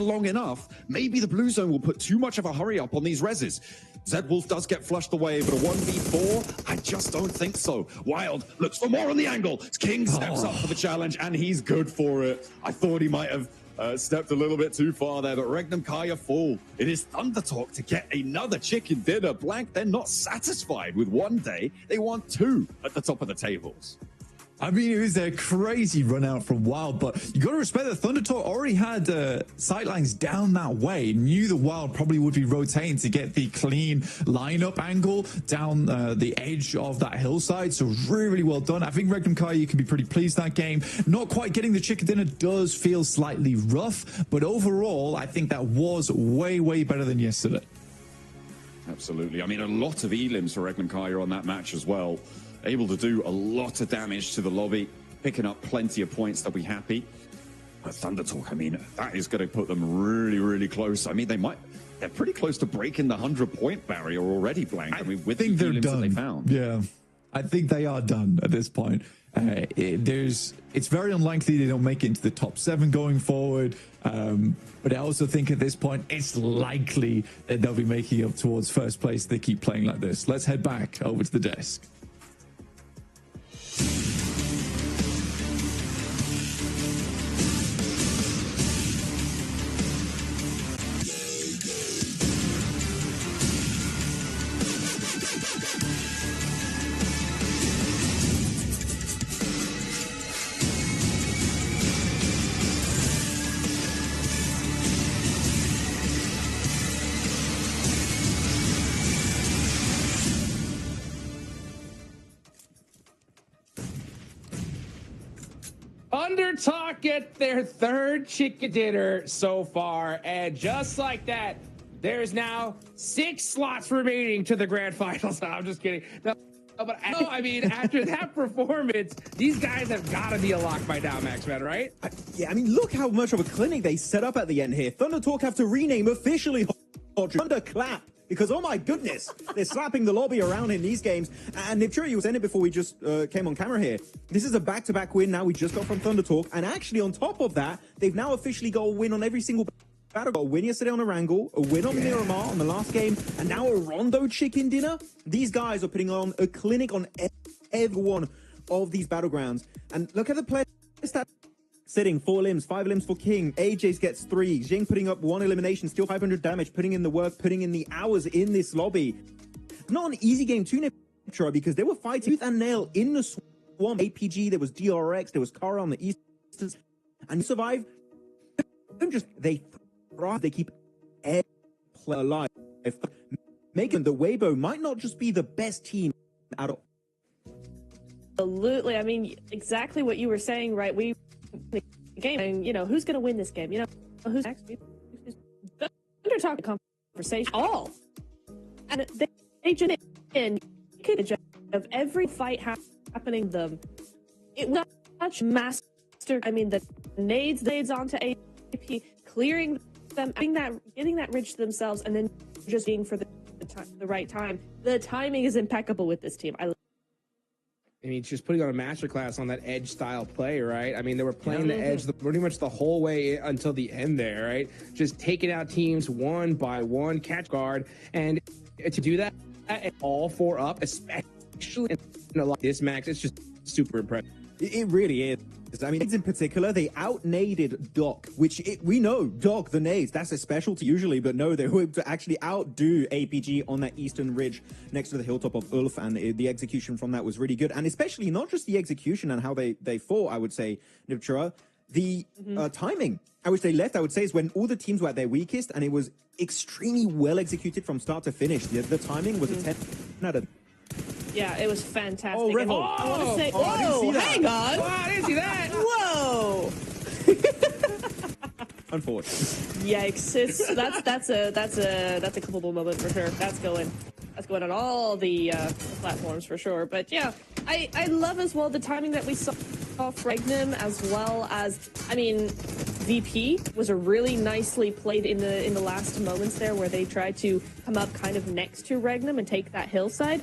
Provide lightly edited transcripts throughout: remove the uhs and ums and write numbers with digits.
long enough, maybe the blue zone will put too much of a hurry up on these reses. Zedwolf does get flushed away, but a 1v4, I just don't think so. Wild looks for more on the angle. King steps up for the challenge, and he's good for it. I thought he might have stepped a little bit too far there, but Regnum Kaya full. It is Thunder Talk to get another chicken dinner. Blank, they're not satisfied with one day. They want two at the top of the tables. I mean, it was a crazy run out from Wild, but you got to respect that Thunder Talk already had sightlines down that way. Knew the Wild probably would be rotating to get the clean lineup angle down the edge of that hillside. So really, really well done. I think Regnum Kai, you can be pretty pleased that game. Not quite getting the chicken dinner does feel slightly rough, but overall, I think that was way, way better than yesterday. Absolutely. I mean, a lot of elims for Regnum Kai on that match as well. Able to do a lot of damage to the lobby, picking up plenty of points. They'll be happy. But Thunder Talk, I mean, that is going to put them really, really close. I mean, they're pretty close to breaking the 100-point barrier already, Blank. I mean, with the they're done. that they found. Yeah, I think they are done at this point. It's very unlikely they don't make it into the top 7 going forward. But I also think at this point, it's likely that they'll be making up towards first place. They keep playing like this. Let's head back over to the desk. Thunder Talk get their 3rd chicken dinner so far, and just like that, there's now 6 slots remaining to the grand finals. I'm just kidding. No, but I mean, after that performance, these guys have got to be a lock by now, Max, man, right? Yeah, I mean, look how much of a clinic they set up at the end here. Thunder Talk have to rename officially Thunderclap. Because, oh my goodness, they're slapping the lobby around in these games. And Nipchuri, you was in it before we just came on camera here. This is a back-to-back win now we just got from Thunder Talk. And actually, on top of that, they've now officially got a win on every single battle. Got a win yesterday on Erangel, a win on Miramar on the last game, and now a Rondo chicken dinner. These guys are putting on a clinic on every one of these battlegrounds. And look at the player stats. Sitting 4 limbs, 5 limbs for King. AJ's gets 3. Jing putting up 1 elimination, still 500 damage, putting in the work, putting in the hours in this lobby. Not an easy game to Nipchura because they were fighting tooth and nail in the swamp. APG, there was DRX, there was Kara on the east, and you survive. They thrive, they keep every player alive. Making the Weibo might not just be the best team out of. Absolutely. I mean, exactly what you were saying, right? We game, and you know who's going to win this game. You know who's next. Under talk conversation all, and they just in of every fight happening. It was such master. I mean, the nades onto AP, clearing them, getting that ridge to themselves, and then just being for the right time. The timing is impeccable with this team. I mean, just putting on a masterclass on that edge style play, right? I mean, they were playing the edge pretty much the whole way until the end there, right? Just taking out teams one by one, catch guard, and to do that all 4 up, especially in this max, it's just super impressive. It really is. I mean, in particular, they out-naded Doc, which we know, Doc, the nades, that's a specialty usually, but no, they were able to actually outdo APG on that eastern ridge next to the hilltop of Ulf, and the execution from that was really good. And especially not just the execution and how they fought, I would say, Nipchura, the timing at which they left, I would say, is when all the teams were at their weakest, and it was extremely well executed from start to finish. The timing was a 10 out of. Yeah, it was fantastic. Oh, Revel. I want to say, hang on. Oh, I didn't see that. Whoa. Unfortunately. Yikes! That's a clippable moment for sure. That's going on all the platforms for sure. But yeah, I love as well the timing that we saw from Regnum, as well as, I mean, VP was a really nicely played in the last moments there, where they tried to come up kind of next to Regnum and take that hillside.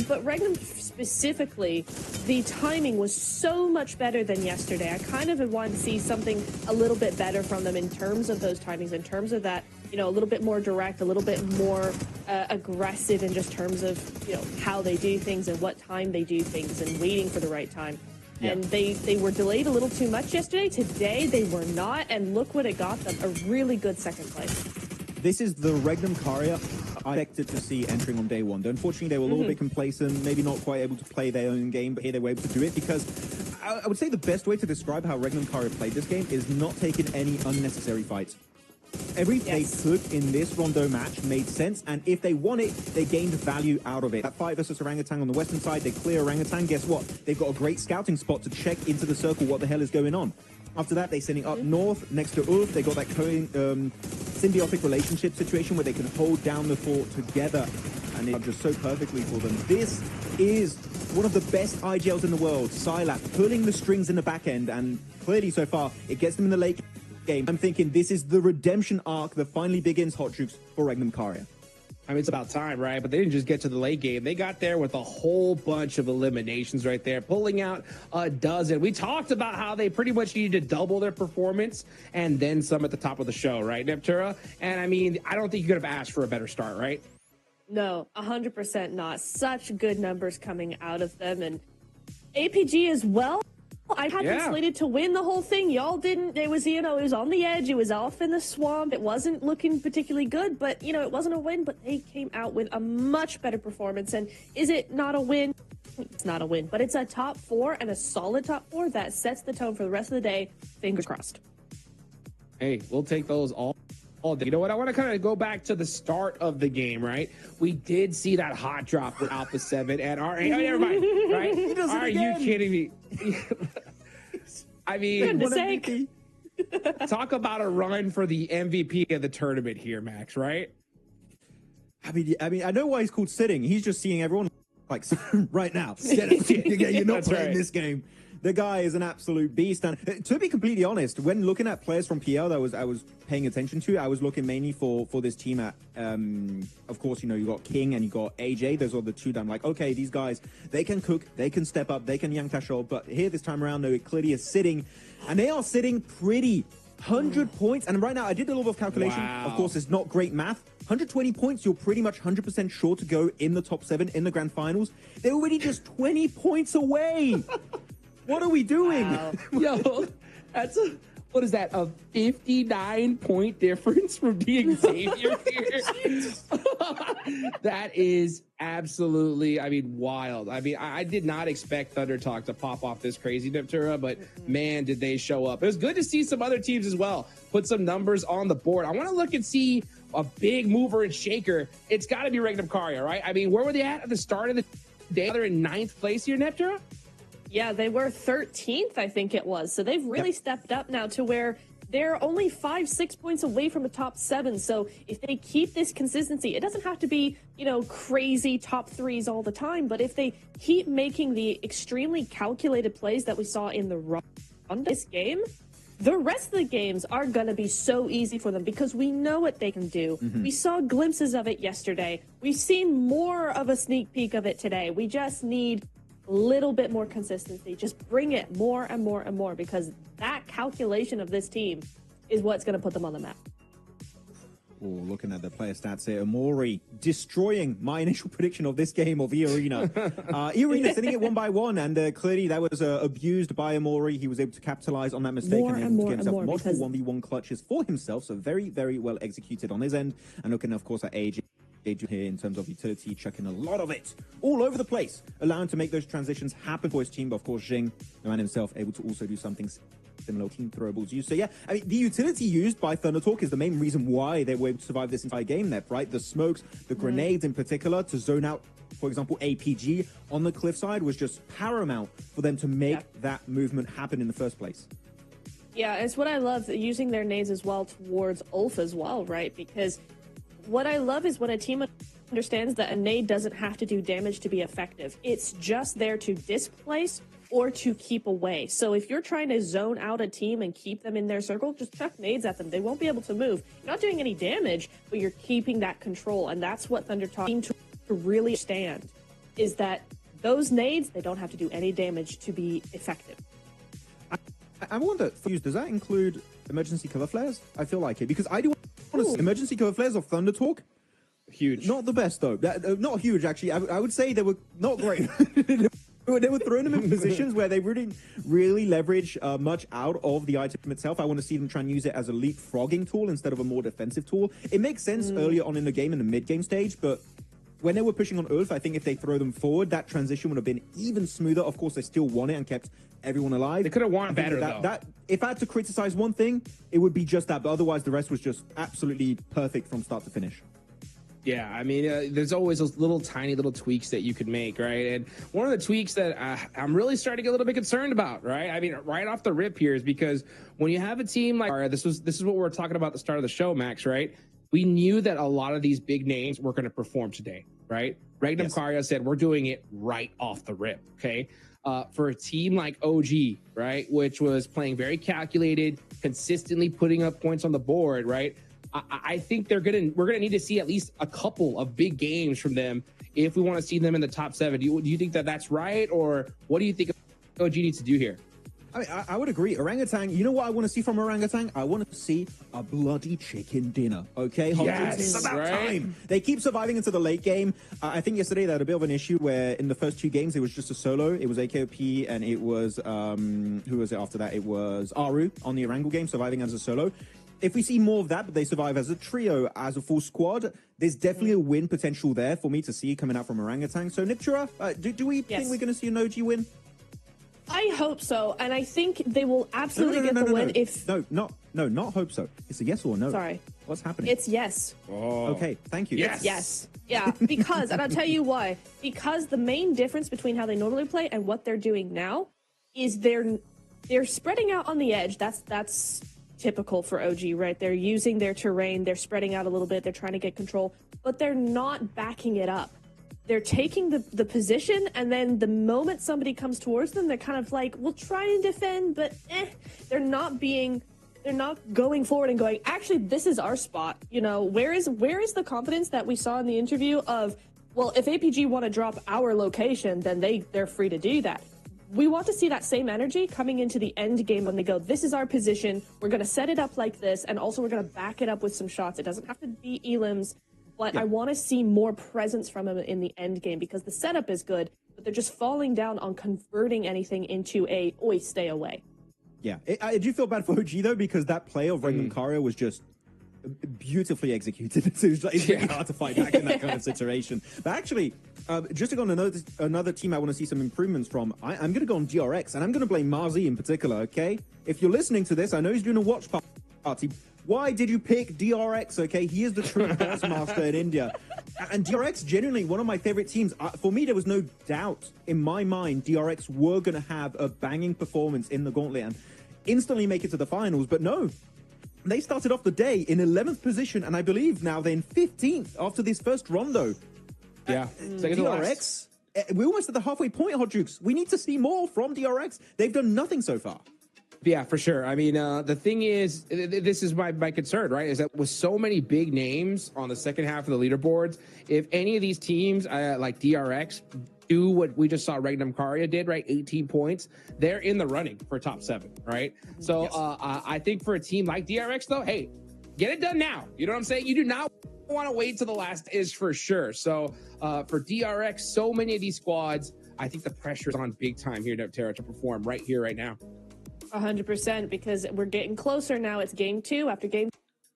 But Regnum specifically, the timing was so much better than yesterday. I kind of wanted to see something a little bit better from them in terms of those timings, in terms of that, you know, a little bit more direct, a little bit more aggressive in just terms of, you know, how they do things and what time they do things and waiting for the right time. Yeah. And they were delayed a little too much yesterday. Today, they were not, and look what it got them, a really good second place. This is the Regnum Carrier I expected to see entering on day one. Unfortunately, they were a little bit complacent, maybe not quite able to play their own game, but here they were able to do it because I would say the best way to describe how Regnum Carrier played this game is not taking any unnecessary fights. Everything they took in this Rondo match made sense, and if they won it, they gained value out of it. That fight versus Orangutan on the western side, they clear Orangutan. Guess what? They've got a great scouting spot to check into the circle what the hell is going on. After that, they're sitting up north next to Ulf. They got that symbiotic relationship situation where they can hold down the fort together, and it just so perfectly for them. This is one of the best IGLs in the world. Silap pulling the strings in the back end, and clearly so far, it gets them in the late game. I'm thinking this is the redemption arc that finally begins, Hot Troops, for Regnum Carrier. I mean, it's about time, right? But they didn't just get to the late game. They got there with a whole bunch of eliminations right there, pulling out a dozen. We talked about how they pretty much needed to double their performance and then some at the top of the show, right, Neptura? And I mean, I don't think you could have asked for a better start, right? No, 100% not. Such good numbers coming out of them. And APG as well. I had them slated to win the whole thing. Y'all didn't. It was, you know, it was on the edge. It was off in the swamp. It wasn't looking particularly good, but, you know, it wasn't a win, but they came out with a much better performance. And is it not a win? It's not a win, but it's a top 4 and a solid top 4 that sets the tone for the rest of the day. Fingers crossed. Hey, we'll take those all day. You know what? I want to kind of go back to the start of the game, right? We did see that hot drop with Alpha 7 and never mind, right? Are you kidding me? I mean, talk about a run for the MVP of the tournament here, Max, right? I mean, I know why he's called sitting. He's just seeing everyone like right now. You're not playing this game. The guy is an absolute beast. And to be completely honest, when looking at players from PL that I was paying attention to, I was looking mainly for this team at, of course, you know, you got King and you got AJ. Those are the two that I'm like, okay, these guys, they can cook, they can step up, they can Yang Tashol. But here this time around, though, it clearly is sitting. And they are sitting pretty. 100 points. And right now, I did a little bit of calculation. Wow. Of course, it's not great math. 120 points, you're pretty much 100% sure to go in the top 7 in the grand finals. They're already just 20 points away. What are we doing? Wow. Yo, that's what is that? A 59-point difference from being Xavier here? That is absolutely, I mean, wild. I mean, I did not expect Thunder Talk to pop off this crazy, Neptura, but man, did they show up. It was good to see some other teams as well put some numbers on the board. I want to look and see a big mover and shaker. It's got to be Regnum Carrier, right? I mean, where were they at the start of the day? They're in 9th place here, Neptura? Yeah, they were 13th, I think it was. So they've really stepped up now to where they're only 5-6 points away from the top 7. So if they keep this consistency, it doesn't have to be, you know, crazy top 3s all the time. But if they keep making the extremely calculated plays that we saw in the run this game, the rest of the games are going to be so easy for them because we know what they can do. We saw glimpses of it yesterday. We've seen more of a sneak peek of it today. We just need little bit more consistency. Just bring it more and more and more because that calculation of this team is what's going to put them on the map. Oh, looking at the player stats here, Amori destroying my initial prediction of this game of E-Arena. E-Arena sitting it 1-1, and clearly that was abused by Amori. He was able to capitalize on that mistake and able to get himself multiple 1v1 clutches for himself. So very, very well executed on his end. And looking, of course, at AJ here in terms of utility, chucking a lot of it all over the place, allowing to make those transitions happen for his team. But of course, Jing, the man himself, able to also do something similar team throwables used. So yeah, I mean, the utility used by Thunder Talk is the main reason why they were able to survive this entire game, right? The smokes, the grenades in particular, to zone out, for example, APG on the cliffside was just paramount for them to make that movement happen in the first place. Yeah, it's what I love, using their nades as well towards Ulf as well, right? Because what I love is when a team understands that a nade doesn't have to do damage to be effective. It's just there to displace or to keep away. So if you're trying to zone out a team and keep them in their circle, just chuck nades at them. They won't be able to move. You're not doing any damage, but you're keeping that control. And that's what ThunderTalk seem to really understand, is that those nades, they don't have to do any damage to be effective. I wonder, does that include emergency cover flares? I feel like it, because I do want to see emergency cover flares of ThunderTalk. Huge. Not the best, though. Not huge, actually. I would say they were not great. They were throwing them in positions where they really leverage much out of the item itself. I want to see them try and use it as a leapfrogging tool instead of a more defensive tool. It makes sense earlier on in the game, in the mid-game stage, but when they were pushing on Ulf, I think if they throw them forward, that transition would have been even smoother. Of course, they still won it and kept everyone alive. They could have won better, though. If I had to criticize one thing, it would be just that, but otherwise the rest was just absolutely perfect from start to finish. Yeah, I mean, there's always those tiny little tweaks that you could make, right? And one of the tweaks that I'm really starting to get a little bit concerned about, right? I mean, right off the rip here is because when you have a team like, this is what we were talking about at the start of the show, Max, right? We knew that a lot of these big names were going to perform today, right? Regnum Karia said, we're doing it right off the rip, okay? For a team like OG, right, which was playing very calculated, consistently putting up points on the board, right? I think we're gonna need to see at least a couple of big games from them if we want to see them in the top 7. Do you think that that's right, or what do you think OG needs to do here? I would agree. Orangutan, you know what I want to see from Orangutan? I want to see a bloody chicken dinner, okay? Yes, it's about right? time. They keep surviving into the late game. I think yesterday they had a bit of an issue where in the first 2 games, it was just a solo. It was AKOP and it was, who was it after that? It was Aru on the Orangu game, surviving as a solo. If we see more of that, but they survive as a trio, as a full squad, there's definitely a win potential there for me to see coming out from Orangutan. So, Niptura, do we think we're going to see an OG win? I hope so, and I think they will absolutely get the win if... not hope so. It's a yes or no. Sorry. What's happening? It's yes. Oh. Okay, thank you. Yes. Yes. Yeah, because, and I'll tell you why. Because the main difference between how they normally play and what they're doing now is they're spreading out on the edge. That's typical for OG, right? They're using their terrain, they're spreading out a little bit, they're trying to get control, but they're not backing it up. They're taking the position, and then the moment somebody comes towards them, they're kind of like, we'll try and defend, but they're not going forward and going, actually, this is our spot. You know, where is the confidence that we saw in the interview of, well, if APG want to drop our location, then they're free to do that. We want to see that same energy coming into the end game when they go, this is our position, we're going to set it up like this, and also we're going to back it up with some shots. It doesn't have to be elims, but I want to see more presence from them in the end game because the setup is good, but they're just falling down on converting anything into a, oi, stay away. Yeah, I do feel bad for OG, though, because that play of Regnum Karia was just beautifully executed. So it's really hard to fight back in that kind of situation. But actually, just to go on another team I want to see some improvements from, I'm going to go on DRX, and I'm going to blame Marzi in particular, okay? If you're listening to this, I know he's doing a watch party. Why did you pick DRX, okay? He is the true boss master in India. And DRX, genuinely, one of my favorite teams. For me, there was no doubt in my mind DRX were going to have a banging performance in the Gauntlet and instantly make it to the finals. But no, they started off the day in 11th position, and I believe now they're in 15th after this first rondo. Yeah. DRX, we're almost at the halfway point, Hot Jukes. We need to see more from DRX. They've done nothing so far. Yeah, for sure. I mean, the thing is, this is my concern, right? Is that with so many big names on the second half of the leaderboards, if any of these teams like DRX do what we just saw Regnum Karia did, right? 18 points, they're in the running for top 7, right? So I think for a team like DRX, though, hey, get it done now. You know what I'm saying? You do not want to wait to the last is for sure. So for DRX, so many of these squads, I think the pressure's on big time here, Niptera, to perform right here, right now. 100%, because we're getting closer now. It's game 2 after game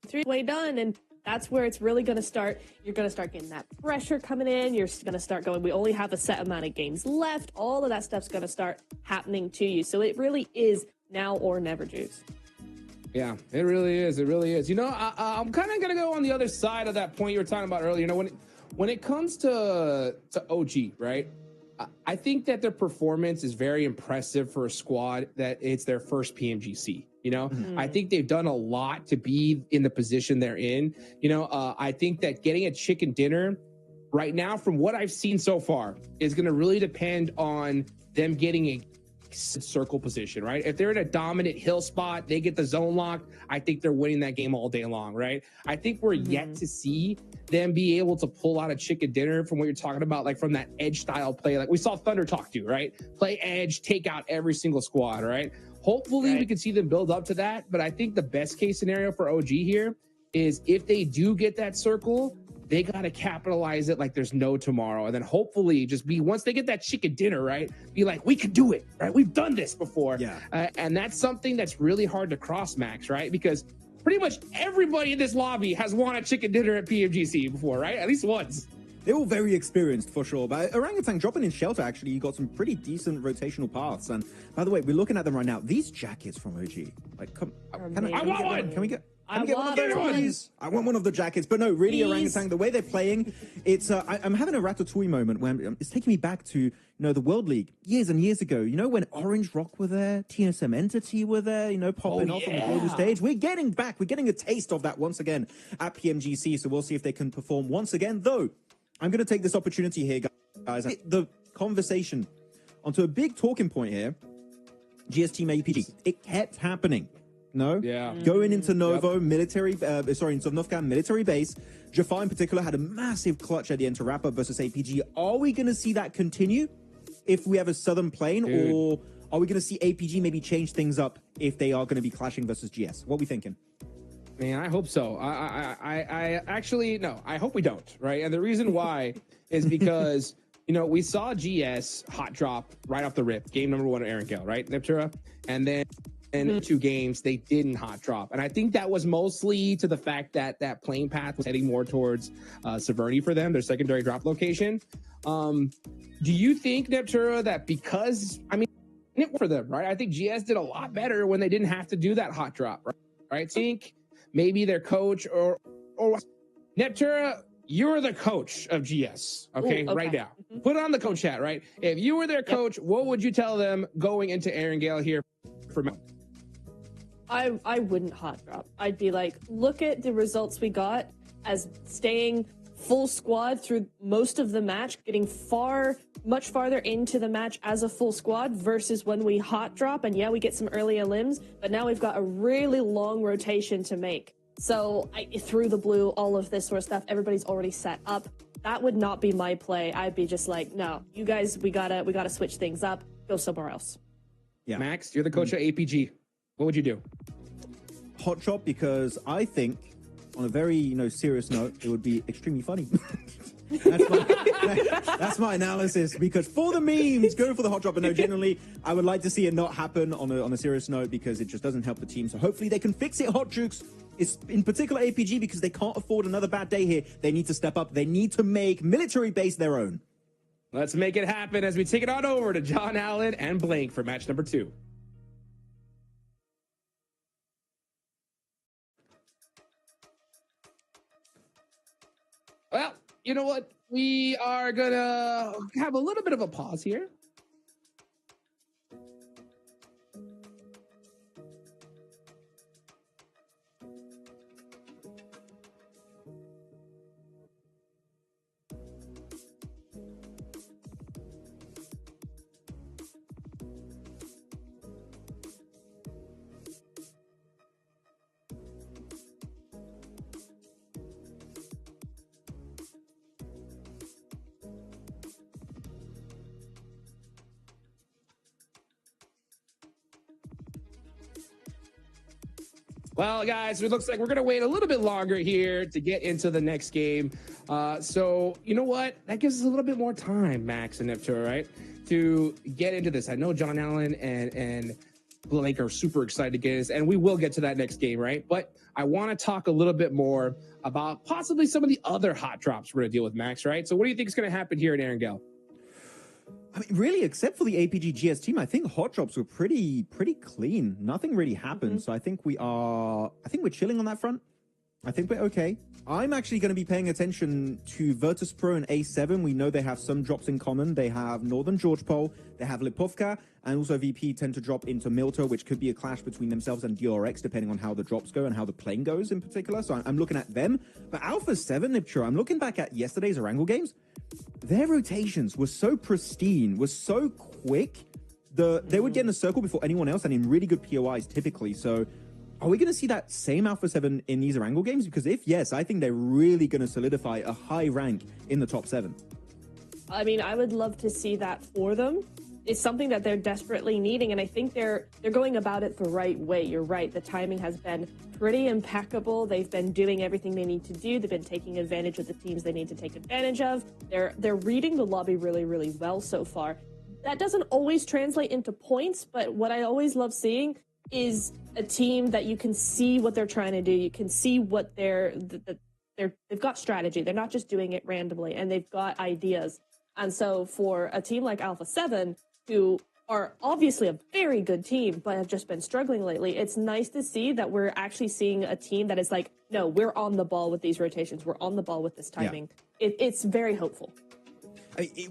3 way done, and that's where it's really going to start. You're going to start getting that pressure coming in. You're going to start going, we only have a set amount of games left. All of that stuff's going to start happening to you. So it really is now or never, Juice. Yeah, it really is. It really is. You know, I'm kind of going to go on the other side of that point you were talking about earlier. You know, when it comes to OG, right? I think that their performance is very impressive for a squad that it's their first PMGC. You know, I think they've done a lot to be in the position they're in. You know, I think that getting a chicken dinner right now, from what I've seen so far, is going to really depend on them getting a circle position, right? If they're in a dominant hill spot, they get the zone locked. I think they're winning that game all day long, right? I think we're yet to see them be able to pull out a chicken dinner from what you're talking about, like from that edge style play, like we saw Thunder Talk do, right? Play edge, take out every single squad, right? Hopefully we can see them build up to that. But I think the best case scenario for OG here is if they do get that circle, they got to capitalize it like there's no tomorrow. And then hopefully just be, once they get that chicken dinner, right, be like, we can do it, right? We've done this before. Yeah. And that's something that's really hard to cross, Max, right? Because pretty much everybody in this lobby has won a chicken dinner at PMGC before, right? At least once. They're all very experienced for sure. But Orangutan dropping in shelter, actually, you got some pretty decent rotational paths. And by the way, we're looking at them right now. These jackets from OG, like, come, I want one. Can we get? I get one of those, please? I want one of the jackets, but no, really, Orangutan, the way they're playing, it's, I'm having a Ratatouille moment when it's taking me back to, you know, the World League years and years ago, you know, when Orange Rock were there, TSM Entity were there, you know, popping off on the global stage. We're getting back. We're getting a taste of that once again at PMGC. So we'll see if they can perform once again, though. I'm going to take this opportunity here, guys, the conversation onto a big talking point here. GS Team APG. It kept happening. No? Yeah. Going into Novo military, into Novka military base. Jafar in particular had a massive clutch at the end to wrap up versus APG. Are we going to see that continue if we have a Southern Plane, or are we going to see APG maybe change things up if they are going to be clashing versus GS? What are we thinking? Man, I hope so. I actually, no, I hope we don't, right? And the reason why is because, you know, we saw GS hot drop right off the rip, game number 1 of Aaron Gale, right, Neptura? And then in 2 games, they didn't hot drop. And I think that was mostly to the fact that that plane path was heading more towards Severny for them, their secondary drop location. Do you think, Neptura, that because, I mean, it worked for them, right? I think GS did a lot better when they didn't have to do that hot drop, right? I think maybe their coach or Neptura, you're the coach of GS, okay, right now. Put it on the coach hat, right? If you were their coach, what would you tell them going into Aaron Gale here for I wouldn't hot drop. I'd be like, look at the results we got as staying full squad through most of the match, getting much farther into the match as a full squad versus when we hot drop. And yeah, we get some earlier limbs, but now we've got a really long rotation to make. So through the blue, all of this sort of stuff, everybody's already set up. That would not be my play. I'd be just like, no, you guys, we gotta switch things up, go somewhere else. Yeah. Max, you're the coach of APG. What would you do? Hot drop, because I think, on a very, you know, serious note, it would be extremely funny. That's my analysis, because for the memes, go for the hot drop. But no, generally, I would like to see it not happen on a serious note, because it just doesn't help the team. So hopefully they can fix it, Hot Jukes. It's in particular APG, because they can't afford another bad day here. They need to step up. They need to make military base their own. Let's make it happen as we take it on over to John Allen and Blank for match number 2. Well, you know what? We are gonna have a little bit of a pause here. Well, guys, it looks like we're going to wait a little bit longer here to get into the next game. So, you know what? That gives us a little bit more time, Max and Neptura, right, to get into this. I know John Allen and Blake are super excited to get this, and we will get to that next game, right? But I want to talk a little bit more about possibly some of the other hot drops we're going to deal with, Max, right? So what do you think is going to happen here in Aaron Gale? I mean, really, except for the APG GS team, I think hot drops were pretty clean. Nothing really happened. So I think we're chilling on that front. I think we're okay. I'm actually going to be paying attention to Virtus Pro and A7. We know they have some drops in common. They have Northern George Pole, they have Lipovka, and also VP tend to drop into Milto, which could be a clash between themselves and DRX, depending on how the drops go and how the playing goes in particular. So I'm looking at them. But Alpha 7, Niptura, I'm looking back at yesterday's Erangel games. Their rotations were so pristine, were so quick, They would get in the circle before anyone else and in really good POIs typically. So are we going to see that same Alpha 7 in these Erangel games? Because if yes, I think they're really going to solidify a high rank in the top 7. I mean, I would love to see that for them. It's something that they're desperately needing, and I think they're going about it the right way. You're right. The timing has been pretty impeccable. They've been doing everything they need to do. They've been taking advantage of the teams they need to take advantage of. They're reading the lobby really, really well so far. That doesn't always translate into points, but what I always love seeing is a team that you can see what they're trying to do. You can see what they've got strategy. They're not just doing it randomly, and they've got ideas. And so for a team like Alpha 7, who are obviously a very good team, but have just been struggling lately, it's nice to see that we're actually seeing a team that is like, no, we're on the ball with these rotations. We're on the ball with this timing. Yeah. It's very hopeful.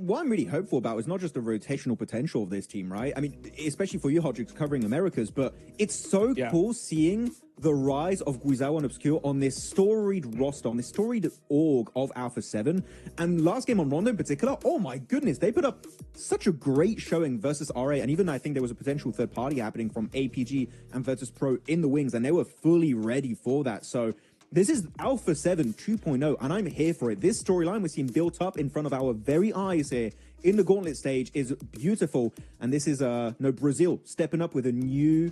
What I'm really hopeful about is not just the rotational potential of this team, right? I mean, especially for you, Hodrix, covering Americas, but it's so cool seeing the rise of Guizhou and Obscure on this storied roster, on this storied org of Alpha 7. And last game on Rondo in particular, oh my goodness, they put up such a great showing versus RA. And even I think there was a potential third party happening from APG and Virtus Pro in the wings, and they were fully ready for that. So this is Alpha 7 2.0, and I'm here for it. This storyline we're seeing built up in front of our very eyes here in the Gauntlet stage is beautiful. And this is Brazil stepping up with a new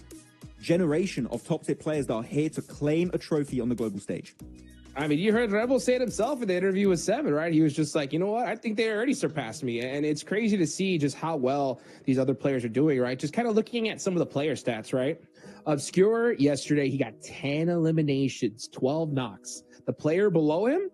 generation of top-tier players that are here to claim a trophy on the global stage. I mean, you heard Rebel say it himself in the interview with Seven, right? He was just like, you know what? I think they already surpassed me. And it's crazy to see just how well these other players are doing, right? Just kind of looking at some of the player stats, right? Obscure, yesterday, he got 10 eliminations, 12 knocks. The player below him,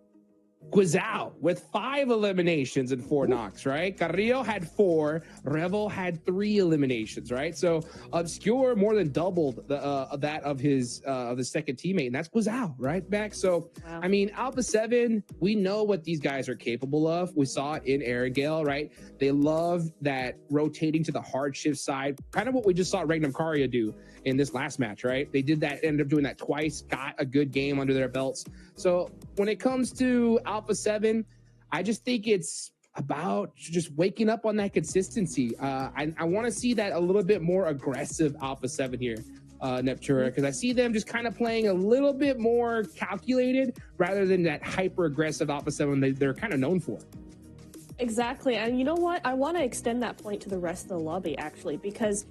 Guizhou, with 5 eliminations and 4 knocks, right? Carrillo had 4. Rebel had 3 eliminations, right? So Obscure more than doubled that of his the second teammate, and that's Guizhou, right, Max? So, wow. I mean, Alpha 7, we know what these guys are capable of. We saw it in Aragale, right? They love that rotating to the hard shift side, kind of what we just saw Regnum Karia do in this last match, right? They did that, ended up doing that twice, got a good game under their belts. So when it comes to Alpha 7, I just think it's about just waking up on that consistency. I want to see that a little bit more aggressive Alpha 7 here, Neptura, because I see them just kind of playing a little bit more calculated rather than that hyper aggressive Alpha 7 they're kind of known for. Exactly. And you know what? I want to extend that point to the rest of the lobby, actually, because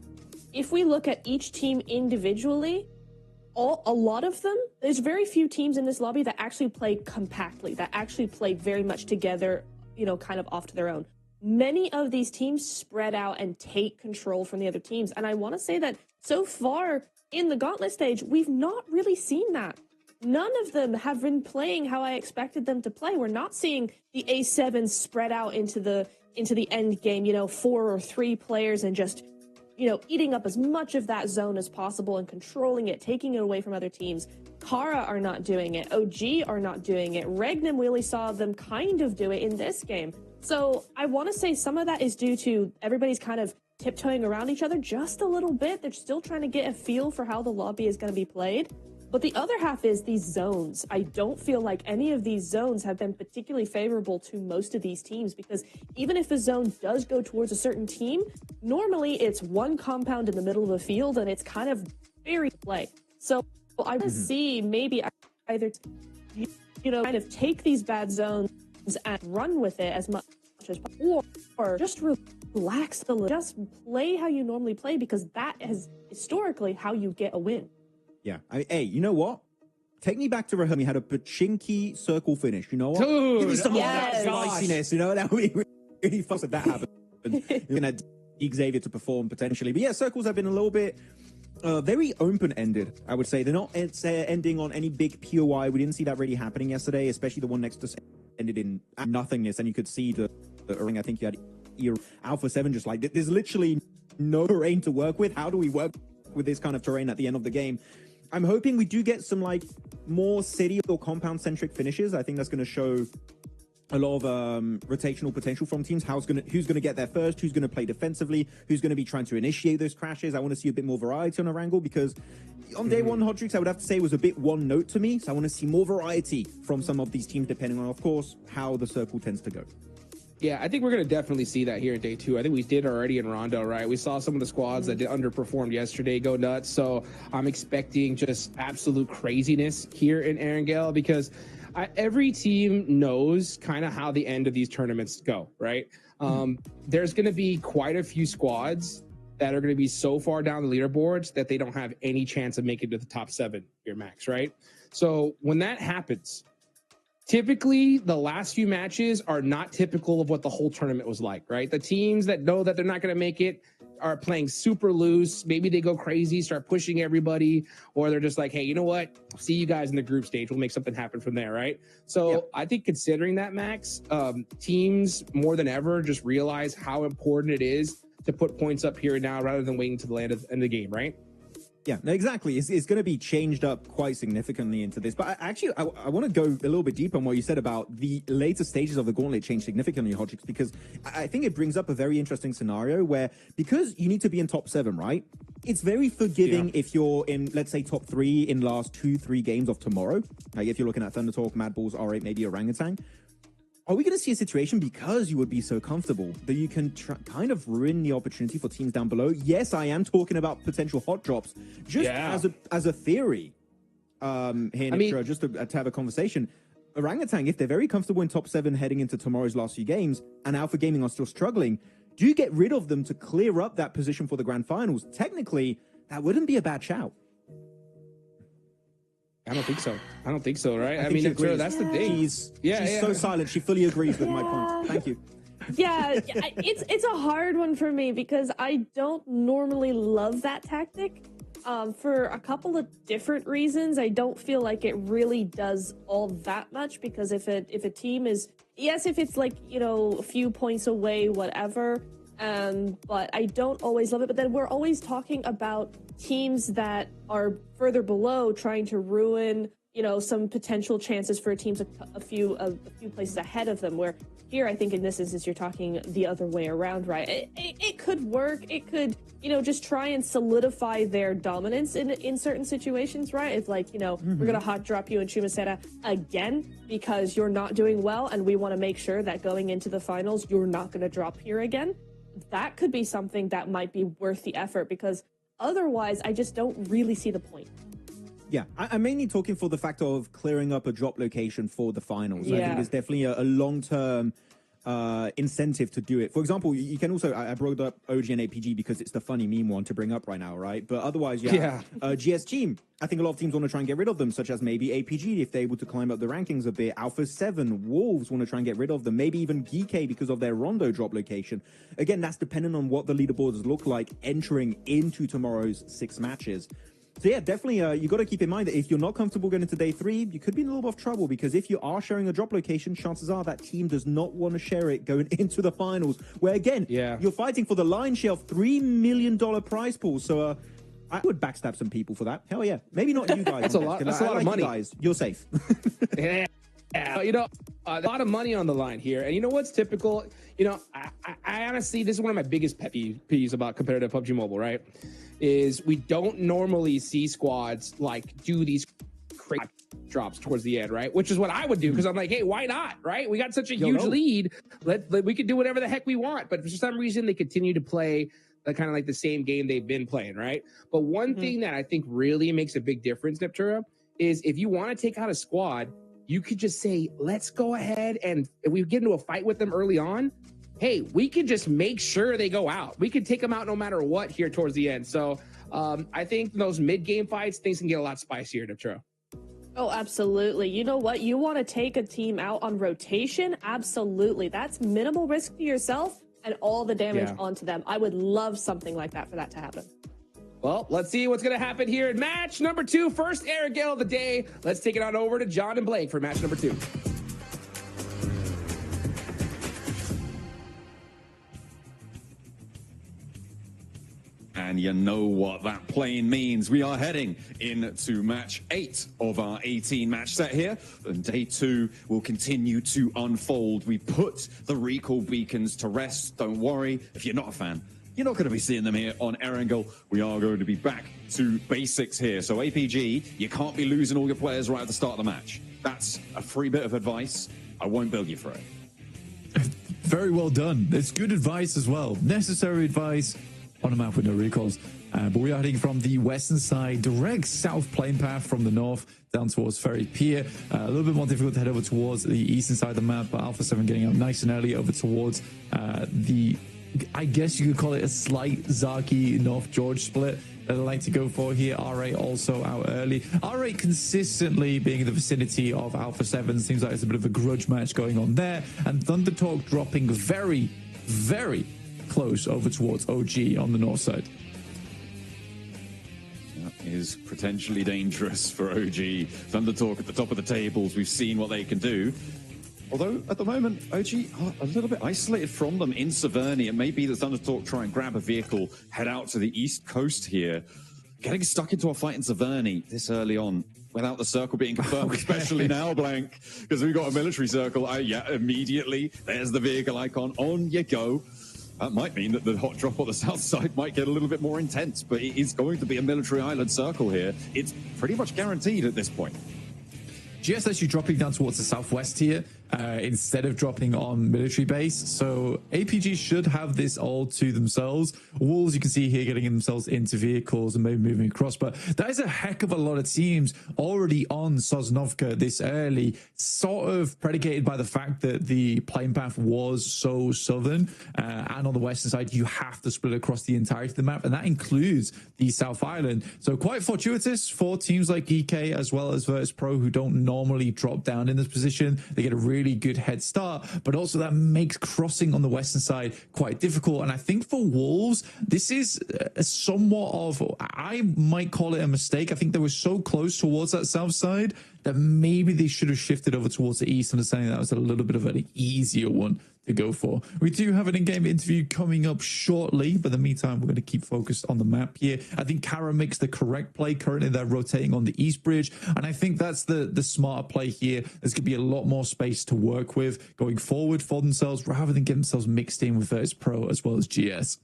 if we look at each team individually, a lot of them, there's very few teams in this lobby that actually play compactly, that actually play very much together, you know, kind of off to their own. Many of these teams spread out and take control from the other teams. And I want to say that so far in the Gauntlet stage, we've not really seen that. None of them have been playing how I expected them to play. We're not seeing the A7 spread out into the end game, you know, 4 or 3 players and just, you know, eating up as much of that zone as possible and controlling it, taking it away from other teams. Kara are not doing it. OG are not doing it. Regnum, we only saw them kind of do it in this game. So I want to say some of that is due to everybody's kind of tiptoeing around each other just a little bit. They're still trying to get a feel for how the lobby is going to be played. But the other half is these zones. I don't feel like any of these zones have been particularly favorable to most of these teams, because even if a zone does go towards a certain team, normally it's one compound in the middle of the field and it's kind of very play. So I would see maybe either, you know, kind of take these bad zones and run with it as much as possible, or just relax just play how you normally play, because that is historically how you get a win. Yeah. I mean, hey, you know what? Take me back to Raheem. He had a Pachinki circle finish. You know what? Dude, give me some of that yes. spiciness. You know, that would be really fun if that happened. You're going to need Xavier to perform potentially. But yeah, circles have been a little bit very open-ended, I would say. They're not ending on any big POI. We didn't see that really happening yesterday, especially the one next to ended in nothingness. And you could see the ring. I think you had Alpha 7 just like, there's literally no terrain to work with. How do we work with this kind of terrain at the end of the game? I'm hoping we do get some like more city or compound centric finishes. I think that's going to show a lot of rotational potential from teams. Who's going to get there first? Who's going to play defensively? Who's going to be trying to initiate those crashes? I want to see a bit more variety on Erangel, because on day one, Hodrix, I would have to say, was a bit one note to me. So I want to see more variety from some of these teams, depending on, of course, how the circle tends to go. Yeah, I think we're going to definitely see that here in day 2. I think we did already in Rondo, right? We saw some of the squads that did underperformed yesterday go nuts. So I'm expecting just absolute craziness here in Erangel because every team knows kind of how the end of these tournaments go, right? There's going to be quite a few squads that are going to be so far down the leaderboards that they don't have any chance of making it to the top 7 here max, right? So when that happens, typically the last few matches are not typical of what the whole tournament was like, right? The teams that know that they're not going to make it are playing super loose. Maybe they go crazy, start pushing everybody, or they're just like, hey, you know what? See you guys in the group stage. We'll make something happen from there, right? So I think considering that, Max, teams more than ever just realize how important it is to put points up here and now rather than waiting to the end of the game, right? Yeah, no, exactly. It's going to be changed up quite significantly into this. But I want to go a little bit deeper on what you said about the later stages of the Gauntlet change significantly, Hodgix, because I think it brings up a very interesting scenario where, because you need to be in top 7, right? It's very forgiving if you're in, let's say, top 3 in last 2-3 games of tomorrow. Like if you're looking at Thunder Talk, Mad Balls, R8, maybe Orangutan. Are we going to see a situation, because you would be so comfortable, that you can kind of ruin the opportunity for teams down below? Yes, I am talking about potential hot drops, just as a theory. Here, Nitro, just to have a conversation. Orangutan, if they're very comfortable in top 7 heading into tomorrow's last few games, and Alpha Gaming are still struggling, do you get rid of them to clear up that position for the grand finals? Technically, that wouldn't be a bad shout. I don't think so. I don't think so, right? I mean, that's the thing. She's so silent. She fully agrees with my point. Thank you. Yeah, it's a hard one for me because I don't normally love that tactic. For a couple of different reasons. I don't feel like it really does all that much, because if a team is, yes, if it's like, you know, a few points away, whatever, but I don't always love it. But then we're always talking about teams that are further below trying to ruin, you know, some potential chances for teams a few places ahead of them, where here I think in this instance you're talking the other way around, right? It could work. It could, you know, just try and solidify their dominance in certain situations, right? It's like, you know, we're going to hot drop you in Chumaseta again because you're not doing well, and we want to make sure that going into the finals you're not going to drop here again. That could be something that might be worth the effort, because otherwise I just don't really see the point. Yeah, I'm mainly talking for the fact of clearing up a drop location for the finals. I think there's definitely a long-term incentive to do it. For example, you can also, I brought up OG and APG because it's the funny meme one to bring up right now, right? But otherwise, GS team. I think a lot of teams want to try and get rid of them, such as maybe APG if they're able to climb up the rankings a bit. Alpha 7, Wolves want to try and get rid of them. Maybe even GK because of their Rondo drop location. Again, that's dependent on what the leaderboards look like entering into tomorrow's 6 matches. So yeah, definitely, you got to keep in mind that if you're not comfortable going into day 3, you could be in a little bit of trouble, because if you are sharing a drop location, chances are that team does not want to share it going into the finals, where again, you're fighting for the lion's share of $3 million prize pool. So I would backstab some people for that. Hell yeah. Maybe not you guys. That's a lot of money. You guys. You're safe. Yeah. You know, a lot of money on the line here. And you know what's typical? You know, I honestly, this is one of my biggest pet peeves about competitive PUBG Mobile, right? Is we don't normally see squads like do these crazy drops towards the end, right? Which is what I would do, because I'm like, hey, why not, right? We got such a huge lead. We could do whatever the heck we want. But for some reason, they continue to play kind of like the same game they've been playing, right? But one thing that I think really makes a big difference, Neptura, is if you want to take out a squad, you could just say, let's go ahead, and if we get into a fight with them early on, hey, we could just make sure they go out. We could take them out no matter what here towards the end. So I think those mid-game fights, things can get a lot spicier, Neptura. Oh, absolutely. You know what? You want to take a team out on rotation? Absolutely. That's minimal risk to yourself and all the damage onto them. I would love something like that for that to happen. Well, let's see what's going to happen here in match number 2. First Erangel of the day. Let's take it on over to John and Blake for match number 2. And you know what that plane means. We are heading into match 8 of our 18-match set here. And day 2 will continue to unfold. We put the recall beacons to rest. Don't worry, if you're not a fan, you're not going to be seeing them here on Erangel. We are going to be back to basics here. So APG, you can't be losing all your players right at the start of the match. That's a free bit of advice. I won't bill you for it. Very well done. It's good advice as well. Necessary advice on a map with no recalls. But we are heading from the western side, direct south plane path from the north down towards Ferry Pier. A little bit more difficult to head over towards the eastern side of the map, but Alpha 7 getting up nice and early over towards I guess you could call it a slight Zaki North George split that I like to go for here. R8 also out early. R8 consistently being in the vicinity of Alpha 7. Seems like it's a bit of a grudge match going on there. And Thunder Talk dropping very, very close over towards OG on the north side. That is potentially dangerous for OG. Thunder Talk at the top of the tables. We've seen what they can do. Although, at the moment, OG are a little bit isolated from them in Severny. It may be that Thunder Talk try and grab a vehicle, head out to the east coast here. Getting stuck into a fight in Severny this early on, without the circle being confirmed, especially now, Blank, because we've got a military circle. Yeah, immediately, there's the vehicle icon. On you go. That might mean that the hot drop on the south side might get a little bit more intense, but it is going to be a military island circle here. It's pretty much guaranteed at this point. GS actually dropping down towards the southwest here instead of dropping on military base. So APG should have this all to themselves. Wolves, you can see here, getting themselves into vehicles and maybe moving across. But that is a heck of a lot of teams already on Sosnovka this early, sort of predicated by the fact that the plane path was so southern. And on the western side, you have to split across the entirety of the map. And that includes the South Island. So quite fortuitous for teams like EK as well as Virtus Pro, who don't normally drop down in this position. They get a really good head start, but also that makes crossing on the western side quite difficult. And I think for Wolves, this is a somewhat of, I might call it a mistake. I think they were so close towards that south side that maybe they should have shifted over towards the east, understanding that was a little bit of an easier one to go for. We do have an in-game interview coming up shortly, but in the meantime, we're going to keep focused on the map here. I think Kara makes the correct play. Currently, they're rotating on the east bridge, and I think that's the smarter play here. There's going to be a lot more space to work with going forward for themselves, rather than get themselves mixed in with Virtus Pro as well as GS.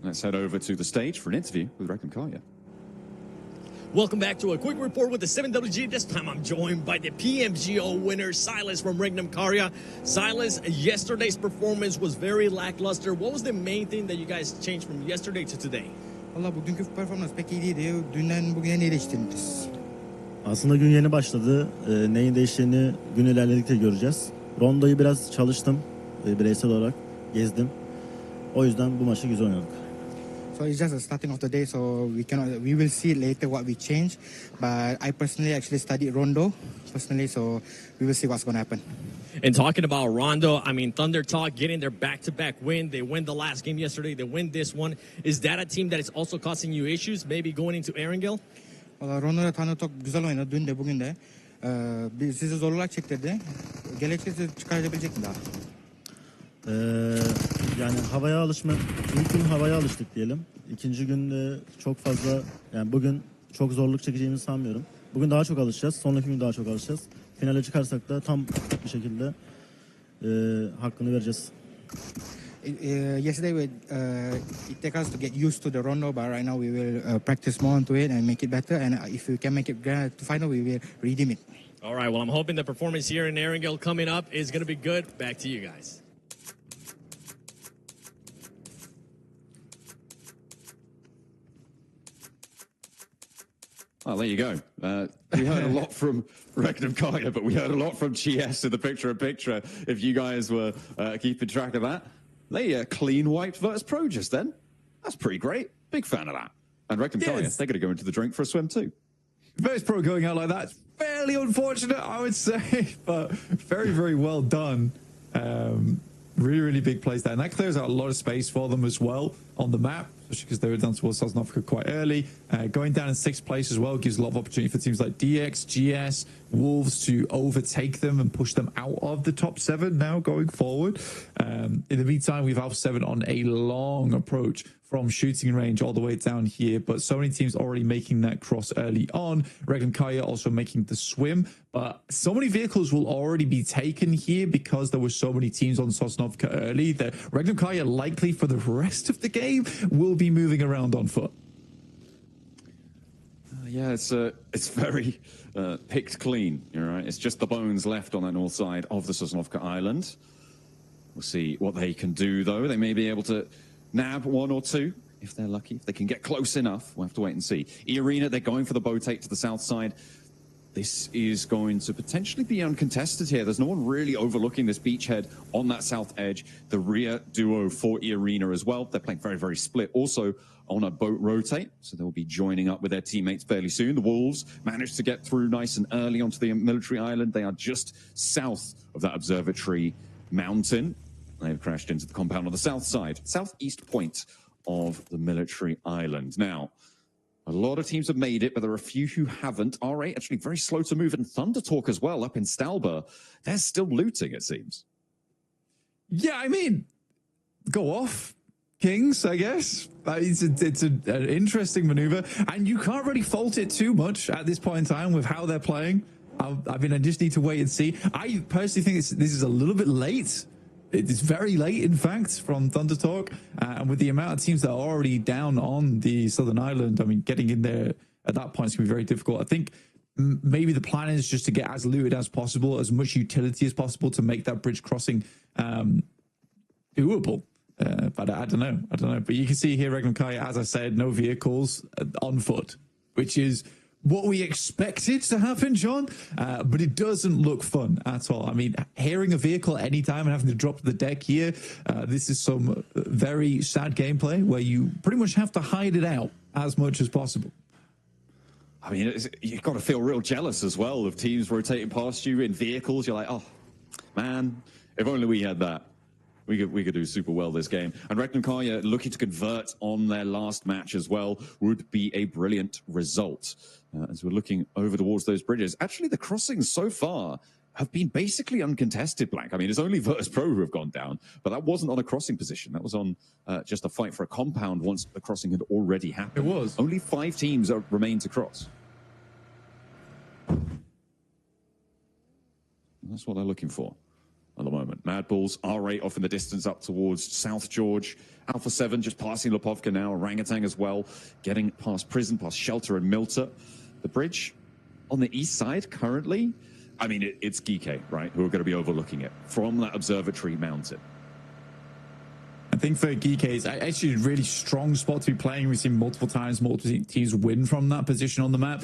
Let's head over to the stage for an interview with Regnum Kaya. Welcome back to a quick report with the 7WG. This time I'm joined by the PMGO winner, Silas from Regnum Karya. Silas, yesterday's performance was very lackluster. What was the main thing that you guys changed from yesterday to today? Valla bugünkü performans pek iyi değildi. Dünden bugüne ne değiştirmişiz? Aslında gün yeni başladı. Neyin değiştiğini gün ilerledikçe göreceğiz. Rondo'yu biraz çalıştım. Bireysel olarak gezdim. O yüzden bu maçı güzel oynadık. So it's just the starting of the day, so we will see later what we change. But I personally actually studied Rondo personally, so we will see what's going to happen. And talking about Rondo, I mean, Thunder Talk getting their back-to-back win. They win the last game yesterday. They win this one. Is that a team that is also causing you issues, maybe going into Erangel? Valla Rondo'da Thunder Talk güzel oynadı dün de bugün de. Sizi zorluk çektirdi. Gelecekte çıkarabilecek mi daha? Yani havaya alışma, ilk gün havaya alıştık diyelim. İkinci günde çok fazla, yani bugün çok zorluk çekeceğimizi sanmıyorum. Bugün daha çok alışacağız, sonraki gün daha çok alışacağız. Finale çıkarsak da tam bir şekilde hakkını vereceğiz. Yesterday it took us to get used to the Rondo, but right now we will practice more onto it and make it better. And if we can make it to final, we will redeem it. All right, well, I'm hoping the performance here in Erangel coming up is going to be good. Back to you guys. Well, there you go. We heard a lot from Regnum Kaya, but we heard a lot from GS in the picture-in-picture, if you guys were keeping track of that. They clean wiped Virtus Pro just then. That's pretty great. Big fan of that. And Regnum Kaya, they're going to go into the drink for a swim too. Virtus Pro going out like that, fairly unfortunate, I would say, but very, very well done. Really, really big plays there. And that clears out a lot of space for them as well on the map, especially because they were down towards Sosnovka quite early. Going down in 6th place as well gives a lot of opportunity for teams like DX, GS, Wolves to overtake them and push them out of the top 7 now going forward. In the meantime, we've Alpha 7 on a long approach from shooting range all the way down here, but so many teams already making that cross early on. Regnum Kaya also making the swim, but so many vehicles will already be taken here because there were so many teams on Sosnovka early that Regnum Kaya likely for the rest of the game will be moving around on foot. Yeah, it's very picked clean, all right? It's just the bones left on that north side of the Sosnovka Island. We'll see what they can do, though. They may be able to nab one or two if they're lucky. If they can get close enough, we'll have to wait and see. E-Arena, they're going for the bow take to the south side. This is going to potentially be uncontested here. There's no one really overlooking this beachhead on that south edge. The rear duo for E-Arena as well. They're playing very, very split. Also on a boat rotate, so they'll be joining up with their teammates fairly soon. The Wolves managed to get through nice and early onto the military island. They are just south of that observatory mountain. They've crashed into the compound on the south side, southeast point of the military island. Now, a lot of teams have made it, but there are a few who haven't. R8 actually very slow to move, and Thunder Talk as well up in Stalber. They're still looting, it seems. Yeah, I mean, go off, Kings, I guess. It's an interesting maneuver, and you can't really fault it too much at this point in time with how they're playing. I mean, I just need to wait and see. I personally think this is a little bit late. It's very late, in fact, from Thunder Talk. And with the amount of teams that are already down on the Southern Island, I mean, getting in there at that point is going to be very difficult. I think maybe the plan is just to get as looted as possible, as much utility as possible to make that bridge crossing doable. But I don't know. But you can see here, Regnum Kai, as I said, no vehicles on foot, which is what we expected to happen, John, but it doesn't look fun at all. I mean, hearing a vehicle at any time and having to drop to the deck here, this is some very sad gameplay where you pretty much have to hide it out as much as possible. I mean, you've got to feel real jealous as well of teams rotating past you in vehicles. You're like, oh, man, if only we had that. We could do super well this game. And Regnum Karya looking to convert on their last match as well would be a brilliant result. As we're looking over towards those bridges. Actually, the crossings so far have been basically uncontested, Black. I mean, it's only Virtus Pro who have gone down, but that wasn't on a crossing position. That was on just a fight for a compound once the crossing had already happened. It was. Only 5 teams remain to cross. That's what they're looking for at the moment. Mad Bulls, R8 off in the distance up towards South George. Alpha 7 just passing Lipovka now. Orangutan as well, getting past Prison, past Shelter and Milter. The bridge on the east side currently, I mean, it's Geeke, right, who are going to be overlooking it from that observatory mountain. I think for Geeke, it's actually a really strong spot to be playing. We've seen multiple times, multiple teams win from that position on the map.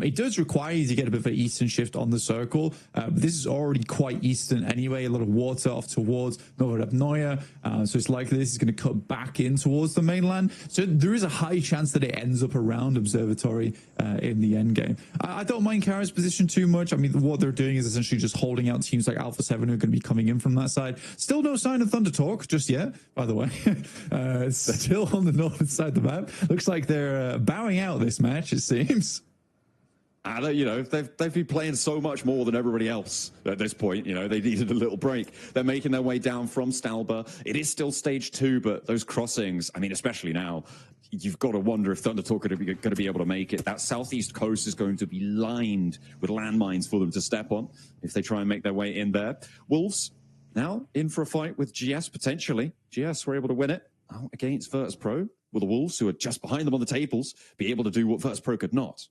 It does require you to get a bit of an eastern shift on the circle. But this is already quite eastern anyway. A lot of water off towards Novorabnoya. So it's likely this is going to cut back in towards the mainland. So there is a high chance that it ends up around Observatory in the end game. I don't mind Kara's position too much. I mean, what they're doing is essentially just holding out teams like Alpha 7 who are going to be coming in from that side. Still no sign of Thunder Talk just yet, by the way. Still on the northern side of the map. Looks like they're bowing out this match, it seems. You know, they've been playing so much more than everybody else at this point. You know, they needed a little break. They're making their way down from Stalber. It is still stage 2, but those crossings, I mean, especially now, you've got to wonder if Thunder Talk are going to be able to make it. That southeast coast is going to be lined with landmines for them to step on if they try and make their way in there. Wolves now in for a fight with GS potentially. GS were able to win it against Virtus Pro. Will the Wolves, who are just behind them on the tables, be able to do what Virtus Pro could not?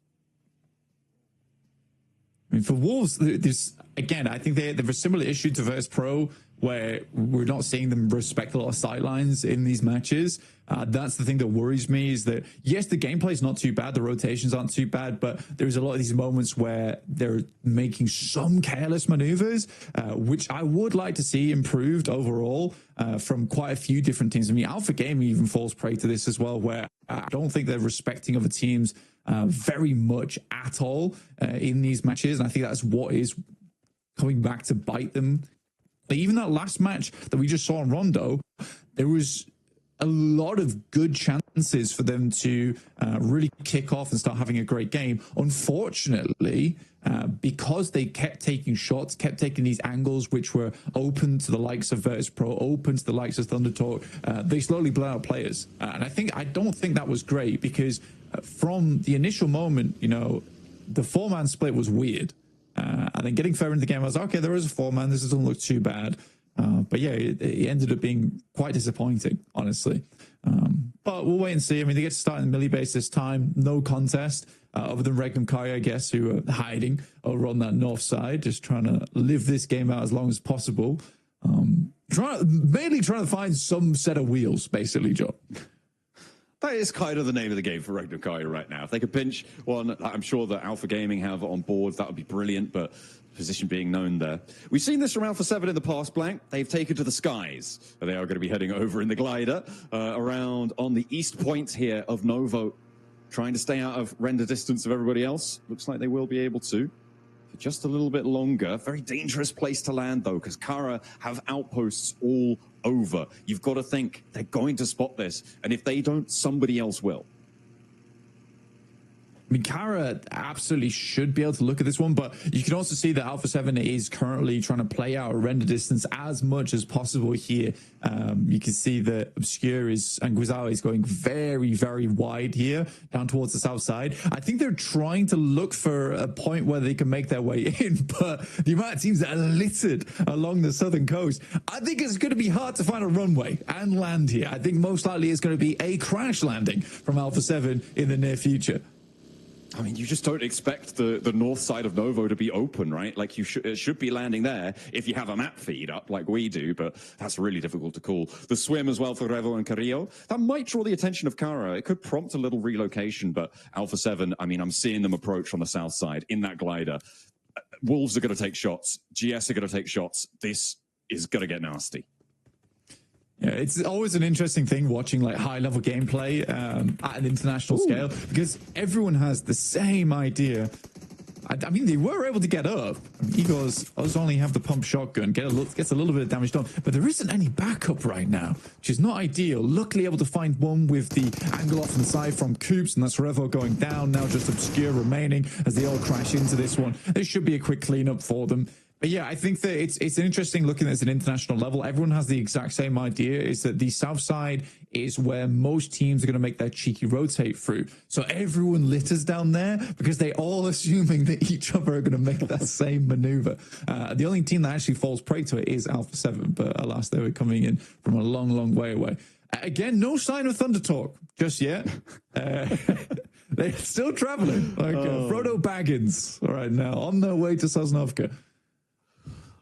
I mean, for Wolves, there's, again, I think they have a similar issue to Virtus Pro where we're not seeing them respect a lot of sightlines in these matches. That's the thing that worries me is that, yes, the gameplay is not too bad. The rotations aren't too bad, but there's a lot of these moments where they're making some careless maneuvers, which I would like to see improved overall from quite a few different teams. I mean, Alpha Gaming even falls prey to this as well, where I don't think they're respecting other teams very much at all in these matches. And I think that's what is coming back to bite them. But even that last match that we just saw in Rondo, there was a lot of good chances for them to really kick off and start having a great game. Unfortunately, because they kept taking shots, kept taking these angles, which were open to the likes of Virtus Pro, open to the likes of Thunder Talk, they slowly blew out players. And I don't think that was great because from the initial moment, you know, the 4-man split was weird. And then getting further into the game, I was like, okay, there is a 4-man. This doesn't look too bad. But yeah, it ended up being quite disappointing, honestly. But we'll wait and see. I mean, they get to start in the Millie base this time. No contest, other than Regnum Kai, I guess, who are hiding over on that north side, just trying to live this game out as long as possible. mainly trying to find some set of wheels, basically, John. That is kind of the name of the game for Regnum Karya right now. If they could pinch one, I'm sure that Alpha Gaming have on board, that would be brilliant, but position being known there. We've seen this from Alpha 7 in the past, Blank. They've taken to the skies. They are going to be heading over in the glider around on the east point here of Novo, trying to stay out of render distance of everybody else. Looks like they will be able to for just a little bit longer. Very dangerous place to land, though, because Kara have outposts all over. You've got to think they're going to spot this, and if they don't, somebody else will. I mean, Kara absolutely should be able to look at this one, but you can also see that Alpha 7 is currently trying to play out a render distance as much as possible here. You can see that Obscure and Guizao is going very, very wide here, down towards the south side. I think they're trying to look for a point where they can make their way in, but the amount of teams that are littered along the southern coast, I think it's going to be hard to find a runway and land here. I think most likely it's going to be a crash landing from Alpha 7 in the near future. I mean, you just don't expect the north side of Novo to be open, right? Like, it should be landing there if you have a map feed up like we do, but that's really difficult to call. The swim as well for Revo and Carrillo, that might draw the attention of Kara. It could prompt a little relocation, but Alpha 7, I mean, I'm seeing them approach from the south side in that glider. Wolves are going to take shots. GS are going to take shots. This is going to get nasty. Yeah, it's always an interesting thing watching like high-level gameplay at an international scale, because everyone has the same idea. I mean, they were able to get up. Igor's only have the pump shotgun, gets a little bit of damage done, but there isn't any backup right now, which is not ideal. Luckily able to find one with the angle off and side from Coops, and that's Revo going down. Now just Obscure remaining as they all crash into this one. There should be a quick cleanup for them. But yeah, I think that it's interesting looking at an international level. Everyone has the exact same idea, is that the south side is where most teams are going to make their cheeky rotate through. So everyone litters down there because they're all assuming that each other are going to make that same maneuver. The only team that actually falls prey to it is Alpha 7, but alas, they were coming in from a long, long way away. Again, no sign of Thunder Talk just yet. They're still traveling like Frodo Baggins right now on their way to Sosnovka.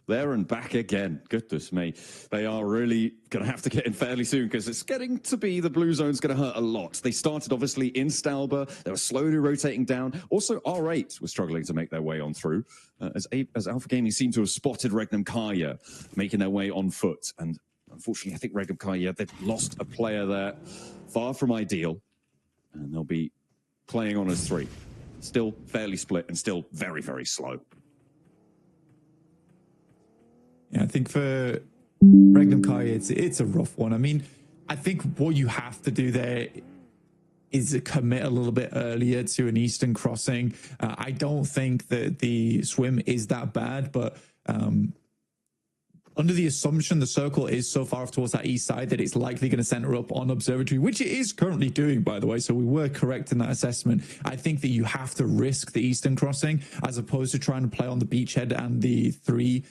There and back again. Goodness me. They are really going to have to get in fairly soon, because it's getting to be the blue zone's going to hurt a lot. They started obviously in Stalber. They were slowly rotating down. Also, R8 was struggling to make their way on through as Alpha Gaming seemed to have spotted Regnum Karya making their way on foot. And unfortunately, I think Regnum Karya, they've lost a player there. Far from ideal. And they'll be playing on as 3. Still fairly split and still very, very slow. Yeah, I think for Regnum Karya, it's a rough one. I mean, I think what you have to do there is commit a little bit earlier to an eastern crossing. I don't think that the swim is that bad, but under the assumption the circle is so far off towards that east side that it's likely going to center up on Observatory, which it is currently doing, by the way, so we were correct in that assessment. I think that you have to risk the eastern crossing as opposed to trying to play on the beachhead and the three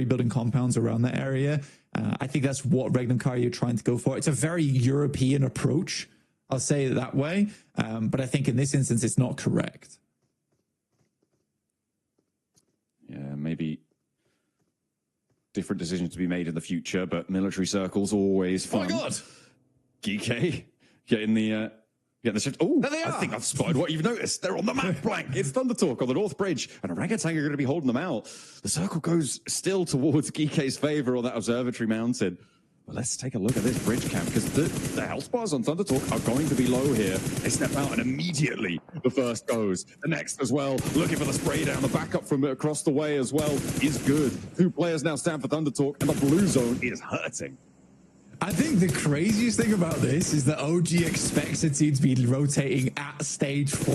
building compounds around that area. I think that's what Regnum Karya are trying to go for. It's a very European approach, I'll say it that way, but I think in this instance it's not correct. Yeah, maybe different decisions to be made in the future, but military circles always fun. Oh my god! GK getting the shift. Oh, there they are. I think I've spotted what you've noticed. They're on the map, Blank. It's Thunder Talk on the North Bridge, and Orangutan are going to be holding them out. The circle goes still towards GK's favor on that Observatory Mountain. Well, let's take a look at this bridge camp, because the health bars on Thunder Talk are going to be low here. They step out, and immediately the first goes. The next as well, looking for the spray down. The backup from across the way as well is good. 2 players now stand for Thunder Talk, and the blue zone is hurting. I think the craziest thing about this is that OG expects the team to be rotating at stage 4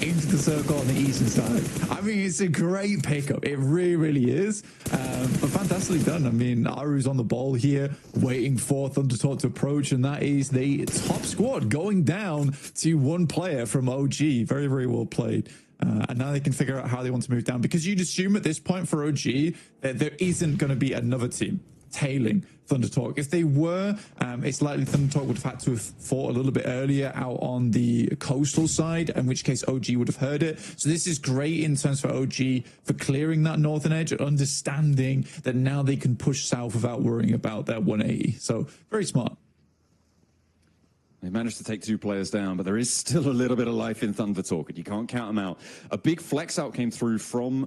into the circle on the eastern side. I mean, it's a great pickup. It really, really is. But fantastically done. I mean, Aru's on the ball here, waiting for Thunder Talk to approach, and that is the top squad going down to 1 player from OG. Very, very well played. And now they can figure out how they want to move down, because you'd assume at this point for OG that there isn't going to be another team tailing Thunder Talk. If they were, it's likely Thunder Talk would have had to have fought a little bit earlier out on the coastal side, in which case OG would have heard it. So this is great in terms for OG for clearing that northern edge and understanding that now they can push south without worrying about their 180. So very smart. They managed to take 2 players down, but there is still a little bit of life in Thunder Talk, and you can't count them out. A big flex out came through from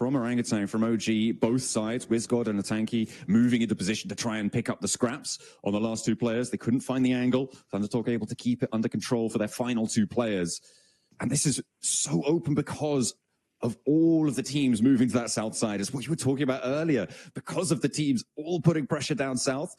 Orangutan, from OG, both sides, WizGod and Atanki moving into position to try and pick up the scraps on the last 2 players. They couldn't find the angle. Thunder Talk able to keep it under control for their final 2 players. And this is so open because of all of the teams moving to that south side, is what you were talking about earlier. Because of the teams all putting pressure down south,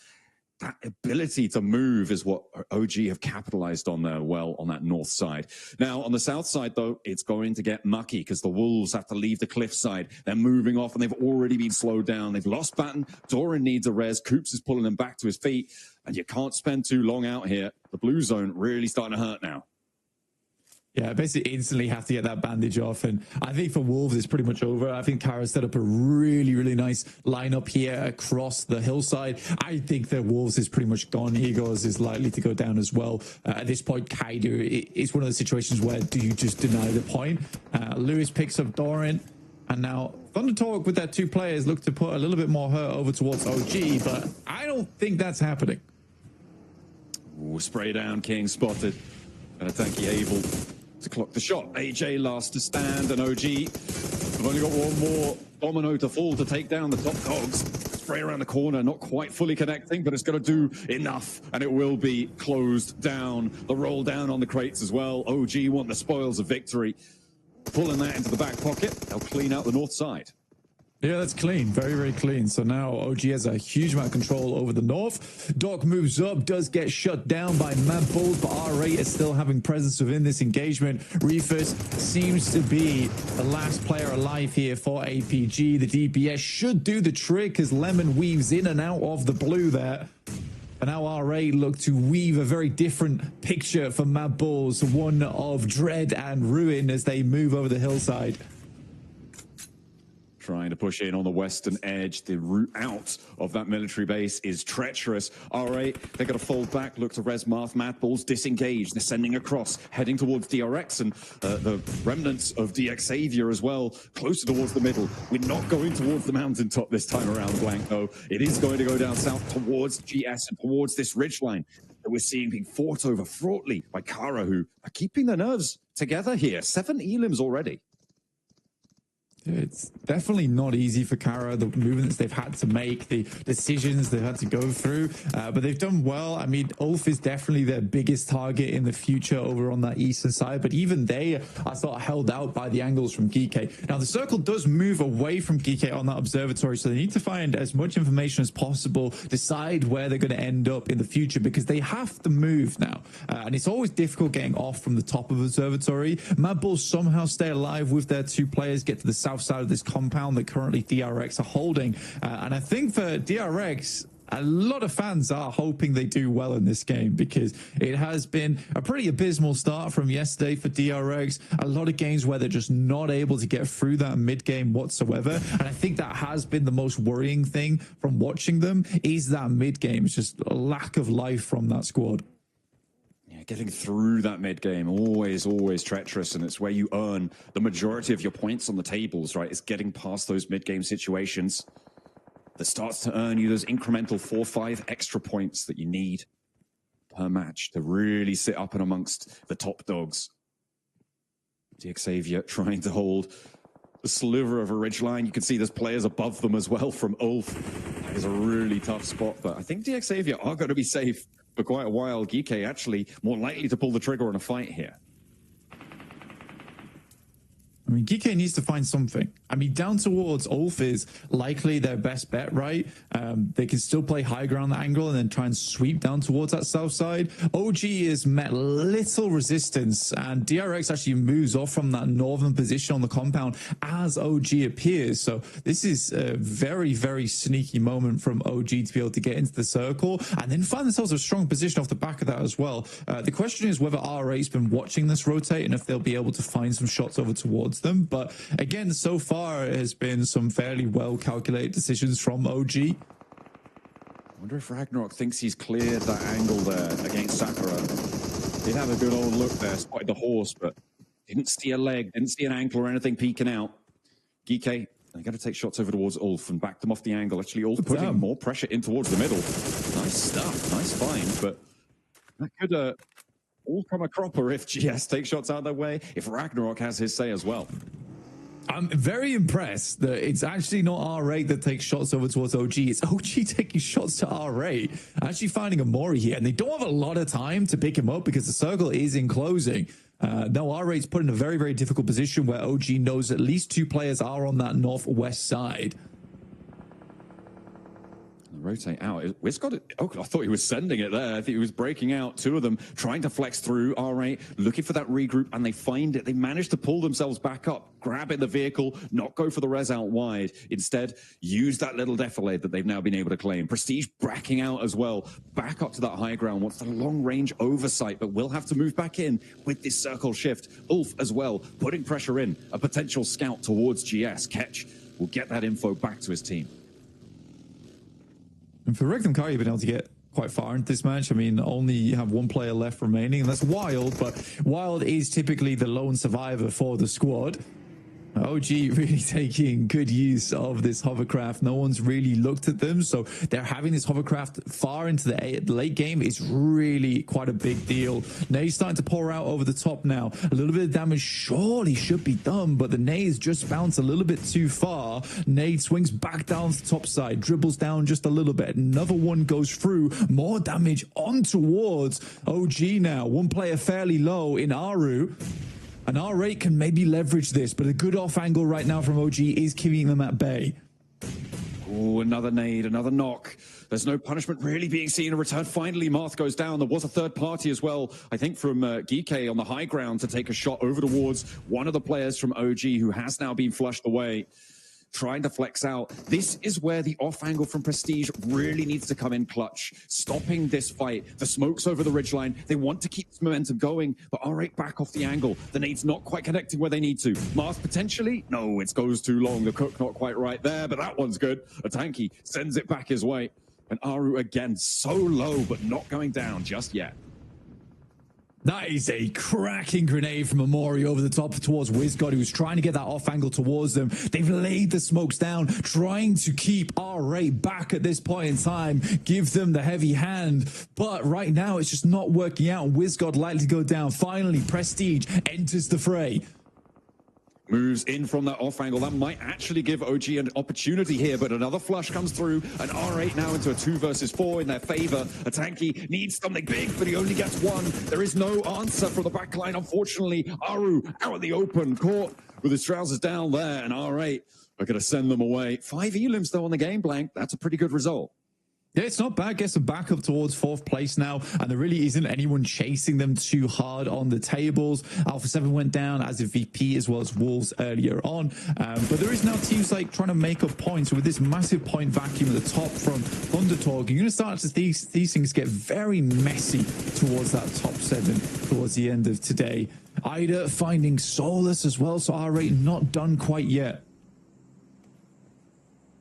that ability to move is what OG have capitalized on there well on that north side. Now, on the south side, though, it's going to get mucky because the Wolves have to leave the cliff side. They're moving off, and they've already been slowed down. They've lost Batten. Doran needs a res. Coops is pulling him back to his feet, and you can't spend too long out here. The blue zone really starting to hurt now. Yeah, basically instantly have to get that bandage off. And I think for Wolves, it's pretty much over. I think Kara set up a really, really nice lineup here across the hillside. I think that Wolves is pretty much gone. Egos is likely to go down as well. At this point, Kaido, it's one of the situations where do you just deny the point? Lewis picks up Doran. And now Thunder Talk with their 2 players look to put a little bit more hurt over towards OG, but I don't think that's happening. Ooh, spray down, King spotted. And Atanki able to clock the shot. AJ last to stand, and OG have only got 1 more domino to fall to take down the top dogs. Spray around the corner, not quite fully connecting, but it's going to do enough, and it will be closed down. The roll down on the crates as well. OG want the spoils of victory. Pulling that into the back pocket. They'll clean out the north side. Yeah, that's clean. Very, very clean. So now OG has a huge amount of control over the north. Doc moves up, does get shut down by Mad Bulls, but R8 is still having presence within this engagement. Reefus seems to be the last player alive here for APG. The DPS should do the trick as Lemon weaves in and out of the blue there. And now R8 look to weave a very different picture for Mad Bulls, one of dread and ruin as they move over the hillside. Trying to push in on the western edge. The route out of that military base is treacherous. R8, they're going to fold back, look to res Marth. Mad Bulls disengaged. They're sending across, heading towards DRX and the remnants of DX Savior as well, closer towards the middle. We're not going towards the mountaintop this time around, Blank, though. It is going to go down south towards GS and towards this ridgeline that we're seeing being fought over fraughtly by Kara, who are keeping their nerves together here. 7 elims already. It's definitely not easy for Kara, the movements they've had to make, the decisions they've had to go through, but they've done well. I mean, Ulf is definitely their biggest target in the future over on that eastern side, but even they are sort of held out by the angles from Geeke. Now, the circle does move away from Geeke on that observatory, so they need to find as much information as possible, decide where they're going to end up in the future, because they have to move now, and it's always difficult getting off from the top of observatory. Mad Bulls somehow stay alive with their 2 players, get to the south side of this compound that currently DRX are holding, and I think for DRX, a lot of fans are hoping they do well in this game, because it has been a pretty abysmal start from yesterday for DRX. A lot of games where they're just not able to get through that mid game whatsoever, and I think that has been the most worrying thing from watching them, is that mid game. It's just a lack of life from that squad. Getting through that mid-game, always treacherous, and it's where you earn the majority of your points on the tables, right? It's getting past those mid-game situations that starts to earn you those incremental 4-5 extra points that you need per match to really sit up and amongst the top dogs. DX Savior trying to hold a sliver of a ridgeline. You can see there's players above them as well from Ulf. That is a really tough spot, but I think DX Savior are going to be safe for quite a while. Geeke actually more likely to pull the trigger on a fight here. I mean, Geeke needs to find something. I mean, down towards Ulf is likely their best bet, right? They can still play high ground angle and then try and sweep down towards that south side. OG has met little resistance, and DRX actually moves off from that northern position on the compound as OG appears. So this is a very, very sneaky moment from OG to be able to get into the circle and then find themselves a strong position off the back of that as well. The question is whether R8's been watching this rotate and if they'll be able to find some shots over towards them. But again, so far it has been some fairly well calculated decisions from OG. I wonder if Ragnarok thinks he's cleared that angle there against Sakura. Did have a good old look there, spotted the horse, but didn't see a leg, didn't see an ankle or anything peeking out. Geeke, they got to take shots over towards Ulf and back them off the angle. Actually, Ulf putting more pressure in towards the middle. Nice stuff, nice find, but that could all come a cropper if GS take shots out their way, if Ragnarok has his say as well. I'm very impressed that it's actually not R8 that takes shots over towards OG. It's OG taking shots to R8, actually finding a Mori here. And they don't have a lot of time to pick him up because the circle is in closing. Now R8's put in a very, very difficult position where OG knows at least 2 players are on that northwest side. Rotate out. Wiscott, oh, I thought he was sending it there. I think he was breaking out. 2 of them trying to flex through. R8 looking for that regroup, and they find it. They manage to pull themselves back up, grab in the vehicle, not go for the res out wide. Instead, use that little defilade that they've now been able to claim. Prestige backing out as well. Back up to that high ground. Wants the long range oversight, but will have to move back in with this circle shift. Ulf as well, putting pressure in. A potential scout towards GS. Ketch will get that info back to his team. And for Regnum Kari, you've been able to get quite far into this match. I mean, only have 1 player left remaining, and that's Wild, but Wild is typically the lone survivor for the squad. OG really taking good use of this hovercraft. No one's really looked at them, so they're having this hovercraft far into the late game is really quite a big deal. Nade's starting to pour out over the top now. A little bit of damage surely should be done, but the nades just bounce a little bit too far. Nade swings back down to the top side, dribbles down just a little bit. Another one goes through, more damage on towards OG now. 1 player fairly low in Aru. And R8 can maybe leverage this, but a good off angle right now from OG is keeping them at bay. Oh, another nade, another knock. There's no punishment really being seen. A return. Finally, Marth goes down. There was a third party as well, I think, from Geeke on the high ground to take a shot over towards one of the players from OG who has now been flushed away. Trying to flex out. This is where the off angle from Prestige really needs to come in clutch, stopping this fight. The smoke's over the ridgeline. They want to keep this momentum going, but R8 back off the angle. The nade's not quite connecting where they need to. Marth potentially? No, it goes too long. The cook not quite right there, but that one's good. A tanky sends it back his way. And Aru again, so low, but not going down just yet. That is a cracking grenade from Amori over the top towards Wisgod, who's trying to get that off angle towards them. They've laid the smokes down, trying to keep R8 back at this point in time, give them the heavy hand. But right now, it's just not working out. Wisgod likely to go down. Finally, Prestige enters the fray. Moves in from that off angle. That might actually give OG an opportunity here, but another flush comes through, and R8 now into a 2 versus 4 in their favor. A tanky needs something big, but he only gets 1. There is no answer from the backline, unfortunately. Aru out in the open, caught with his trousers down there, and R8 are going to send them away. 5 elims though on the game blank. That's a pretty good result. Yeah, it's not bad. Gets them back up towards 4th place now, and there really isn't anyone chasing them too hard on the tables. Alpha 7 went down as a VP as well as Wolves earlier on, but there is now teams like trying to make up points. So with this massive point vacuum at the top from Thundertalk, you're going to start to see these things get very messy towards that top 7 towards the end of today. Ida finding Solus as well, so R8 not done quite yet.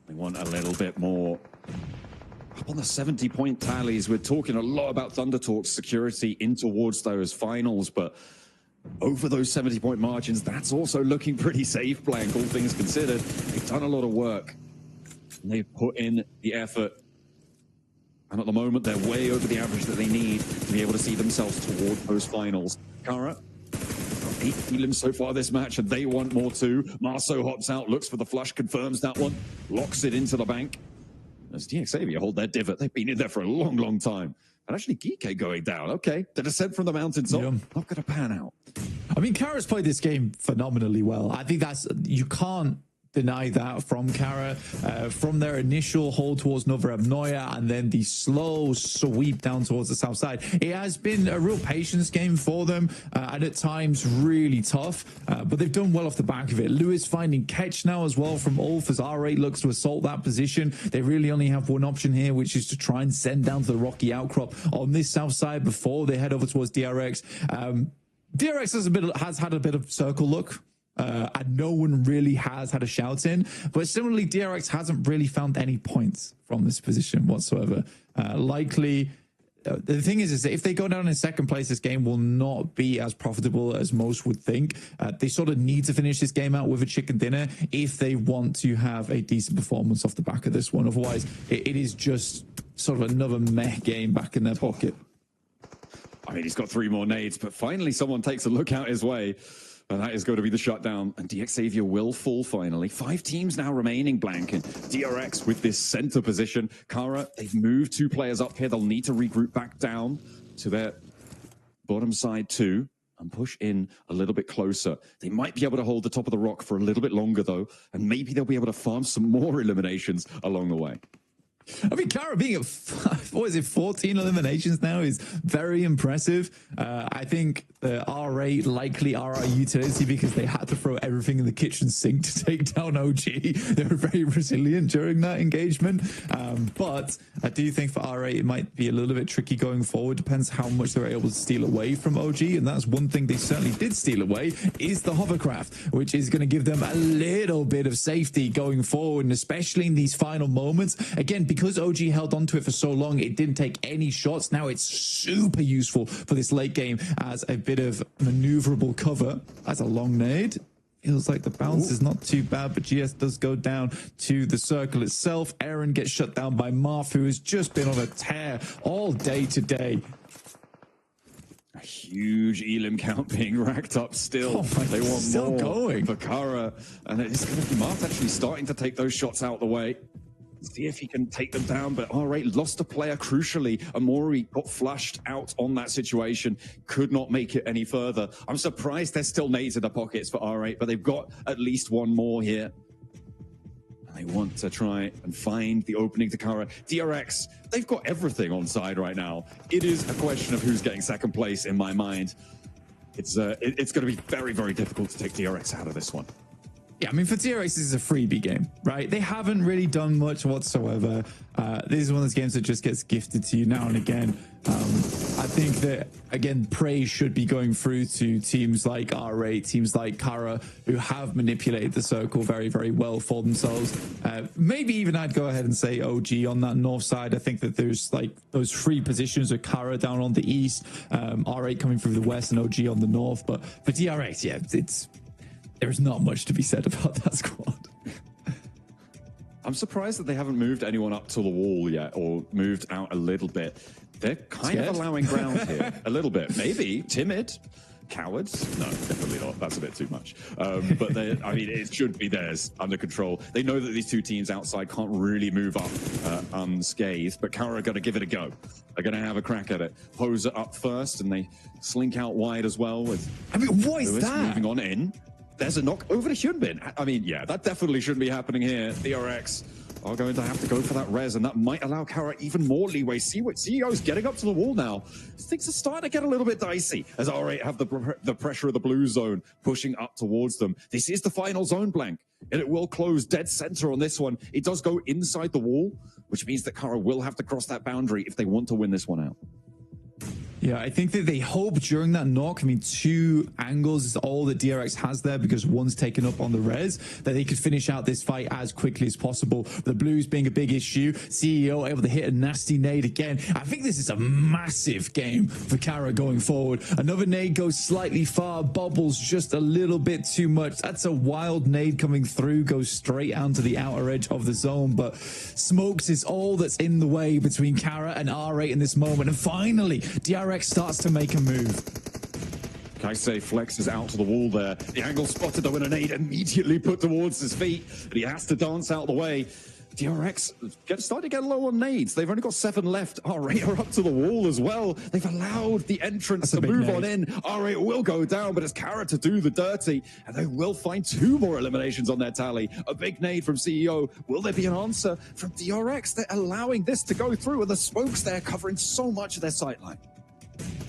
They want a little bit more. Up on the 70-point tallies, we're talking a lot about Thundertalk's security in towards those finals, but over those 70-point margins, that's also looking pretty safe, blank, all things considered. They've done a lot of work, and they've put in the effort. And at the moment, they're way over the average that they need to be able to see themselves toward those finals. Kara, 8 elims so far this match, and they want more too. Marceau hops out, looks for the flush, confirms that one, locks it into the bank. As DXavia hold their divot, they've been in there for a long, long time. And actually, Geeke going down. Okay, the descent from the mountains, not going to pan out. I mean, Kara's played this game phenomenally well. I think that's, you can't deny that from Kara, from their initial hold towards Nova Abnoya and then the slow sweep down towards the south side. It has been a real patience game for them, and at times really tough, but they've done well off the back of it. Lewis finding catch now as well from Ulf as R8 looks to assault that position. They really only have one option here, which is to try and send down to the rocky outcrop on this south side before they head over towards DRX. DRX has had a bit of circle look. and no one really has had a shout in. But similarly, DRX hasn't really found any points from this position whatsoever. Likely, the thing is that if they go down in second place, this game will not be as profitable as most would think. They sort of need to finish this game out with a chicken dinner if they want to have a decent performance off the back of this one. Otherwise, it is just sort of another meh game back in their pocket. I mean, he's got 3 more nades, but finally someone takes a look out his way. And that is going to be the shutdown. And DX Xavier will fall finally. 5 teams now remaining, Blank. And DRX with this center position. Kara, they've moved 2 players up here. They'll need to regroup back down to their bottom side too and push in a little bit closer. They might be able to hold the top of the rock for a little bit longer, though. And maybe they'll be able to farm some more eliminations along the way. I mean, Kara being at 14 eliminations now is very impressive. I think the R8 likely are our utility because they had to throw everything in the kitchen sink to take down OG. They were very resilient during that engagement. But I do think for R8, it might be a little bit tricky going forward. Depends how much they were able to steal away from OG. And that's one thing they certainly did steal away is the hovercraft, which is going to give them a little bit of safety going forward, and especially in these final moments. Again, because OG held onto it for so long, it didn't take any shots. Now it's super useful for this late game as a bit of maneuverable cover. That's a long nade. Feels like the bounce is not too bad, but GS does go down to the circle itself. Aaron gets shut down by Marth, who has just been on a tear all day today. A huge elim count being racked up still. They want still more going for Kara. And it's going to be Marth actually starting to take those shots out the way. See if he can take them down, but R8 lost a player crucially. Amori got flushed out on that situation, could not make it any further. I'm surprised there's still nades in the pockets for R8, but they've got at least 1 more here. And they want to try and find the opening to Kara. DRX, they've got everything on side right now. It is a question of who's getting second place in my mind. It's going to be very, very difficult to take DRX out of this one. Yeah, I mean, for DRX, this is a freebie game, right? They haven't really done much whatsoever. This is one of those games that just gets gifted to you now and again. I think that, again, praise should be going through to teams like R8, teams like Kara, who have manipulated the circle very, very well for themselves. Maybe even I'd go ahead and say OG on that north side. I think that there's like those 3 positions of Kara down on the east, R8 coming through the west, and OG on the north. But for DRX, yeah, there's not much to be said about that squad. I'm surprised that they haven't moved anyone up to the wall yet or moved out a little bit. They're kind of allowing ground here a little bit. Maybe timid, cowards. No, definitely not. That's a bit too much. But I mean, it should be theirs under control. They know that these 2 teams outside can't really move up unscathed, but Kara are going to give it a go. They're going to have a crack at it. Poser up first, and they slink out wide as well. With what is Lewis that? Moving on in. There's a knock over to Hyunbin. I mean, yeah, that definitely shouldn't be happening here. DRX are going to have to go for that res, and that might allow Kara even more leeway. See what CEO's getting up to the wall now. Things are starting to get a little bit dicey as R8 have the pressure of the blue zone pushing up towards them. This is the final zone, Blank, and it will close dead center on this one. It does go inside the wall, which means that Kara will have to cross that boundary if they want to win this one out. Yeah, I think that they hope during that knock, I mean, 2 angles is all that DRX has there because one's taken up on the res, that they could finish out this fight as quickly as possible. The blues being a big issue, CEO able to hit a nasty nade again. I think this is a massive game for Kara going forward. Another nade goes slightly far, bobbles just a little bit too much. That's a wild nade coming through, goes straight out to the outer edge of the zone, but smokes is all that's in the way between Kara and R8 in this moment. And finally, DRX starts to make a move. Kaisei flexes out to the wall there. The angle spotted though, and a nade immediately put towards his feet, but he has to dance out the way. DRX starting to get low on nades. They've only got 7 left. R8 are up to the wall as well. They've allowed the entrance to move on in. R8 will go down, but it's Kara to do the dirty, and they will find 2 more eliminations on their tally. A big nade from CEO. Will there be an answer from DRX? They're allowing this to go through, and the smokes there covering so much of their sightline.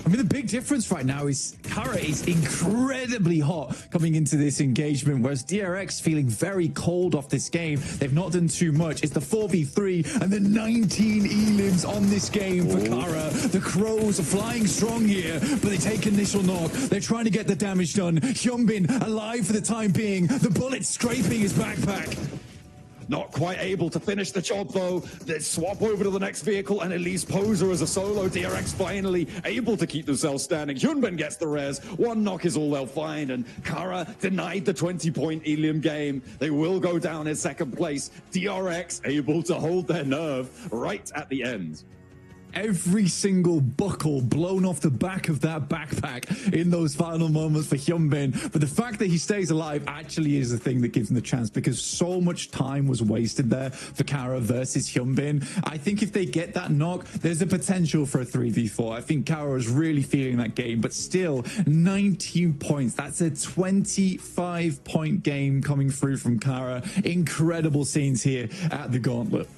I mean, the big difference right now is Kara is incredibly hot coming into this engagement, whereas DRX feeling very cold off this game. They've not done too much. It's the 4v3 and the 19 elims on this game for Kara. The Crows are flying strong here, but they take initial knock. They're trying to get the damage done. Hyunbin alive for the time being. The bullet scraping his backpack. Not quite able to finish the job, though. They swap over to the next vehicle, and at least Poser as a solo. DRX finally able to keep themselves standing. Hyunbin gets the res. One knock is all they'll find, and Kara denied the 20-point Ilium game. They will go down in second place. DRX able to hold their nerve right at the end. Every single buckle blown off the back of that backpack in those final moments for Hyunbin. But the fact that he stays alive actually is the thing that gives him the chance, because so much time was wasted there for Kara versus Hyunbin. I think if they get that knock, there's a potential for a 3v4. I think Kara is really feeling that game, but still 19 points. That's a 25-point game coming through from Kara. Incredible scenes here at the Gauntlet.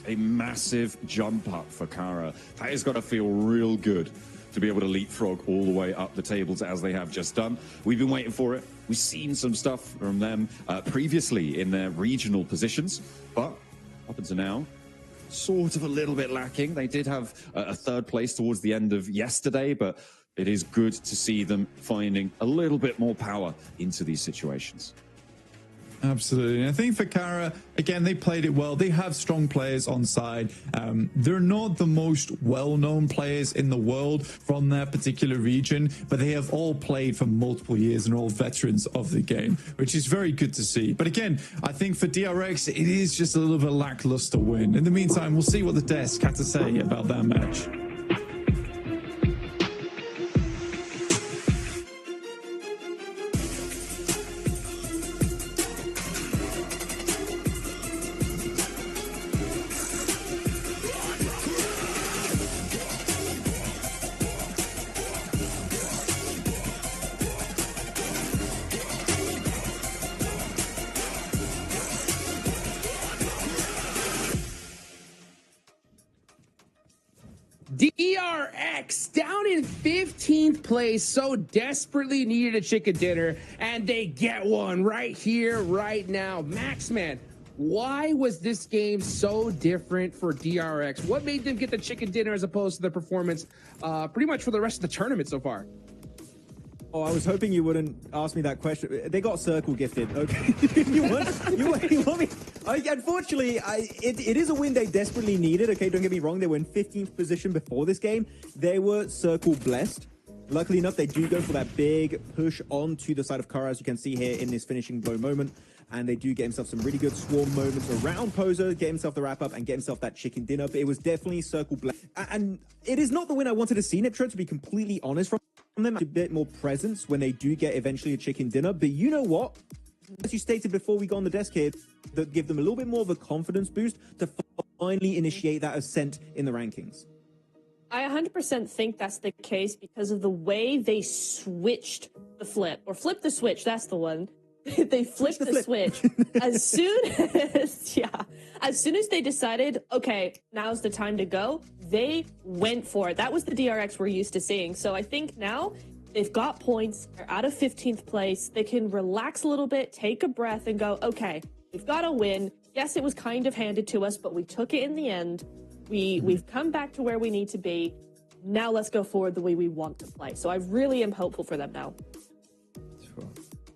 A massive jump up for Kara. That has got to feel real good to be able to leapfrog all the way up the tables as they have just done. We've been waiting for it. We've seen some stuff from them previously in their regional positions, but up until now, sort of a little bit lacking. They did have a third place towards the end of yesterday, but it is good to see them finding a little bit more power into these situations. Absolutely. And I think for Kara, again, they played it well. They have strong players on side. They're not the most well-known players in the world from their particular region, but they have all played for multiple years and are all veterans of the game, which is very good to see. But again, I think for DRX, it is just a little bit lackluster win. In the meantime, we'll see what the desk had to say about that match. DRX down in 15th place, so desperately needed a chicken dinner, and they get one right here, right now. Maxman, why was this game so different for DRX? What made them get the chicken dinner as opposed to the performance pretty much for the rest of the tournament so far? Oh, I was hoping you wouldn't ask me that question. They got circle gifted. Okay, you want me? Unfortunately, it is a win they desperately needed. Okay, don't get me wrong. They were in 15th position before this game. They were circle blessed. Luckily enough, they do go for that big push onto the side of Kara, as you can see here in this finishing blow moment. And they do get himself some really good swarm moments around Poser, get himself the wrap up, and get himself that chicken dinner. But it was definitely circle blessed. And it is not the win I wanted to see, Nitro, to be completely honest from them. A bit more presence when they do get eventually a chicken dinner. But you know what? As you stated before we got on the desk here, that give them a little bit more of a confidence boost to finally initiate that ascent in the rankings. I 100% think that's the case because of the way they switched the flip, or flipped the switch, that's the one. They flipped the switch as soon as they decided, okay, now's the time to go, they went for it. That was the DRX we're used to seeing. So I think now they've got points, they're out of 15th place, they can relax a little bit, take a breath and go, okay, we've got a win. Yes, it was kind of handed to us, but we took it in the end. We've come back to where we need to be. Now let's go forward the way we want to play. So I really am hopeful for them now.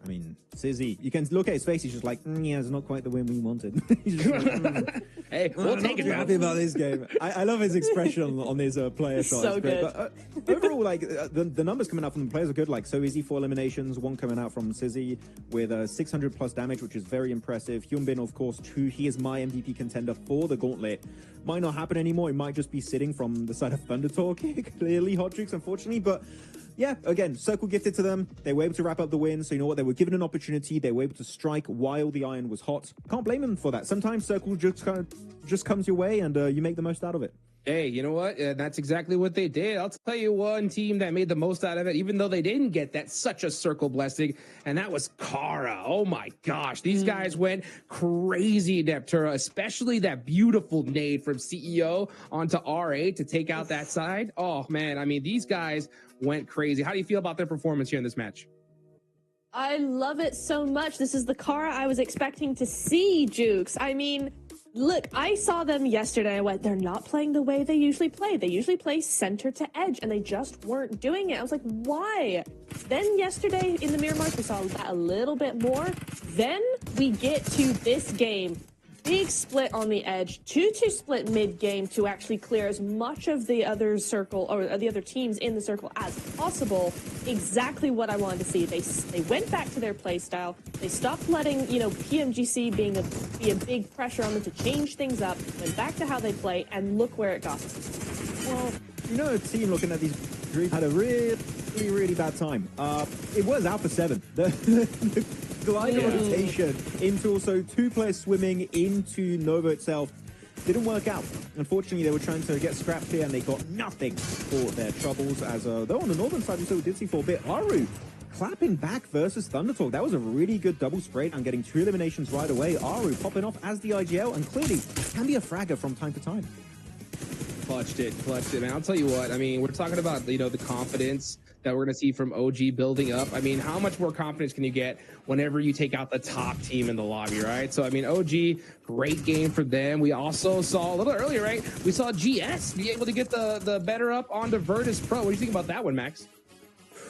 I mean, Sizzy, you can look at his face. He's just like, yeah, it's not quite the win we wanted. He's just like, hey, we'll take it. Happy about this game. I love his expression on his player shot. So good. But, overall, like the numbers coming out from the players are good. Like so easy 4 eliminations, 1 coming out from Sizzy with 600 plus damage, which is very impressive. Hyunbin, of course, 2. He is my MVP contender for the Gauntlet. Might not happen anymore. It might just be sitting from the side of Thunder Talk. Clearly, hot tricks, unfortunately, but. Yeah, again, circle gifted to them. They were able to wrap up the win. So you know what? They were given an opportunity. They were able to strike while the iron was hot. Can't blame them for that. Sometimes circle just comes your way and you make the most out of it. Hey, you know what? That's exactly what they did. I'll tell you one team that made the most out of it, even though they didn't get that such a circle blessing, and that was Kara. Oh my gosh, these guys went crazy, Neptura, especially that beautiful nade from CEO onto R8 to take out that side. Oh man, I mean, these guys went crazy. How do you feel about their performance here in this match? I love it so much. This is the Kara I was expecting to see, Jukes. I mean, look, I saw them yesterday. I went, they're not playing the way they usually play. They usually play center to edge, and they just weren't doing it. I was like, why? Then yesterday in the Mirror March, we saw that a little bit more. Then we get to this game. Big split on the edge, 2-2 split mid game to actually clear as much of the other circle or the other teams in the circle as possible. Exactly what I wanted to see. They went back to their play style. They stopped letting PMGC be a big pressure on them to change things up. Went back to how they play, and look where it got them. Well, a team looking at these dreams had a really bad time. It was Alpha 7. The glider rotation into also two players swimming into Nova itself didn't work out. Unfortunately, they were trying to get scrapped here, and they got nothing for their troubles. As though on the northern side, we still did see for a bit Aru clapping back versus Thundertalk. That was a really good double spray down, getting 2 eliminations right away. Aru popping off as the IGL, and clearly can be a fragger from time to time. Clutched it, man. I'll tell you what, I mean, we're talking about, the confidence that we're going to see from OG building up. I mean, how much more confidence can you get whenever you take out the top team in the lobby, right? So, I mean, OG, great game for them. We also saw a little earlier, right? We saw GS be able to get the better up onto Virtus Pro. What do you think about that one, Max?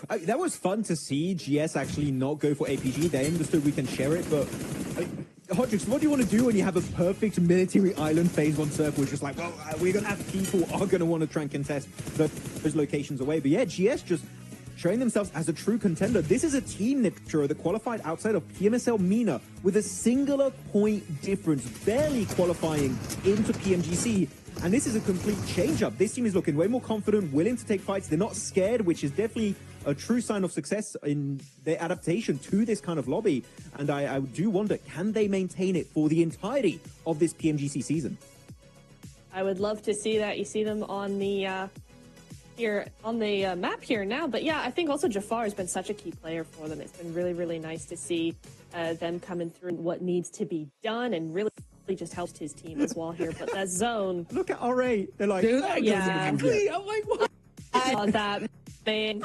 That was fun to see GS actually not go for APG. They understood we can share it, but Hodrix, what do you want to do when you have a perfect military island phase 1 circle? It's just like, well, we're going to have people are going to want to try and contest those locations away. But yeah, GS just showing themselves as a true contender. This is a team, Neptura, that qualified outside of PMSL MENA with a singular point difference, barely qualifying into PMGC. And this is a complete change-up. This team is looking way more confident, willing to take fights. They're not scared, which is definitely a true sign of success in their adaptation to this kind of lobby. And I do wonder, can they maintain it for the entirety of this PMGC season? I would love to see that. You see them on the here on the map here now. But yeah, I think also Jafar has been such a key player for them. It's been really, really nice to see them coming through what needs to be done, and really just helped his team as well here. But that zone, look at R8. They're like, dude, yeah. I'm like, what? I saw that, man.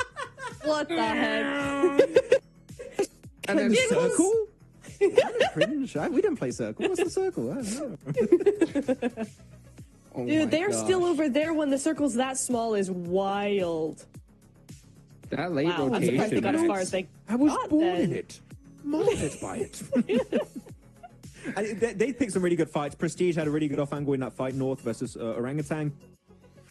What the heck? And then circle? Kind of cringe. We didn't play circle. What's the circle? I don't know. Oh, dude, they're still over there when the circle's that small is wild. That late rotation. I'm surprised they got as far as they I was got born then. in it. Molded by it. And they picked some really good fights. Prestige had a really good off angle in that fight north versus Orangutan.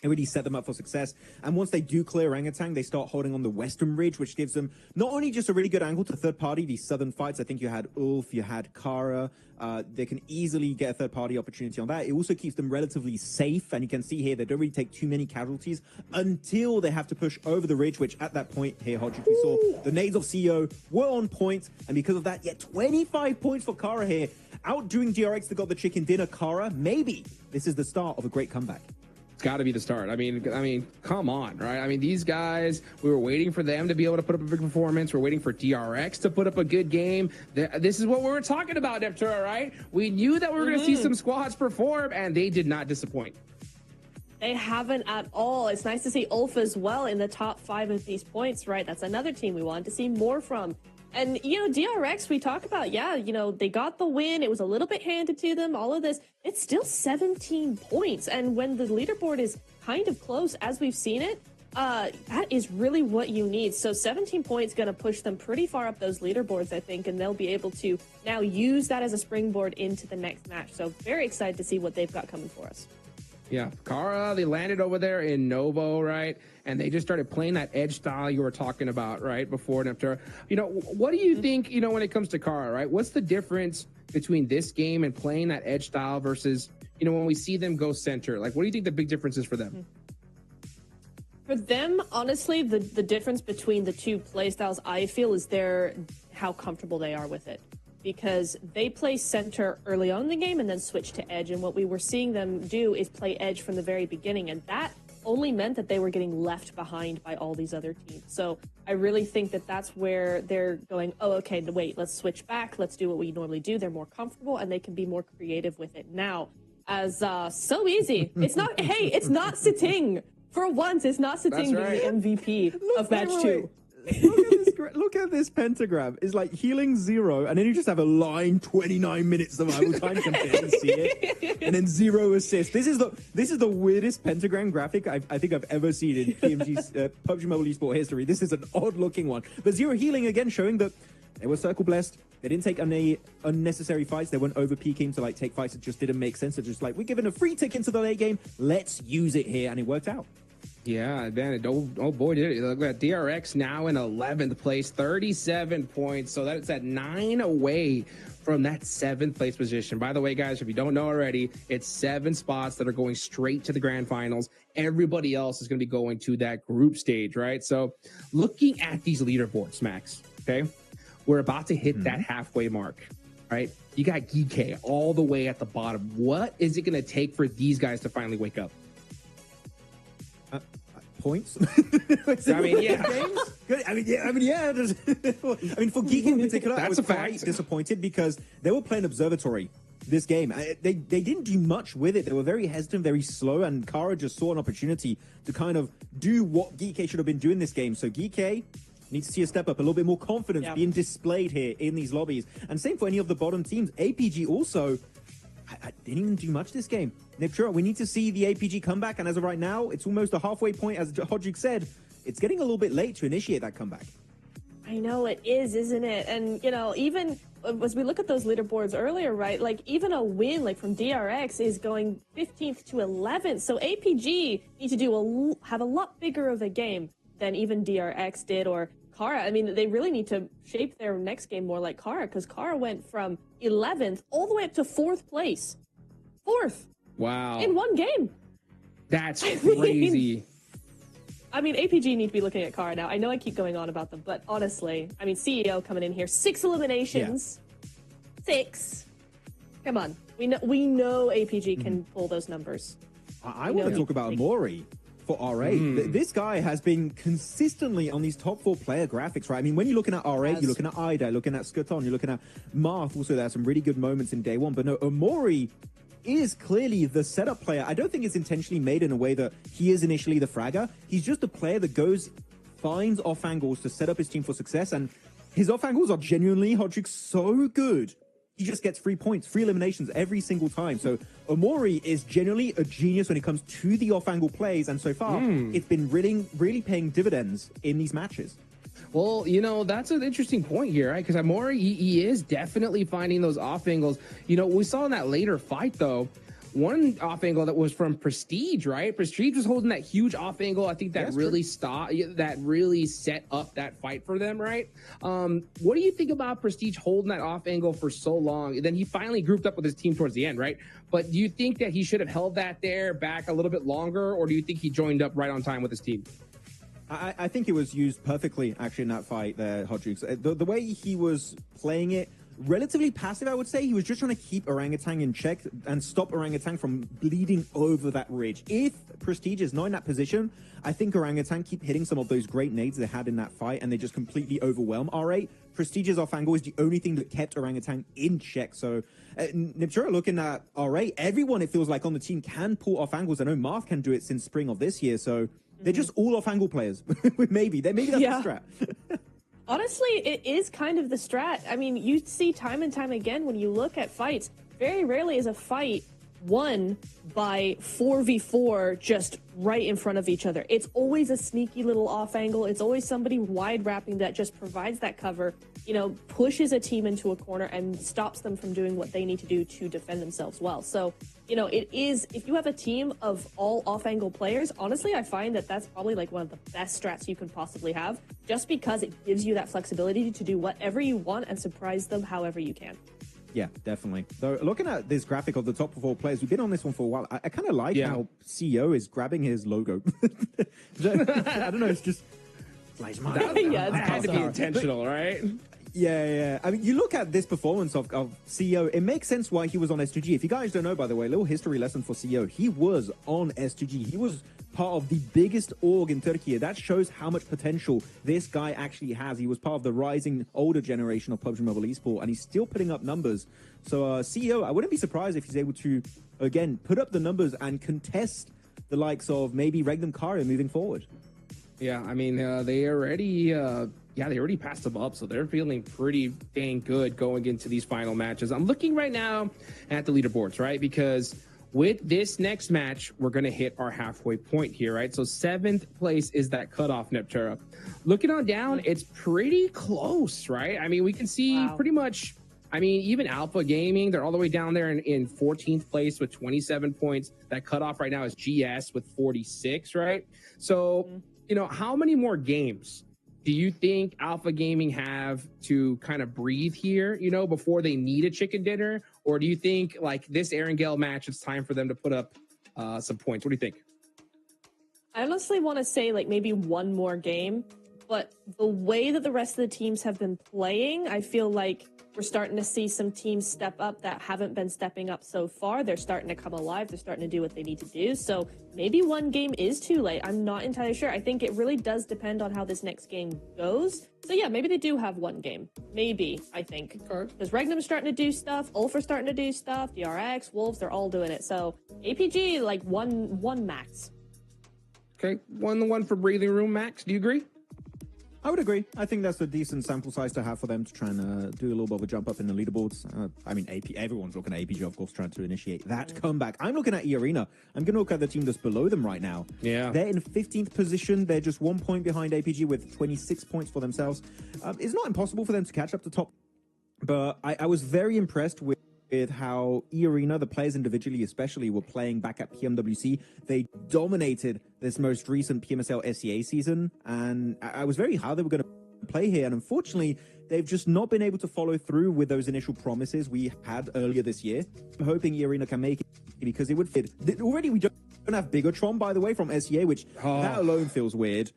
It really set them up for success. And once they do clear Orangutan, they start holding on the western ridge, which gives them not only just a really good angle to third party, these southern fights. I think you had Ulf, you had Kara. They can easily get a third party opportunity on that. It also keeps them relatively safe. And you can see here, they don't really take too many casualties until they have to push over the ridge, which at that point here, Hodrick, we saw the nades of CEO were on point. And because of that, 25 points for Kara here. Outdoing DRX that got the chicken dinner. Kara, maybe this is the start of a great comeback. It's got to be the start. I mean, come on, right? I mean, these guys, we were waiting for them to be able to put up a big performance. We're waiting for DRX to put up a good game. This is what we were talking about, Neptura, right? We knew that we were going to see some squads perform, and they did not disappoint. They haven't at all. It's nice to see Ulf as well in the top 5 of these points, right? That's another team we wanted to see more from. And, DRX, we talk about, they got the win. It was a little bit handed to them, all of this. It's still 17 points. And when the leaderboard is kind of close, as we've seen it, that is really what you need. So 17 points going to push them pretty far up those leaderboards, I think, and they'll be able to now use that as a springboard into the next match. So very excited to see what they've got coming for us. Yeah, Kara, they landed over there in Novo, right? And they just started playing that edge style you were talking about, right, before Neptura. What do you think, when it comes to Kara, right? What's the difference between this game and playing that edge style versus, when we see them go center? Like, what do you think the big difference is for them? For them, honestly, the difference between the two play styles, I feel, is how comfortable they are with it. because they play center early on in the game and then switch to edge. And what we were seeing them do is play edge from the very beginning. And that only meant that they were getting left behind by all these other teams. So I really think that that's where they're going, oh, okay, wait, let's switch back. Let's do what we normally do. They're more comfortable and they can be more creative with it. Now, as so easy, it's not, hey, it's not Sitting. For once, it's not Sitting being the MVP of match 2. Look at this pentagram. It's like healing 0, and then you just have a line 29 minutes survival time. You can barely see it, and then 0 assists. This is the weirdest pentagram graphic I think I've ever seen in PMG's PUBG Mobile esports history. This is an odd looking one, but 0 healing again, showing that they were circle blessed. They didn't take any unnecessary fights. They weren't over peaking to like take fights that just didn't make sense. They're just like, we're given a free ticket into the late game. Let's use it here, and it worked out. Yeah, man, oh boy, did it. Look at DRX now in 11th place, 37 points. So that's at 9 away from that 7th place position. By the way, guys, if you don't know already, it's 7 spots that are going straight to the grand finals. Everybody else is going to be going to that group stage, right? So looking at these leaderboards, Max, okay, we're about to hit that halfway mark, right? You got GK all the way at the bottom. What is it going to take for these guys to finally wake up? Points. I mean, yeah. I mean, yeah. I mean, for Geek in particular, I was quite disappointed because they were playing Observatory this game. They didn't do much with it. They were very hesitant, very slow, and Kara just saw an opportunity to kind of do what Geek should have been doing this game. So Geek needs to see a step up, a little bit more confidence being displayed here in these lobbies. And same for any of the bottom teams. APG also I didn't even do much this game. Niptura, we need to see the APG comeback, and as of right now, it's almost a halfway point. As Hodrick said, it's getting a little bit late to initiate that comeback. I know it is, isn't it? And, you know, even as we look at those leaderboards earlier, right, like even a win like from DRX is going 15th to 11th. So APG need to have a lot bigger of a game than even DRX did or Kara. I mean, they really need to shape their next game more like Kara, because Kara went from 11th all the way up to 4th place. 4th. Wow. In one game. That's crazy. I mean, APG need to be looking at Kara now. I know I keep going on about them, but honestly, I mean, CEO coming in here, 6 eliminations. Yeah. 6. Come on. We know APG can pull those numbers. I want to talk about Amori for RA. This guy has been consistently on these top 4 player graphics, right? I mean, when you're looking at RA, you're looking at Ida, looking at Skuton, you're looking at Marth. Also, there are some really good moments in day 1. But no, Amori is clearly the setup player. I don't think it's intentionally made in a way that he is initially the fragger. He's just a player that finds off angles to set up his team for success, and his off angles are genuinely, Hodrick, so good. He just gets 3 points, 3 eliminations every single time. So Amori is genuinely a genius when it comes to the off angle plays, and so far it's been really paying dividends in these matches. Well, you know, that's an interesting point here, right? Because Amori, he is definitely finding those off angles. You know, we saw in that later fight, though, one off angle that was from Prestige, right? Prestige was holding that huge off angle. I think that really set up that fight for them, right? What do you think about Prestige holding that off angle for so long? And then he finally grouped up with his team towards the end, right? But do you think that he should have held that there back a little bit longer, or do you think he joined up right on time with his team? I think it was used perfectly, actually, in that fight there, Hodrick. The way he was playing it, relatively passive, I would say. He was just trying to keep Orangutan in check and stop Orangutan from bleeding over that ridge. If Prestige is not in that position, I think Orangutan keep hitting some of those great nades they had in that fight, and they just completely overwhelm R8. Prestige's off angle is the only thing that kept Orangutan in check. So Niptura looking at R8, everyone, it feels like, on the team can pull off angles. I know Marth can do it since spring of this year, so they're just all off angle players. maybe that's the strat. Honestly, it is kind of the strat. I mean, you see time and time again when you look at fights, very rarely is a fight won by 4v4 just right in front of each other. It's always a sneaky little off angle. It's always somebody wide wrapping that just provides that cover, you know, pushes a team into a corner and stops them from doing what they need to do to defend themselves well. So, you know, it is, if you have a team of all off angle players, honestly, I find that that's probably like one of the best strats you can possibly have, just because it gives you that flexibility to do whatever you want and surprise them however you can. Yeah, definitely. So looking at this graphic of the top 4 players, we've been on this one for a while. I kind of like how CEO is grabbing his logo. I don't know, it's just... That had to be intentional, right? Yeah. I mean, you look at this performance of CEO, it makes sense why he was on S2G. If you guys don't know, by the way, a little history lesson for CEO. He was on S2G. He was part of the biggest org in Turkey. That shows how much potential this guy actually has. He was part of the rising older generation of PUBG Mobile eSport, and he's still putting up numbers. So CEO, I wouldn't be surprised if he's able to, again, put up the numbers and contest the likes of maybe Regnum Karia moving forward. Yeah, I mean, they already passed them up, so they're feeling pretty dang good going into these final matches. I'm looking right now at the leaderboards, right? Because with this next match, we're going to hit our halfway point here, right? So 7th place is that cutoff, Neptura. Looking on down, it's pretty close, right? I mean, we can see pretty much, I mean, even Alpha Gaming, they're all the way down there in 14th place with 27 points. That cutoff right now is GS with 46, right? So, you know, how many more games do you think Alpha Gaming have to kind of breathe here, you know, before they need a chicken dinner? Or do you think, like, this Aaron Gale match, it's time for them to put up some points? What do you think? I honestly want to say, like, maybe one more game. But the way that the rest of the teams have been playing, I feel like we're starting to see some teams step up that haven't been stepping up so far. They're starting to come alive. They're starting to do what they need to do. So maybe one game is too late. I'm not entirely sure. I think it really does depend on how this next game goes. So yeah, maybe they do have one game. Maybe, I think. Because Regnum's starting to do stuff. Ulf are starting to do stuff. DRX, Wolves, they're all doing it. So APG, like one max. Okay, 1-1 for breathing room, Max. Do you agree? I would agree. I think that's a decent sample size to have for them to try and do a little bit of a jump up in the leaderboards. I mean, everyone's looking at APG, of course, trying to initiate that comeback. I'm looking at E-Arena. I'm going to look at the team that's below them right now. Yeah. They're in 15th position. They're just 1 point behind APG with 26 points for themselves. It's not impossible for them to catch up to top, but I was very impressed with how E-Arena, the players individually especially, were playing back at PMWC. They dominated this most recent PMSL SEA season, and I was very how they were going to play here, and unfortunately, they've just not been able to follow through with those initial promises we had earlier this year. I'm hoping E-Arena can make it, because it would fit. Already, we don't have Bigatron, by the way, from SEA, which that alone feels weird.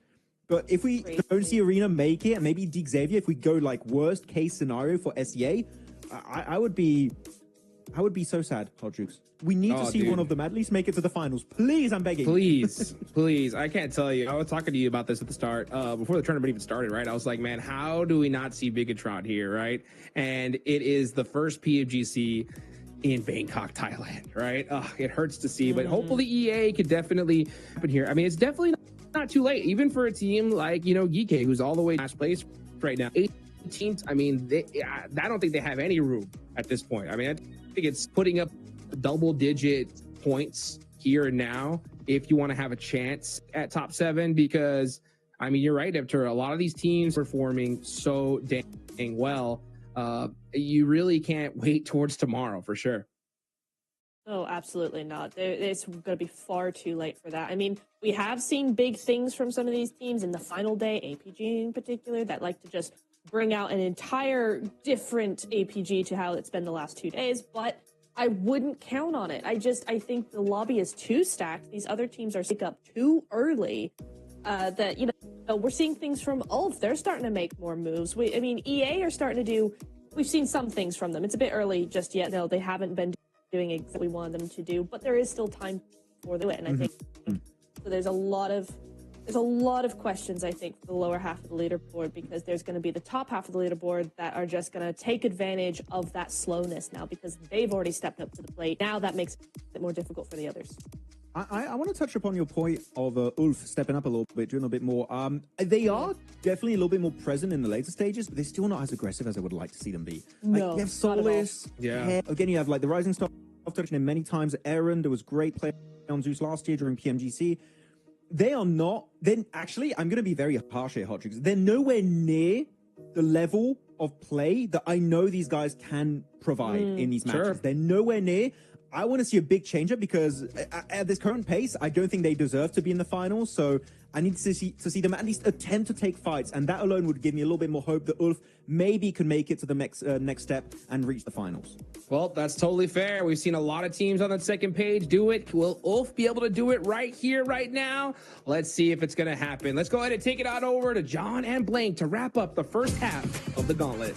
But if we don't see Arena make it, and maybe Dig Xavier, if we go like worst case scenario for SEA, I would be so sad, Hot Jukes. We need to see one of them at least make it to the finals. Please, I'm begging. Please, please. I can't tell you. I was talking to you about this at the start, before the tournament even started, right? I was like, man, how do we not see Bigatron here, right? And it is the first PMGC in Bangkok, Thailand, right? It hurts to see, but hopefully EA could definitely happen here. I mean, it's definitely not too late, even for a team like, you know, Geekay, who's all the way last place right now. 18th, I mean, I don't think they have any room at this point. I mean, I think it's putting up double-digit points here and now if you want to have a chance at top 7, because, I mean, you're right, Neptura, a lot of these teams are performing so dang well. You really can't wait towards tomorrow, for sure. Oh, absolutely not. It's going to be far too late for that. I mean, we have seen big things from some of these teams in the final day, APG in particular, that like to just bring out an entire different APG to how it's been the last 2 days, but I wouldn't count on it. I think the lobby is too stacked. These other teams are sick up too early. That, you know, we're seeing things from Ulf. They're starting to make more moves. I mean, EA are starting to do, we've seen some things from them. It's a bit early just yet. No, they haven't been doing exactly what we wanted them to do, but there is still time for it. And I think so there's a lot of questions, I think, for the lower half of the leaderboard, because there's going to be the top half of the leaderboard that are just going to take advantage of that slowness now, because they've already stepped up to the plate. Now that makes it more difficult for the others. I want to touch upon your point of Ulf stepping up a little bit, doing a bit more. They are definitely a little bit more present in the later stages, but they're still not as aggressive as I would like to see them be. No, you have Solis. Yeah. Again, you have like the Rising Star. I've touched him many times. Aaron, there was great play on Zeus last year during PMGC. They are not. Then actually, I'm going to be very harsh here, Hot Chicks. They're nowhere near the level of play that I know these guys can provide in these matches. Sure. They're nowhere near. I want to see a big change up because at this current pace, I don't think they deserve to be in the finals. So I need to see them at least attempt to take fights, and that alone would give me a little bit more hope that Ulf maybe could make it to the next step and reach the finals. Well, that's totally fair. We've seen a lot of teams on that second page do it. Will Ulf be able to do it right here, right now? Let's see if it's going to happen. Let's go ahead and take it on over to John and Blank to wrap up the first half of the Gauntlet.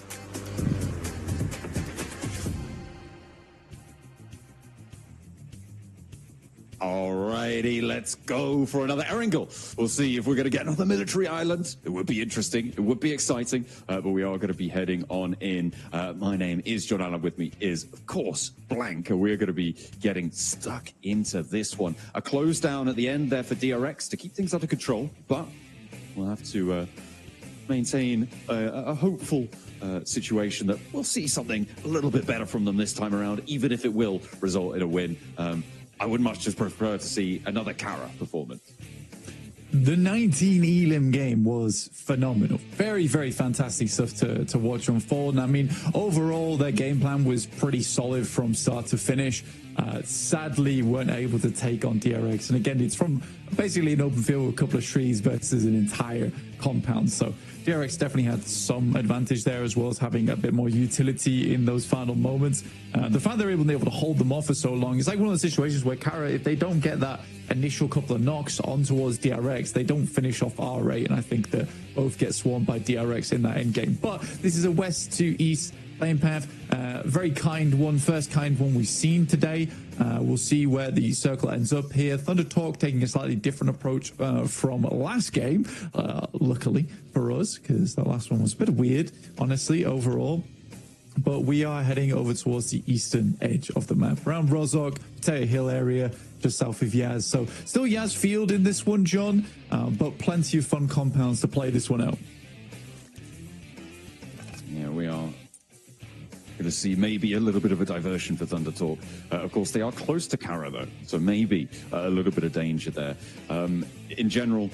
Alrighty, let's go for another Erangel. We'll see if we're going to get another military island. It would be interesting. It would be exciting, but we are going to be heading on in. My name is John Allen. With me is, of course, Blank. We're going to be getting stuck into this one. A close down at the end there for DRX to keep things under control, but we'll have to maintain a hopeful situation that we'll see something a little bit better from them this time around, even if it will result in a win. I would much just prefer to see another Kara performance. The 19 Elim game was phenomenal. Very, very fantastic stuff to watch unfold. And I mean, overall, their game plan was pretty solid from start to finish. Sadly, weren't able to take on DRX. And again, it's from basically an open field with a couple of trees versus an entire compound. So DRX definitely had some advantage there, as well as having a bit more utility in those final moments. The fact they're able to hold them off for so long, it's like one of those situations where Kara, if they don't get that initial couple of knocks on towards DRX, they don't finish off R8, and I think that both get swarmed by DRX in that end game. But this is a west to east playing path. Very kind one, first kind one we've seen today. We'll see where the circle ends up here. Thunder Talk taking a slightly different approach from last game, luckily for us, because that last one was a bit weird, honestly, overall. But we are heading over towards the eastern edge of the map, around Rozhok, Potato Hill area, just south of Yaz. So still Yaz Field in this one, John, but plenty of fun compounds to play this one out. Yeah, we are going to see maybe a little bit of a diversion for Thunder Talk. Of course, they are close to Kara, though, so maybe a little bit of danger there. In general,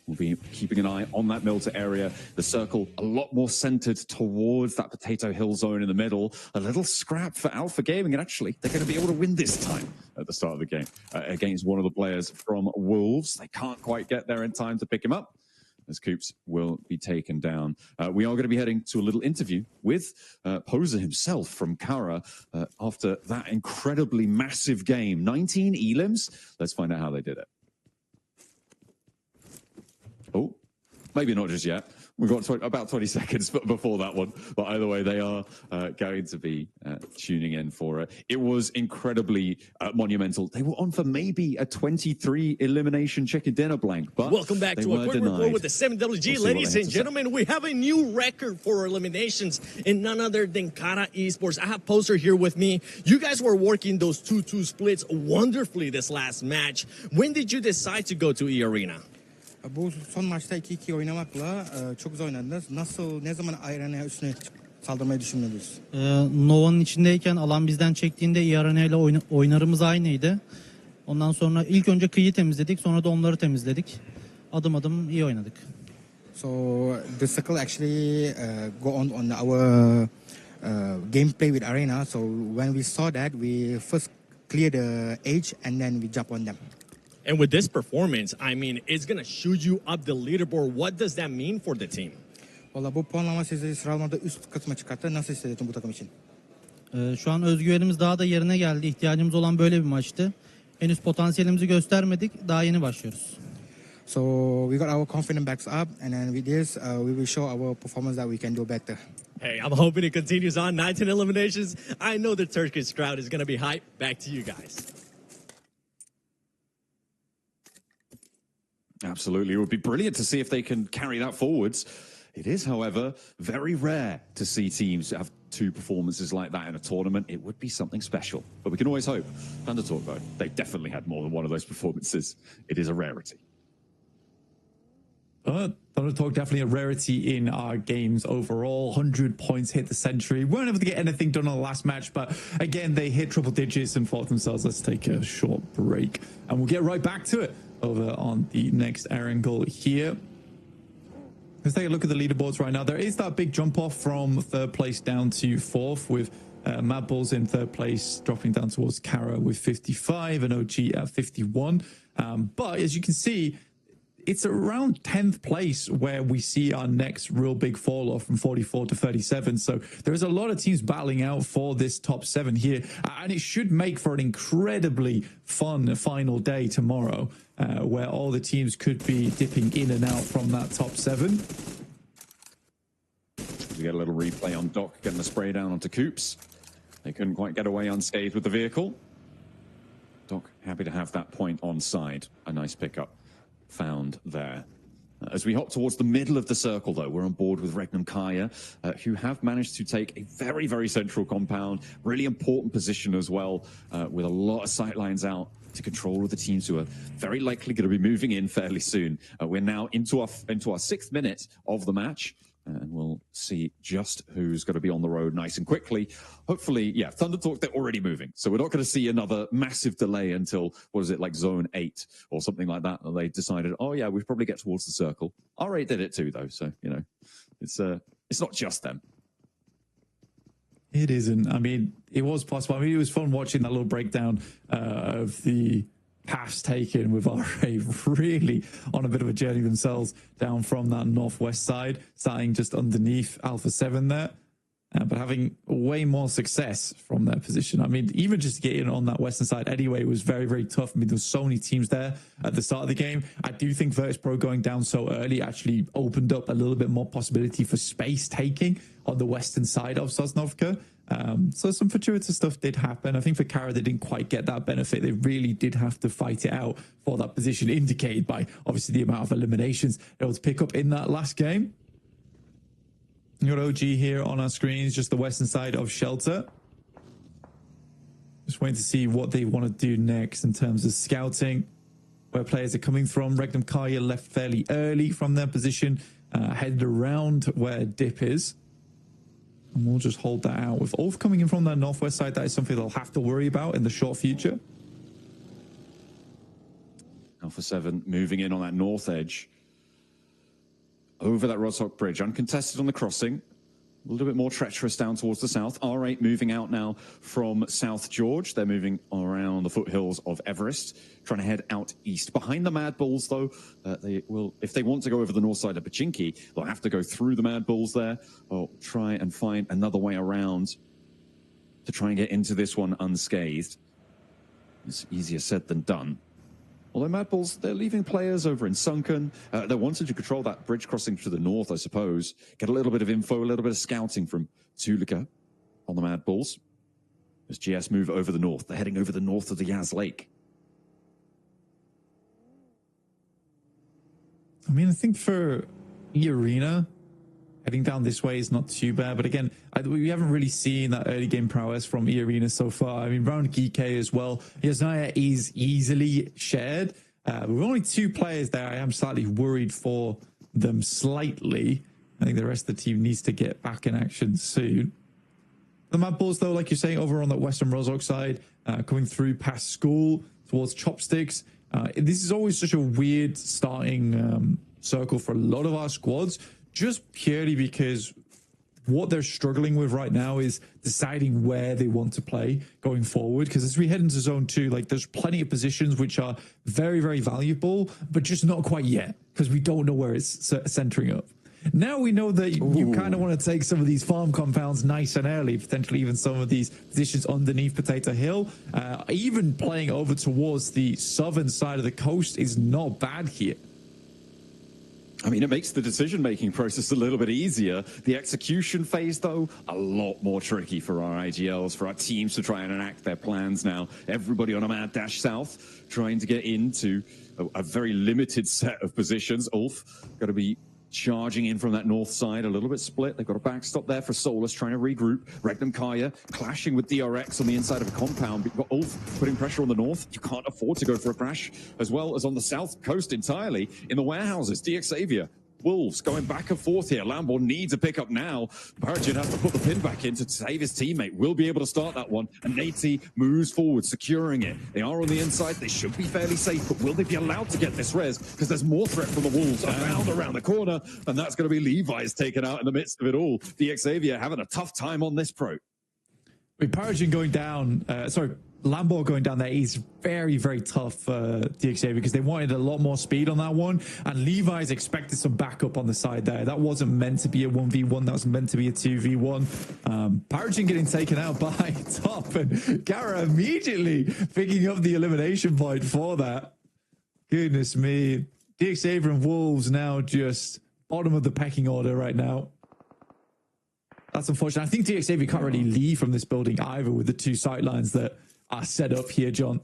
we'll be keeping an eye on that Milta area. The circle a lot more centered towards that Potato Hill zone in the middle. A little scrap for Alpha Gaming, and actually, they're going to be able to win this time at the start of the game against one of the players from Wolves. They can't quite get there in time to pick him up, as Coops will be taken down. We are going to be heading to a little interview with Poser himself from Kara after that incredibly massive game. 19 elims. Let's find out how they did it. Oh, maybe not just yet. We've got about 20 seconds before that one. But either way, they are going to be tuning in for it. It was incredibly monumental. They were on for maybe a 23 elimination chicken dinner, Blank. But welcome back to a quick report with the 7WG. Ladies and gentlemen, we have a new record for eliminations in none other than Kara Esports. I have Poser here with me. You guys were working those 2-2 splits wonderfully this last match. When did you decide to go to E-Arena? Bu son maçta 2-2 oynamakla çok güzel oynadınız. Ne zaman Arena'ya üstüne saldırmayı düşünmediniz? Nova'nın içindeyken alan bizden çektiğinde İARN ile oynarımız aynıydı. Ondan sonra ilk önce kıyı temizledik, sonra da onları temizledik. Adım adım iyi oynadık. So the circle actually go on our gameplay with Arena. So when we saw that, we first clear the edge and then we jump on them. And with this performance, I mean, it's going to shoot you up the leaderboard. What does that mean for the team? Valla bu puanlama sizi sıralamada üst kısma çıkarttı. Nasıl hissediyorsun bu takım için? Şu an özgüvenimiz daha da yerine geldi. İhtiyacımız olan böyle bir maçtı. Henüz potansiyelimizi göstermedik. Daha yeni başlıyoruz. So we got our confidence backs up, and then with this, we will show our performance that we can do better. Hey, I'm hoping it continues on. 19 eliminations. I know the Turkish crowd is going to be hyped. Back to you guys. Absolutely. It would be brilliant to see if they can carry that forwards. It is, however, very rare to see teams have two performances like that in a tournament. It would be something special, but we can always hope. Thunder Talk, though, they've definitely had more than one of those performances. It is a rarity. Thunder Talk definitely a rarity in our games overall. 100 points, hit the century. Weren't able to get anything done on the last match, but again, they hit triple digits and thought themselves, let's take a short break. And we'll get right back to it over on the next Erangel here. Let's take a look at the leaderboards right now. There is that big jump off from third place down to fourth with Mad Bulls in third place, dropping down towards Kara with 55 and OG at 51. But as you can see, it's around 10th place where we see our next real big fall off from 44 to 37. So there's a lot of teams battling out for this top 7 here. And it should make for an incredibly fun final day tomorrow, where all the teams could be dipping in and out from that top 7. We get a little replay on Doc getting the spray down onto Coops. They couldn't quite get away unscathed with the vehicle. Doc happy to have that point on side. A nice pickup found there. As we hop towards the middle of the circle, though, we're on board with Regnum Kaya, who have managed to take a very, very central compound, really important position as well, with a lot of sight lines out to control all of the teams who are very likely going to be moving in fairly soon. We're now into our 6th minute of the match. And we'll see just who's going to be on the road nice and quickly. Hopefully, yeah, Thunder Talk, they're already moving. So we're not going to see another massive delay until, what is it, like zone 8 or something like that. And they decided, oh, yeah, we probably get towards the circle. R8 did it too, though. So, you know, it's not just them. It isn't. I mean, it was possible. I mean, it was fun watching that little breakdown of the paths taken with RA really on a bit of a journey themselves down from that northwest side, starting just underneath Alpha 7 there, but having way more success from their position. I mean, even just getting on that western side anyway was very, very tough. I mean, there was so many teams there at the start of the game. I do think Virtus Pro going down so early actually opened up a little bit more possibility for space taking on the western side of Sosnovka. So some fortuitous stuff did happen. I think for Kara, they didn't quite get that benefit. They really did have to fight it out for that position, indicated by obviously the amount of eliminations they were able to pick up in that last game. You got OG here on our screens, just the western side of Shelter. Just waiting to see what they want to do next in terms of scouting, where players are coming from. Regnum Kaya left fairly early from their position, headed around where Dip is. And we'll just hold that out. With Ulf coming in from that northwest side, that is something they'll have to worry about in the short future. Alpha 7 moving in on that north edge. Over that Rostock Bridge, uncontested on the crossing. A little bit more treacherous down towards the south. R8 moving out now from South George. They're moving around the foothills of Everest, trying to head out east. Behind the Mad Bulls, though, they will, if they want to go over the north side of Pachinki, they'll have to go through the Mad Bulls there, or try and find another way around to try and get into this one unscathed. It's easier said than done. Although Mad Bulls, they're leaving players over in Sunken. They're wanting to control that bridge crossing to the north, I suppose. Get a little bit of info, a little bit of scouting from Tulika on the Mad Bulls. As GS move over the north, they're heading over the north of the Yaz Lake. I mean, I think for E-Arena, heading down this way is not too bad. But again, we haven't really seen that early game prowess from E-Arena so far. I mean, round Geek as well. Yasnaya is easily shared. With only 2 players there, I am slightly worried for them slightly. I think the rest of the team needs to get back in action soon. The Mad Bulls, though, like you're saying, over on the Western Rozhok side, coming through past school towards Chopsticks. This is always such a weird starting circle for a lot of our squads, just purely because what they're struggling with right now is deciding where they want to play going forward. Because as we head into zone 2, like there's plenty of positions which are very, very valuable, but just not quite yet because we don't know where it's centering up. Now we know that you kind of want to take some of these farm compounds nice and early, potentially even some of these positions underneath Potato Hill. Even playing over towards the southern side of the coast is not bad here. I mean, it makes the decision-making process a little bit easier. The execution phase, though, a lot more tricky for our IGLs, for our teams to try and enact their plans now. Everybody on a mad dash south, trying to get into a very limited set of positions. Ulf got to be charging in from that north side, a little bit split. They've got a backstop there for Solus, trying to regroup. Regnum Kaya clashing with DRX on the inside of a compound. You've got Ulf putting pressure on the north. You can't afford to go for a crash, as well as on the south coast entirely in the warehouses. DX Xavier, Wolves going back and forth here. Lamborn needs a pickup now. Barragin has to put the pin back in to save his teammate. Will be able to start that one. And Nate moves forward, securing it. They are on the inside. They should be fairly safe, but will they be allowed to get this res? Because there's more threat from the Wolves around the corner, and that's going to be Levi's taken out in the midst of it all. DX Xavier having a tough time on this pro. With Paragon going down, Lambo going down there is very, very tough for DXA because they wanted a lot more speed on that one. And Levi's expected some backup on the side there. That wasn't meant to be a 1v1. That was meant to be a 2v1. Paragon getting taken out by Top, and Gara immediately picking up the elimination point for that. Goodness me. DXA and Wolves now just bottom of the pecking order right now. That's unfortunate. I think DXAV can't really leave from this building either with the two sightlines that are set up here, John.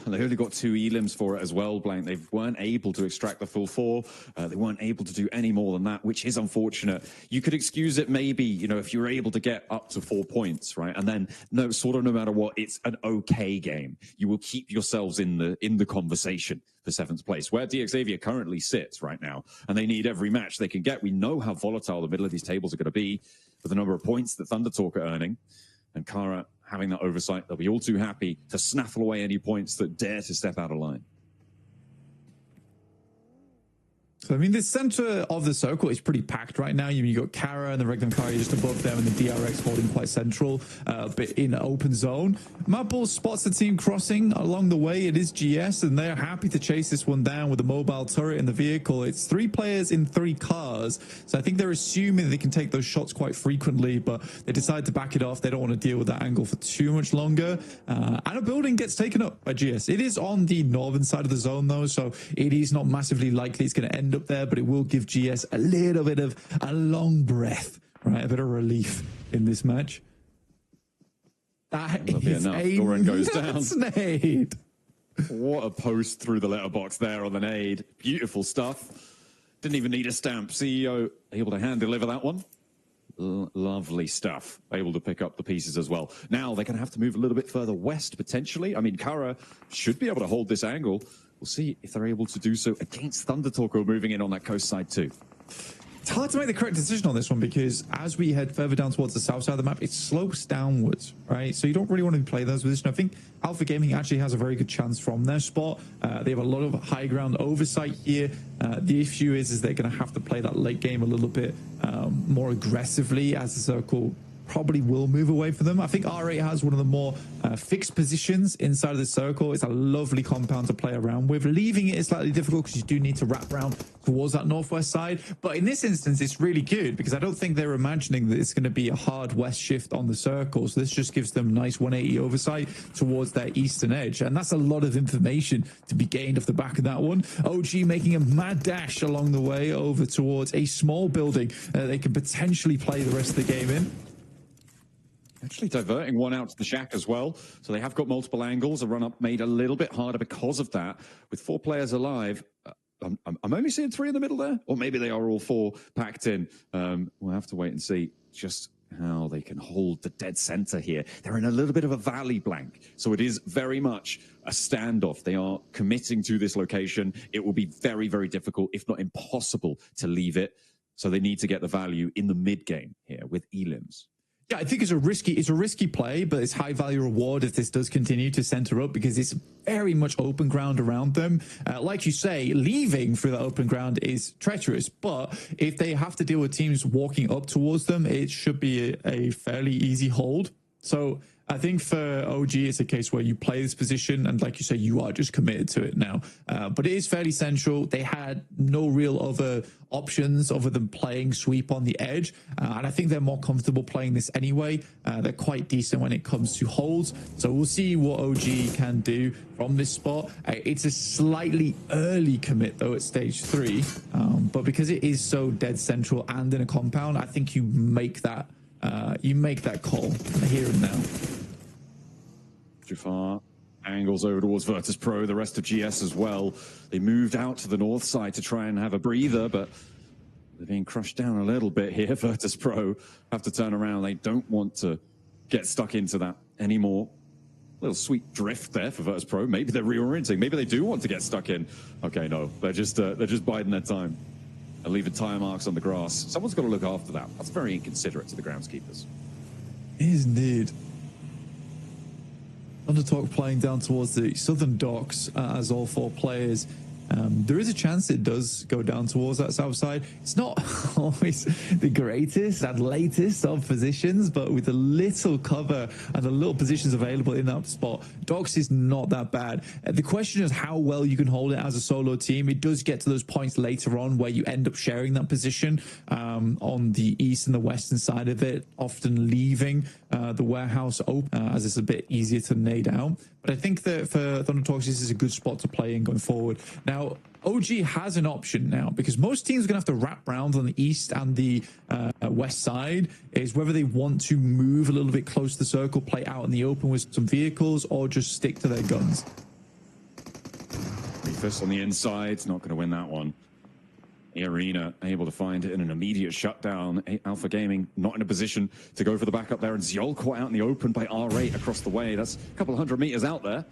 They only got 2 elims for it as well, Blank. They weren't able to extract the full 4. They weren't able to do any more than that, which is unfortunate. You could excuse it maybe, you know, if you're able to get up to 4 points, right? And then, no matter what, it's an okay game. You will keep yourselves in the conversation for 7th place, where DXAV currently sits right now. And they need every match they can get. We know how volatile the middle of these tables are going to be with the number of points that Thunder Talk are earning. And Kara having that oversight, they'll be all too happy to snaffle away any points that dare to step out of line. So, I mean, the center of the circle is pretty packed right now. You've got Kara and the Regnum Kari just above them, and the DRX holding quite central, but in open zone. Mapple spots the team crossing along the way. It is GS, and they're happy to chase this one down with a mobile turret in the vehicle. It's 3 players in 3 cars, so I think they're assuming that they can take those shots quite frequently, but they decide to back it off. They don't want to deal with that angle for too much longer. And a building gets taken up by GS. It is on the northern side of the zone, though, so it is not massively likely it's going to end up there, but it will give GS a little bit of a long breath, right? A bit of relief in this match. That is a Doran goes down. Nade. What a post through the letterbox there on the nade. Beautiful stuff. Didn't even need a stamp. CEO able to hand deliver that one. Lovely stuff. Able to pick up the pieces as well. Now they're going to have to move a little bit further west, potentially. I mean, Kara should be able to hold this angle. We'll see if they're able to do so against Thunder Talk, moving in on that coast side too. It's hard to make the correct decision on this one because as we head further down towards the south side of the map, it slopes downwards, right? So you don't really want to play those positions. I think Alpha Gaming actually has a very good chance from their spot. They have a lot of high ground oversight here. The issue is they're going to have to play that late game a little bit more aggressively as the circle probably will move away from them. I think R8 has one of the more fixed positions inside of the circle. It's a lovely compound to play around with. Leaving it is slightly difficult because you do need to wrap around towards that northwest side. But in this instance, it's really good because I don't think they're imagining that it's going to be a hard west shift on the circle. So this just gives them nice 180 oversight towards their eastern edge. And that's a lot of information to be gained off the back of that one. OG making a mad dash along the way over towards a small building they can potentially play the rest of the game in. Actually diverting one out to the shack as well. So they have got multiple angles. A run-up made a little bit harder because of that. With 4 players alive, I'm only seeing 3 in the middle there. Or maybe they are all 4 packed in. We'll have to wait and see just how they can hold the dead center here. They're in a little bit of a valley, Blank. So it is very much a standoff. They are committing to this location. It will be very, very difficult, if not impossible, to leave it. So they need to get the value in the mid-game here with elims. Yeah, I think it's a risky play, but it's high value reward if this does continue to center up because it's very much open ground around them. Like you say, leaving through the open ground is treacherous, but if they have to deal with teams walking up towards them, it should be a fairly easy hold. So I think for OG, it's a case where you play this position and like you say, you are just committed to it now. But it is fairly central. They had no real other options other than playing sweep on the edge. And I think they're more comfortable playing this anyway. They're quite decent when it comes to holds. So we'll see what OG can do from this spot. It's a slightly early commit though at stage 3. But because it is so dead central and in a compound, I think you make that call here and now. Jafar angles over towards Virtus Pro, the rest of GS as well. They moved out to the north side to try and have a breather, but they're being crushed down a little bit here. Virtus Pro have to turn around. They don't want to get stuck into that anymore. A little sweet drift there for Virtus Pro. Maybe they're reorienting. Maybe they do want to get stuck in. Okay, no, they're just biding their time and leaving tire marks on the grass. Someone's got to look after that. That's very inconsiderate to the groundskeepers. It is indeed. Undertalk playing down towards the southern docks as all 4 players There is a chance it does go down towards that south side. It's not always the greatest and latest of positions, but with a little cover and the little positions available in that spot, Docs is not that bad. The question is how well you can hold it as a solo team. It does get to those points later on where you end up sharing that position on the east and the western side of it, often leaving the warehouse open as it's a bit easier to nade out. But I think that for Thunder Talks, this is a good spot to play in going forward. Now, OG has an option now because most teams are going to have to wrap around on the east and the west side, is whether they want to move a little bit close to the circle, play out in the open with some vehicles, or just stick to their guns. Refus on the inside, not going to win that one. Arena able to find an immediate shutdown. Alpha Gaming not in a position to go for the backup there, and Ziol caught out in the open by R8 across the way. That's a couple of 100 meters out there.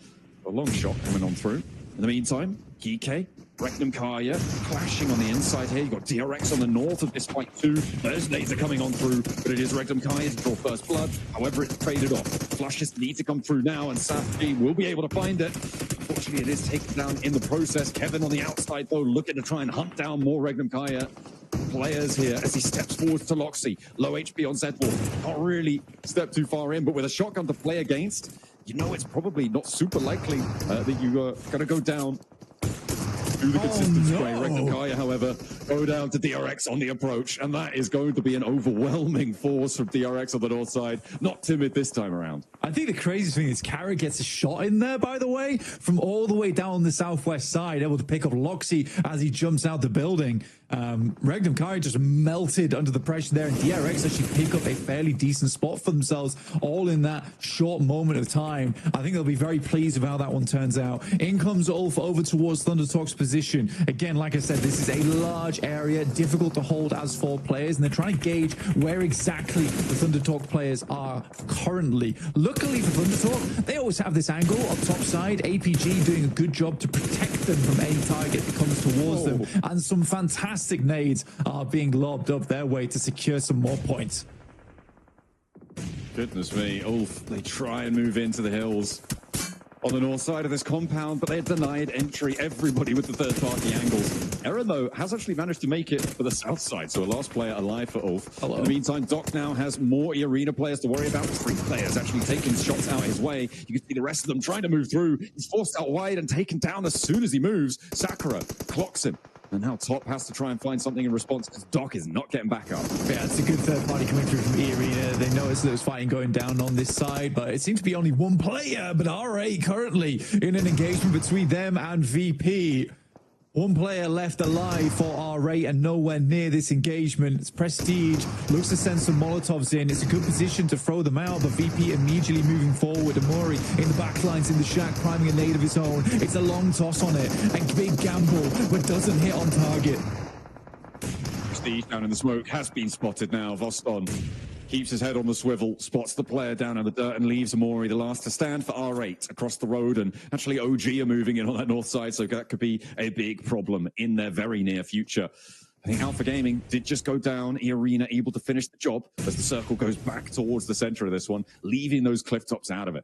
A long shot coming on through. In the meantime, Kike, Regnum Karya clashing on the inside here. You've got DRX on the north of this fight too. Those nades are coming on through, but it is Regnum Karya to draw first blood. However, it's traded off. Flushes need to come through now, and Safji will be able to find it. Unfortunately, it is taken down in the process. Kevin on the outside, though, looking to try and hunt down more Regnum Karya players here as he steps forward to Loxy. Low HP on Zedwall. Not really step too far in, but with a shotgun to play against, you know it's probably not super likely that you are going to go down to the consistent spray. Regnum Karya, however, go down to DRX on the approach, and that is going to be an overwhelming force from DRX on the north side. Not timid this time around. I think the craziest thing is Kara gets a shot in there, by the way, from all the way down the southwest side, able to pick up Loxy as he jumps out the building. Regnum Karya just melted under the pressure there, and DRX actually pick up a fairly decent spot for themselves all in that short moment of time. I think they'll be very pleased with how that one turns out. In comes Ulf over towards Thunder Talk's position. Again, like I said, this is a large area, difficult to hold as 4 players, and they're trying to gauge where exactly the Thunder Talk players are currently. Luckily for Thunder Talk, they always have this angle up top side. APG doing a good job to protect them from any target that comes towards them, and some fantastic nades are being lobbed up their way to secure some more points. Goodness me, Ulf, they try and move into the hills on the north side of this compound, but they're denied entry. Everybody with the third-party angles. Aaron, though, has actually managed to make it for the south side, so a last player alive for Ulf. Hello. In the meantime, Doc now has more arena players to worry about. 3 players actually taking shots out his way. You can see the rest of them trying to move through. He's forced out wide and taken down as soon as he moves. Sakura clocks him. And now Top has to try and find something in response because Doc is not getting back up. Yeah, it's a good third party coming through from E-Arena. They noticed there was fighting going down on this side, but it seems to be only one player. But RA currently in an engagement between them and VP. One player left alive for R8 and nowhere near this engagement. It's Prestige looks to send some Molotovs in. It's a good position to throw them out, but VP immediately moving forward. Amori in the backlines in the shack, priming a nade of his own. It's a long toss on it. A big gamble, but doesn't hit on target. Prestige down in the smoke has been spotted now. Voston keeps his head on the swivel, spots the player down in the dirt, and leaves Amori the last to stand for R8 across the road. And actually OG are moving in on that north side, so that could be a big problem in their very near future. I think Alpha Gaming did just go down. E-Arena able to finish the job as the circle goes back towards the center of this one, leaving those cliff tops out of it.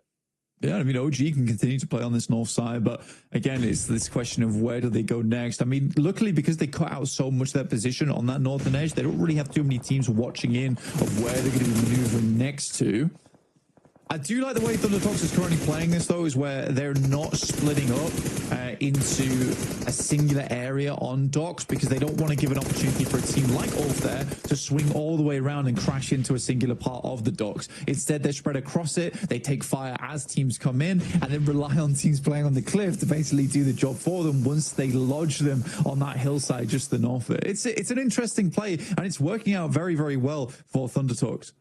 Yeah, I mean, OG can continue to play on this north side, but again, it's this question of where do they go next? I mean, luckily, because they cut out so much of their position on that northern edge, they don't really have too many teams watching in of where they're going to be maneuvering next to. I do like the way Thunder Talks is currently playing this, though, is where they're not splitting up into a singular area on docks, because they don't want to give an opportunity for a team like Ulf there to swing all the way around and crash into a singular part of the docks. Instead, they're spread across it. They take fire as teams come in, and then rely on teams playing on the cliff to basically do the job for them once they lodge them on that hillside just the north of it. It's an interesting play, and it's working out very, very well for Thunder Talks.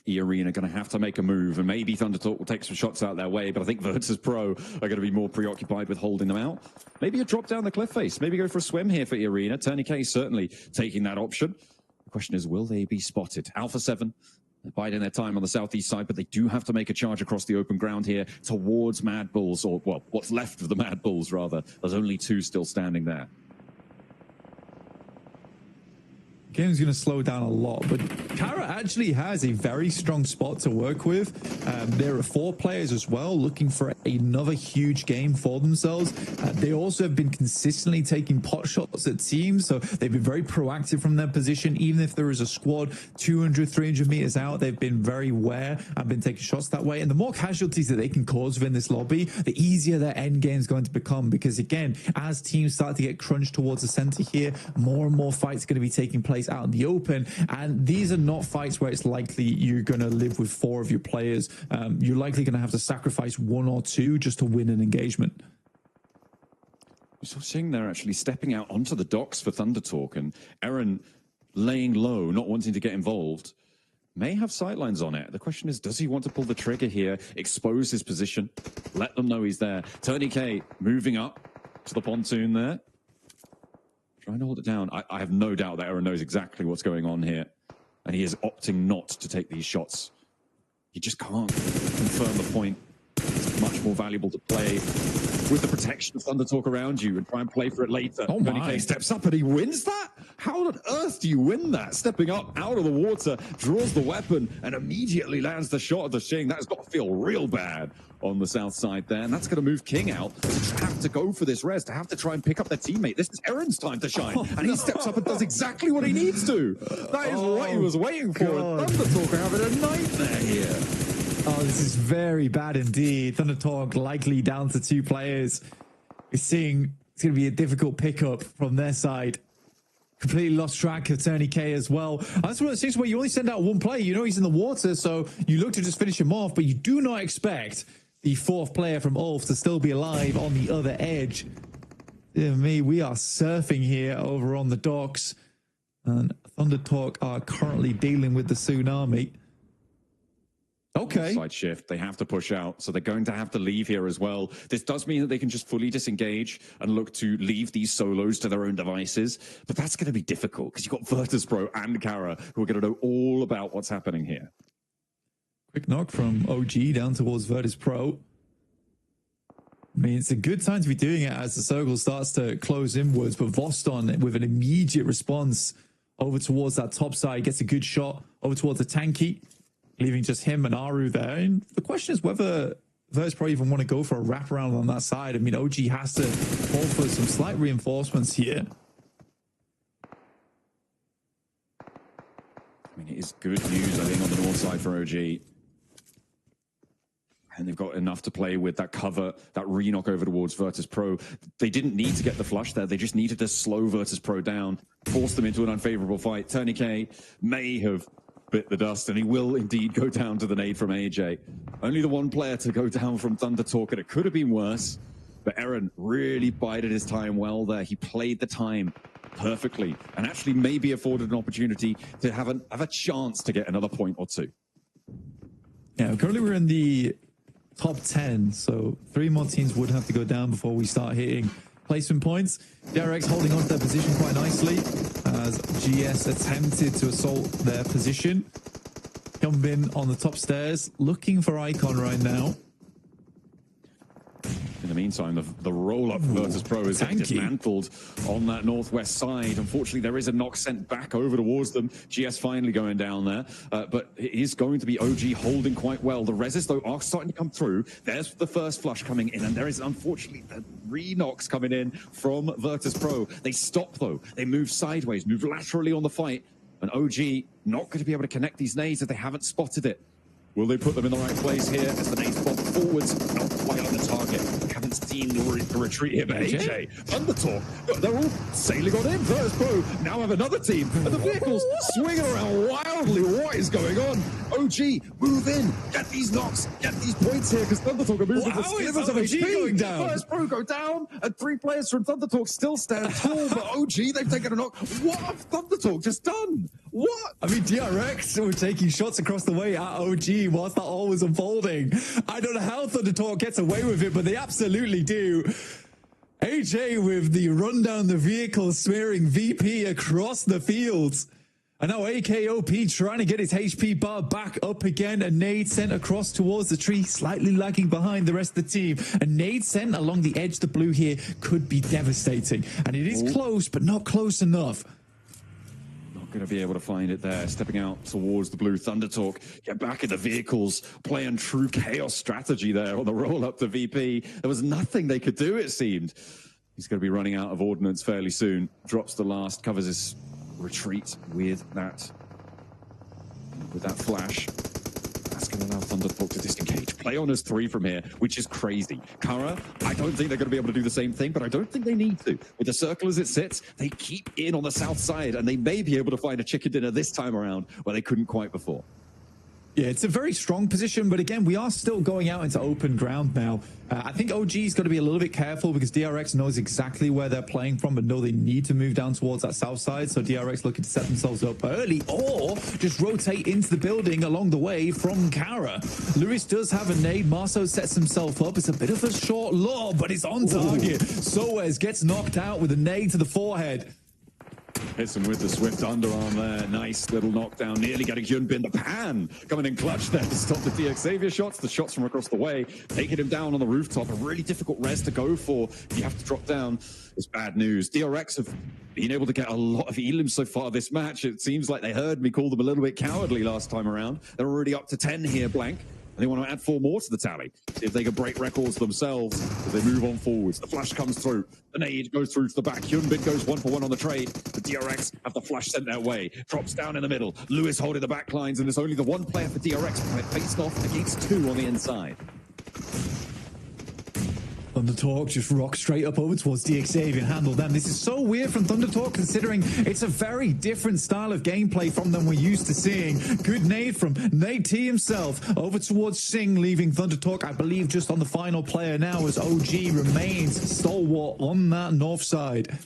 E-Arena going to have to make a move, and maybe Thunder Talk will take some shots out their way, but I think Virtus Pro are going to be more preoccupied with holding them out. Maybe a drop down the cliff face, maybe go for a swim here for E-Arena. Tourniquet certainly taking that option. The question is, will they be spotted? Alpha 7, they're biding their time on the southeast side, but they do have to make a charge across the open ground here towards Mad Bulls, or, well, what's left of the Mad Bulls, rather. There's only 2 still standing there. Game's going to slow down a lot, but Kara actually has a very strong spot to work with. There are 4 players as well looking for another huge game for themselves. They also have been consistently taking pot shots at teams, so they've been very proactive from their position. Even if there is a squad 200, 300 meters out, they've been very aware and been taking shots that way. And the more casualties that they can cause within this lobby, the easier their end game is going to become, because again, as teams start to get crunched towards the center here, more and more fights are going to be taking place out in the open. And these are not fights where it's likely you're going to live with 4 of your players. You're likely going to have to sacrifice 1 or 2 just to win an engagement. So seeing they're actually stepping out onto the docks for Thunder Talk, and Aaron laying low, not wanting to get involved, may have sightlines on it. The question is, does he want to pull the trigger here, expose his position, let them know he's there? Tony K moving up to the pontoon there, trying to hold it down. I have no doubt that Aaron knows exactly what's going on here, and he is opting not to take these shots. He just can't confirm the point. It's much more valuable to play with the protection of Thunder Talk around you and try and play for it later. Oh Tony K steps up and he wins that? How on earth do you win that? Stepping up out of the water, draws the weapon, and immediately lands the shot of the Shing. That has got to feel real bad on the south side there, and that's going to move King out to have to go for this res, to have to try and pick up their teammate. This is Aaron's time to shine, and he steps up and does exactly what he needs to. That is what he was waiting for. And Thunder Talk are having a nightmare here. Oh, this is very bad indeed. Thunder Talk likely down to 2 players. We're seeing it's going to be a difficult pickup from their side. Completely lost track of Tony K as well. That's one of the things where you only send out 1 player. You know he's in the water, so you look to just finish him off, but you do not expect the 4th player from Ulf to still be alive on the other edge. Dear me, we are surfing here over on the docks, and Thunder Talk are currently dealing with the tsunami. Okay. Side shift. They have to push out, so they're going to have to leave here as well. This does mean that they can just fully disengage and look to leave these solos to their own devices, but that's going to be difficult because you've got Virtus.pro and Kara who are going to know all about what's happening here. Quick knock from OG down towards Virtus.pro. I mean, it's a good time to be doing it as the circle starts to close inwards, but Voston with an immediate response over towards that top side, gets a good shot over towards the tanky, leaving just him and Aru there. And the question is whether Virtus.pro even want to go for a wraparound on that side. I mean, OG has to call for some slight reinforcements here. I mean, it is good news, I think, on the north side for OG. And they've got enough to play with that cover, that re-knock over towards Virtus.pro. They didn't need to get the flush there. They just needed to slow Virtus.pro down, force them into an unfavorable fight. Tony K may have bit the dust, and he will indeed go down to the nade from AJ. Only the 1 player to go down from Thunder Talk, and it could have been worse. But Aaron really bided his time well there. He played the time perfectly, and actually maybe afforded an opportunity to have a chance to get another point or 2. Yeah, currently we're in the top 10, so 3 more teams would have to go down before we start hitting placement points. DRX holding on to their position quite nicely as GS attempted to assault their position. Yumbin on the top stairs, looking for Icon right now. In the meantime, the roll-up Virtus.pro is getting dismantled on that northwest side. Unfortunately, there is a knock sent back over towards them. GS finally going down there, but it is going to be OG holding quite well. The reses, though, are starting to come through. There's the first flush coming in, and there is, unfortunately, the re-knocks coming in from Virtus.pro. They stop, though. They move sideways, move laterally on the fight, and OG not going to be able to connect these nades if they haven't spotted it. Will they put them in the right place here as the nades bob forwards? Not quite on the target. Haven't seen the retreat here, but AJ, Thunder Talk, they're all sailing on in. Virtus.pro now have another team, and the vehicles swinging around wildly. What is going on? OG, move in, get these knocks, get these points here, because Thunder Talk are moving the slivers of HP. Going down? Virtus.pro go down, and 3 players from Thunder Talk still stand tall, but OG, they've taken a knock. What have Thunder Talk just done? What? I mean, DRX were taking shots across the way at OG whilst that all was unfolding. I don't know how Thunder Talk gets away with it, but they absolutely do. AJ with the run down the vehicle, smearing VP across the fields. And now AKOP trying to get his HP bar back up again. A nade sent across towards the tree, slightly lagging behind the rest of the team. A nade sent along the edge of blue here could be devastating. And it is close, but not close enough. Going to be able to find it there, stepping out towards the blue. Thundertalk get back in the vehicles, playing true chaos strategy there on the roll up to VP. There was nothing they could do, it seemed. He's going to be running out of ordnance fairly soon. Drops the last, covers his retreat with that flash. That's going to allow Thundertalk to disengage. Play on as 3 from here, which is crazy. Kara, I don't think they're going to be able to do the same thing, but I don't think they need to. With the circle as it sits, they keep in on the south side, and they may be able to find a chicken dinner this time around where they couldn't quite before. Yeah, it's a very strong position, but again, we are still going out into open ground now. I think OG is going to be a little bit careful because DRX knows exactly where they're playing from, but know they need to move down towards that south side. So DRX looking to set themselves up early or just rotate into the building along the way from Kara. Lewis does have a nade. Marceau sets himself up. It's a bit of a short lob, but it's on target. Soez gets knocked out with a nade to the forehead. Hits him with the swift underarm there. Nice little knockdown. Nearly getting Hyunbin. The pan coming in clutch there to stop the DXavier shots. The shots from across the way. Taking him down on the rooftop. A really difficult res to go for. You have to drop down. It's bad news. DRX have been able to get a lot of elims so far this match. It seems like they heard me call them a little bit cowardly last time around. They're already up to 10 here, Blank. And they want to add 4 more to the tally. See if they can break records themselves as they move on forwards. The flash comes through. The nade goes through to the back. Hyunbin goes 1 for 1 on the trade. The DRX have the flash sent their way. Drops down in the middle. Lewis holding the back lines, and there's only the 1 player for DRX faced off against 2 on the inside. Thundertalk just rock straight up over towards DXavier and handle them. This is so weird from Thundertalk considering it's a very different style of gameplay from them we're used to seeing. Good nade from Nate T himself over towards Singh, leaving Thundertalk, I believe, just on the final player now as OG remains stalwart on that north side.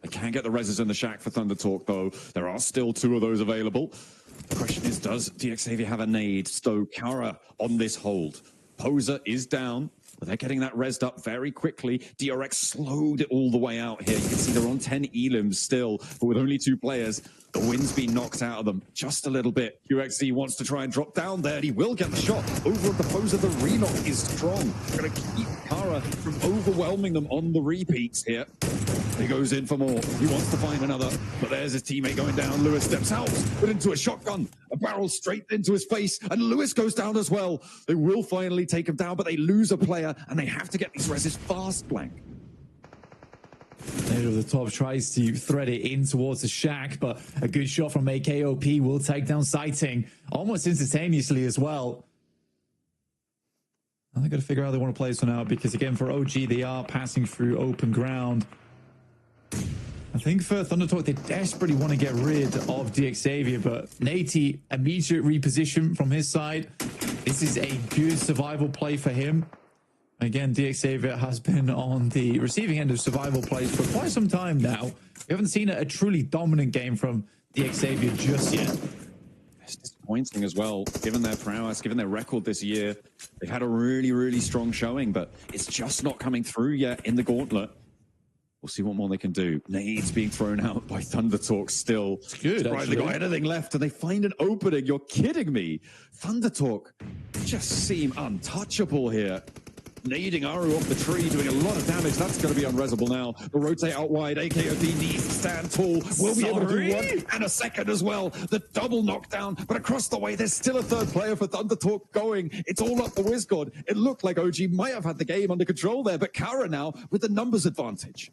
They can get the reses in the shack for Thundertalk, though. There are still 2 of those available. The question is, does DXavier have a nade? Stow Kara on this hold. Poser is down. But they're getting that rezzed up very quickly. DRX slowed it all the way out here. You can see they're on 10 elims still, but with only 2 players, the wind's been knocked out of them just a little bit. QXZ wants to try and drop down there, and he will get the shot. Over at the Poser, the relock is strong. Gonna keep Kara from overwhelming them on the repeats here. He goes in for more. He wants to find another, but there's his teammate going down. Lewis steps out, put into a shotgun, a barrel straight into his face, and Lewis goes down as well. They will finally take him down, but they lose a player, and they have to get these reses fast, Blank. Over the top tries to thread it in towards the shack, but a good shot from AKOP will take down Sighting almost instantaneously as well. Now they've got to figure out how they want to play this one out because, again, for OG, they are passing through open ground. I think for Thundertalk, they desperately want to get rid of DXavier, but Nate, immediate reposition from his side. This is a good survival play for him. Again, DXavier has been on the receiving end of survival plays for quite some time now. We haven't seen a truly dominant game from DXavier just yet. It's disappointing as well, given their prowess, given their record this year. They've had a really, really strong showing, but it's just not coming through yet in the Gauntlet. We'll see what more they can do. Nades being thrown out by Thundertalk still. It's good, actually. They got anything left and they find an opening. You're kidding me. Thundertalk just seem untouchable here. Nading Aru off the tree, doing a lot of damage. That's going to be unresable now. The rotate out wide. AKOD needs to stand tall. Will be able to do 1 and a second as well. The double knockdown, but across the way, there's still a 3rd player for Thundertalk going. It's all up the WizGod. It looked like OG might have had the game under control there, but Kara now with the numbers advantage.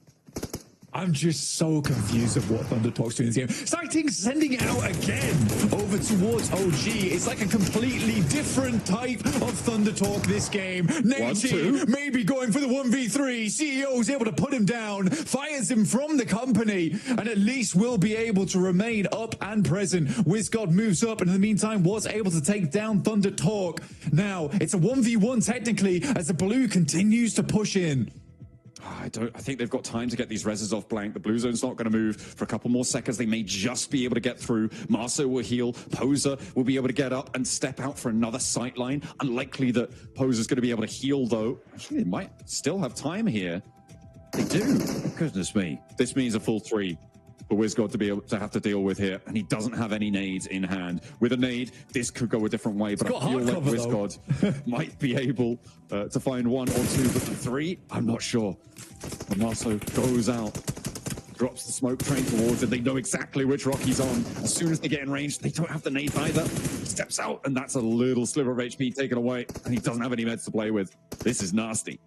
I'm just so confused of what Thundertalk's doing in this game. Sighting sending it out again over towards OG. It's like a completely different type of Thundertalk this game. Nate maybe going for the 1v3. CEO's able to put him down, fires him from the company, and at least will be able to remain up and present. WizGod moves up, and in the meantime was able to take down Thundertalk. Now, it's a 1v1 technically as the blue continues to push in. I think they've got time to get these reses off Blank. The blue zone's not going to move for a couple more seconds. They may just be able to get through. Marceau will heal. Poser will be able to get up and step out for another sightline. Unlikely that Poser's going to be able to heal, though. Actually, they might still have time here. They do. Goodness me. This means a full 3 for WizGod to be able to have to deal with here, and he doesn't have any nades in hand. With a nade, this could go a different way, but I feel like WizGod might be able to find 1 or 2, but the 3, I'm not sure. And Marceau goes out. drops the smoke train towards it. They know exactly which rock he's on. As soon as they get in range, they don't have the nade either. He steps out, and that's a little sliver of HP taken away, and he doesn't have any meds to play with. This is nasty.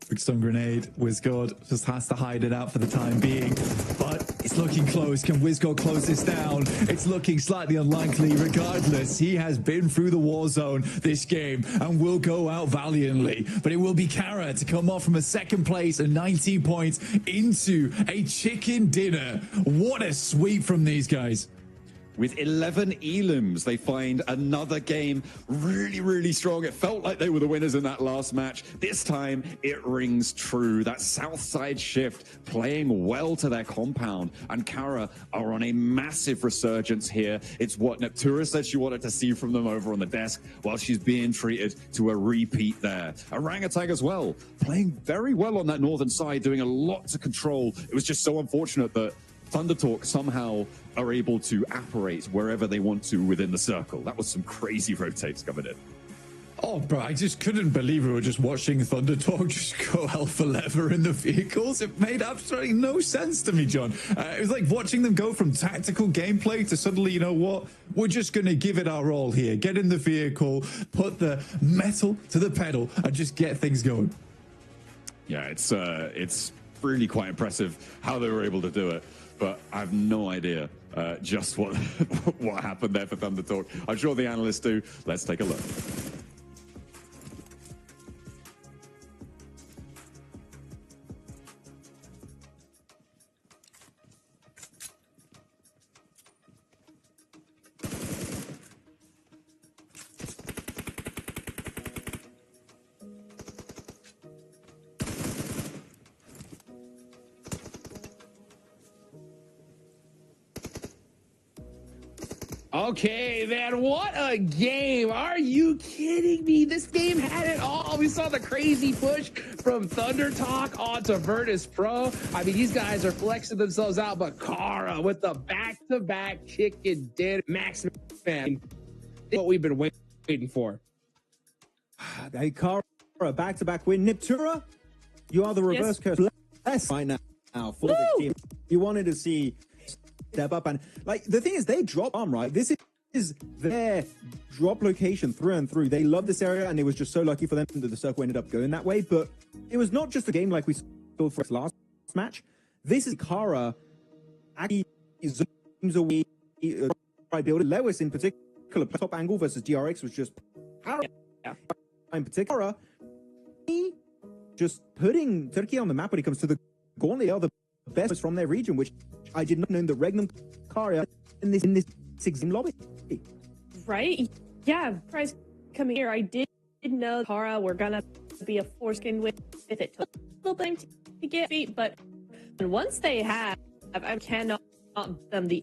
Big stun grenade. WizGod just has to hide it out for the time being. But it's looking close. Can WizGod close this down? It's looking slightly unlikely. Regardless, he has been through the war zone this game and will go out valiantly. But it will be Kara to come off from a second place and 19 points into a chicken dinner. What a sweep from these guys. With 11 elims, they find another game really, really strong. It felt like they were the winners in that last match. This time, it rings true. That south side shift playing well to their compound. And Kara are on a massive resurgence here. It's what Neptura said she wanted to see from them over on the desk, while she's being treated to a repeat there. Orangutan as well, playing very well on that northern side, doing a lot to control. It was just so unfortunate that ThunderTalk somehow are able to apparate wherever they want to within the circle. That was some crazy rotates coming in. Oh, bro, I just couldn't believe we were just watching ThunderTalk just go alpha lever in the vehicles. It made absolutely no sense to me, John. It was like watching them go from tactical gameplay to suddenly, you know what? We're just going to give it our all here. Get in the vehicle, put the metal to the pedal, and just get things going. Yeah, it's really quite impressive how they were able to do it. But I have no idea just what what happened there for ThunderTalk. I'm sure the analysts do. Let's take a look. Okay, man, what a game. Are you kidding me? This game had it all. We saw the crazy push from ThunderTalk onto Virtus Pro. I mean, these guys are flexing themselves out, but Kara with the back-to-back chicken dinner. Max, man, what we've been waiting for. Hey, Kara, back-to-back win. Neptura, you are the reverse curse. Yes. Right now for this team. You wanted to see step up, and like the thing is, they drop arm, right? This is their drop location through and through. They love this area, and it was just so lucky for them that the circle ended up going that way. But it was not just a game like we saw for its last match. This is Kara actually zooms away. Building Lewis in particular, top angle versus DRX was just in particular. Just putting Turkey on the map when it comes to the Gauntlet. They are the best from their region, which I did not know the Regnum Kara in this 6-game lobby. Right? Yeah, prize coming here. I did know Kara were gonna be a foreskin with it. It took a little time to get beat, but once they have, I cannot them the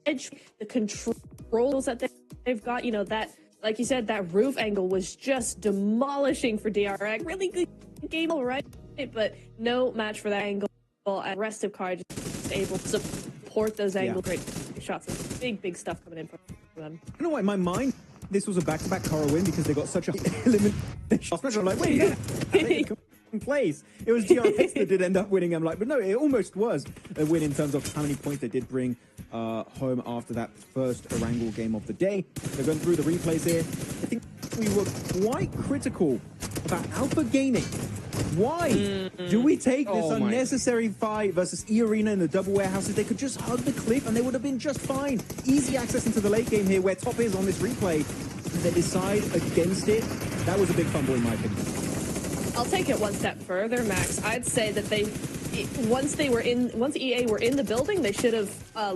edge, the controls that they've got. You know that, like you said, that roof angle was just demolishing for DRX. Really good game, all right, but no match for that angle. And the rest of Kara just able to support those angles. Great shots. Big stuff coming in from them. I don't know why in my mind this was a back-to-back Kara win because they got such a elimination. I'm like, wait, in place. It was DRX that did end up winning. I'm like, but no, it almost was a win in terms of how many points they did bring home after that first Erangel game of the day. They're going through the replays here. I think we were quite critical about Alpha Gaming. Why do we take this unnecessary fight versus E-Arena in the double warehouses? They could just hug the cliff and they would have been just fine. Easy access into the late game here where top is on this replay. They decide against it. That was a big fumble in my opinion. I'll take it one step further, Max. I'd say that once EA were in the building, they should have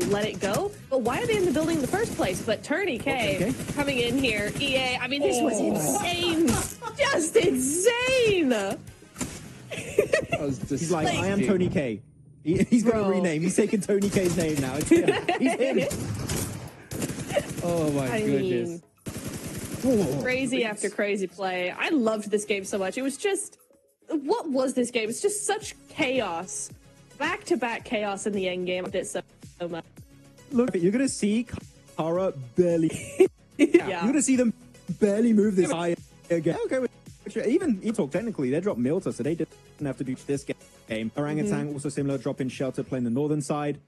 let it go. But why are they in the building in the first place? But Tony K coming in here, EA, I mean, this was insane. Just insane. He's like, I am Tony K. He's going to rename. He's taking Tony K's name now. It's him. He's him. Oh my goodness. Crazy after crazy play. I loved this game so much. It was just, what was this game? It's just such chaos. Back-to-back chaos in the end game. I did so much. Look, you're going to see Kara barely. You're going to see them barely move this high again. Okay, even E-Talk, technically, they dropped Milta, so they did have to do this game. Orangutan also similar, drop in shelter, playing the northern side.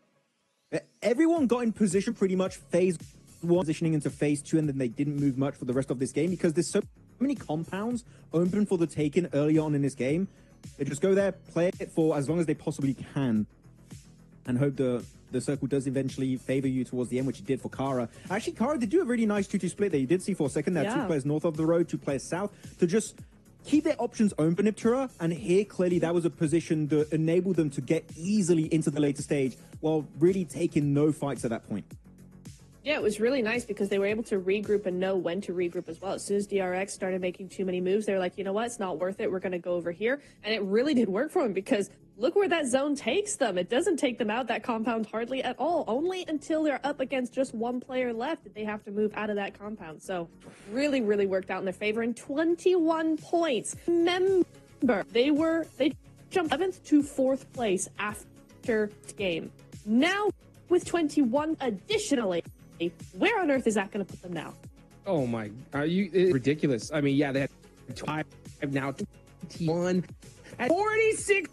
Everyone got in position pretty much phase 1, positioning into phase 2, and then they didn't move much for the rest of this game because there's so many compounds open for the taking early on in this game. They just go there, play it for as long as they possibly can, and hope the circle does eventually favor you towards the end, which it did for Kara. Actually, Kara did do a really nice 2-2 split there. You did see for a second there, 2 players north of the road, 2 players south, to just keep their options open, Iptura, and here clearly that was a position that enabled them to get easily into the later stage while really taking no fights at that point. Yeah, it was really nice because they were able to regroup and know when to regroup as well. As soon as DRX started making too many moves, they were like, you know what, it's not worth it. We're going to go over here. And it really did work for them because look where that zone takes them. It doesn't take them out that compound hardly at all. Only until they're up against just one player left did they have to move out of that compound. So really, really worked out in their favor. And 21 points. Remember, they jumped 11th to 4th place after the game. Now with 21 additionally, where on earth is that going to put them now? Oh my, it's ridiculous. I mean, yeah, they had 5, now 21 at 46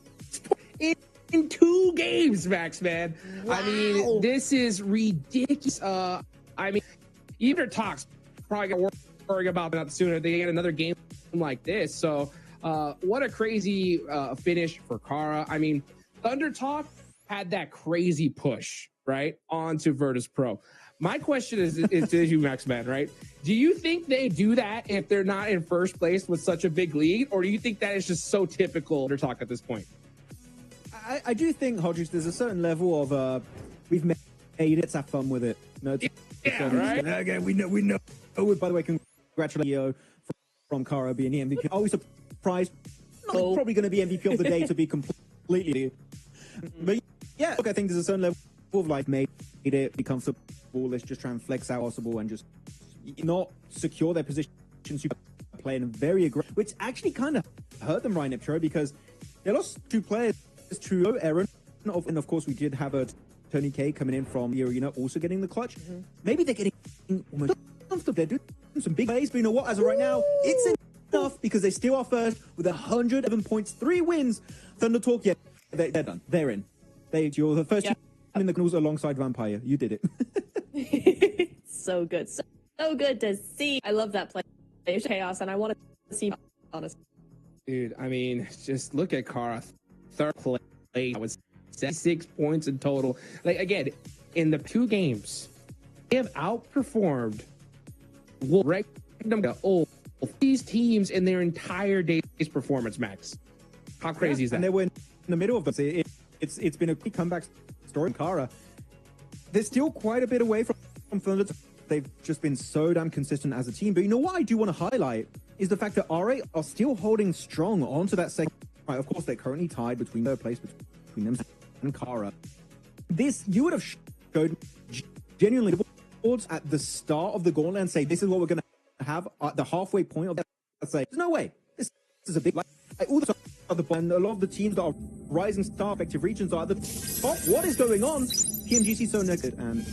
in 2 games, Max, man. Wow. I mean, this is ridiculous. I mean, even Talks probably got worrying about that sooner. They get another game like this. So what a crazy finish for Kara. I mean, Thunder Talk had that crazy push, right, onto Virtus Pro. My question is to you, Max Man, right? Do you think they do that if they're not in first place with such a big lead? Or do you think that is just so typical to talk at this point? I do think, Hodges, there's a certain level of, we've made it, let's have fun with it. No, right? Okay, we know. Oh, by the way, congratulations from Kara being the MVP. Always surprised. Probably going to be MVP of the day to be completely. But yeah, look, I think there's a certain level of life made it, be comfortable. Let's just try and flex out possible and just not secure their positions. You playing very aggressive, which actually kind of hurt them right now, because they lost 2 players to Aaron, and of course we did have a Tony K coming in from the arena, also getting the clutch. Maybe they're getting almost comfortable. They're doing some big plays, but you know what? As of right now, it's enough because they still are first with 111 points, 3 wins. Thunder Talk, yeah, they're done. They're in. You're the first team in the Gnolls alongside Vampire. You did it. So good. So good to see. I love that play. Chaos, and I want to see, honestly. Dude, I mean, just look at Kara. 3rd place with 76 points in total. Like, again, in the 2 games, they have outperformed these teams in their entire day's performance, Max. How crazy is that? And they were in the middle of it. It's been a quick comeback story in Kara. They're still quite a bit away from Thunder. They've just been so damn consistent as a team. But you know what I do want to highlight is the fact that RA are still holding strong onto that second. Right, of course, they're currently tied between their place between them and Kara. This, you would have showed genuinely boards at the start of the Gauntlet and say, this is what we're going to have at the halfway point of that. Say, there's no way. This is a big, like all the and a lot of the teams that are rising star effective regions are at the top. What is going on? PMGC so naked and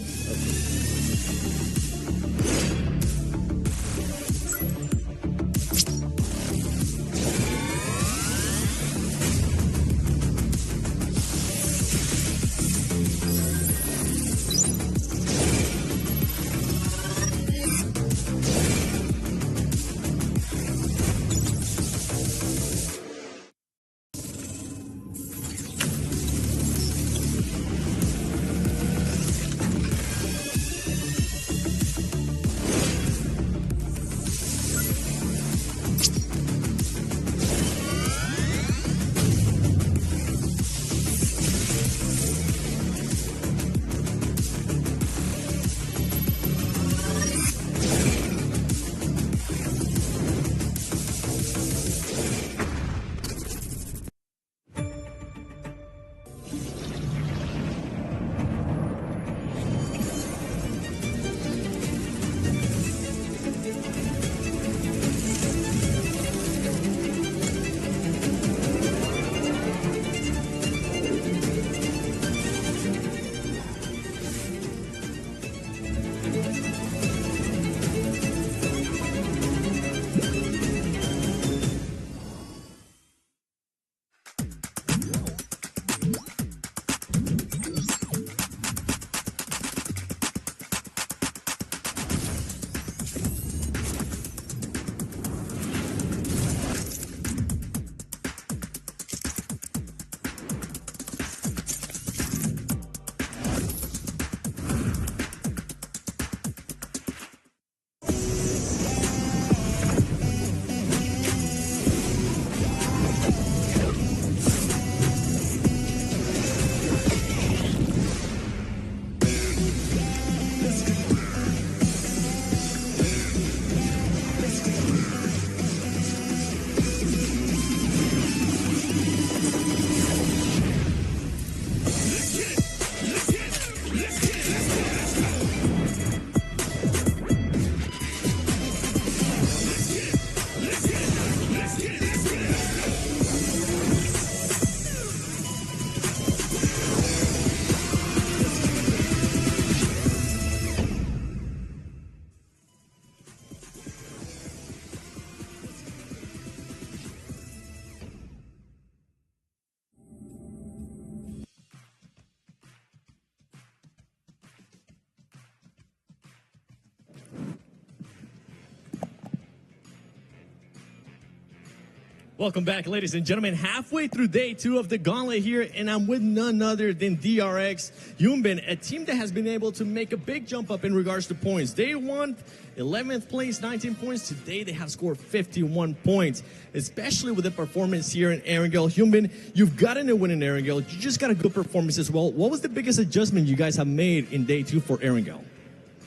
Welcome back, ladies and gentlemen. Halfway through day 2 of the Gauntlet here, and I'm with none other than DRX Hyunbin, a team that has been able to make a big jump up in regards to points. Day 1, 11th place, 19 points. Today, they have scored 51 points, especially with the performance here in Erangel. Hyunbin, you've gotten a win in Erangel. You just got a good performance as well. What was the biggest adjustment you guys have made in day 2 for Erangel?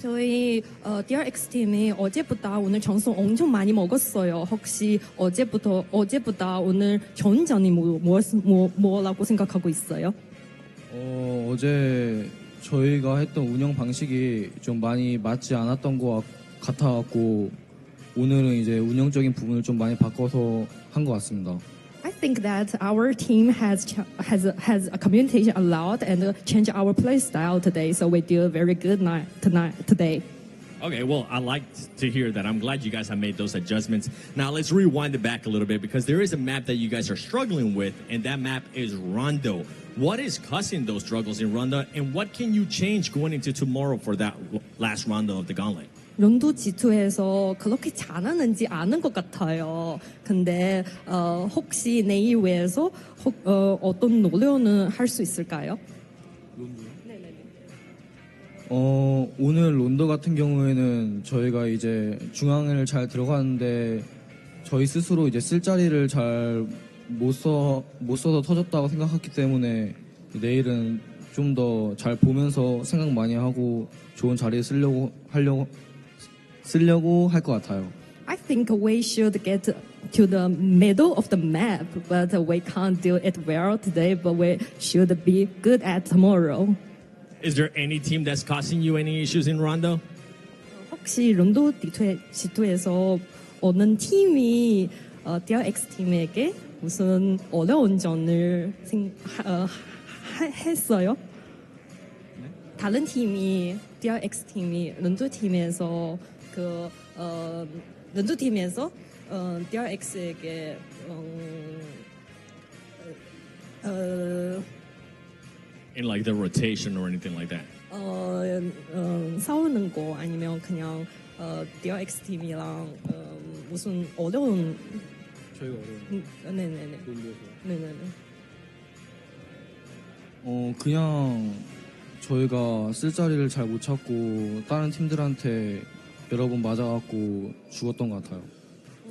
저희 DRX 팀이 어제보다 오늘 점수 엄청 많이 먹었어요. 혹시 어제보다 오늘 좋은 점이 뭐라고 생각하고 있어요? 어제 저희가 했던 운영 방식이 좀 많이 맞지 않았던 것 같아갖고 오늘은 이제 운영적인 부분을 좀 많이 바꿔서 한 것 같습니다. I think that our team has a communication a lot and changed our play style today. So we do a very good today. Okay, well, I like to hear that. I'm glad you guys have made those adjustments. Now, let's rewind it back a little bit because there is a map that you guys are struggling with, and that map is Rondo. What is causing those struggles in Rondo, and what can you change going into tomorrow for that last Rondo of the Gauntlet? 론도 G2에서 그렇게 잘하는지 아는 것 같아요. 근데 혹시 내일 외에서 어떤 노력은 할 수 있을까요? 오늘 론더 같은 경우에는 저희가 이제 중앙을 잘 들어갔는데 저희 스스로 이제 쓸 자리를 잘 못 써서 터졌다고 생각했기 때문에 내일은 좀 더 잘 보면서 생각 많이 하고 좋은 자리에 쓰려고 할 것 같아요. I think we should get to the middle of the map, but we can't do it well today, but we should be good at tomorrow. Is there any team that's causing you any issues in Rondo? 혹시 론도 G2에서 어느 팀이 DRX 팀에게 무슨 어려운 점을 했어요? 다른 팀이 DRX 팀이 론도 팀에서 론도 팀에서 DRX에게 in like the rotation or anything like that? 싸우는 거 아니면 그냥 DRX 팀이랑 무슨 어려운 저희가 어려운 네네네 네네네 그냥 저희가 쓸 자리를 잘 못 찾고 다른 팀들한테 여러 번 맞아갖고 죽었던 것 같아요.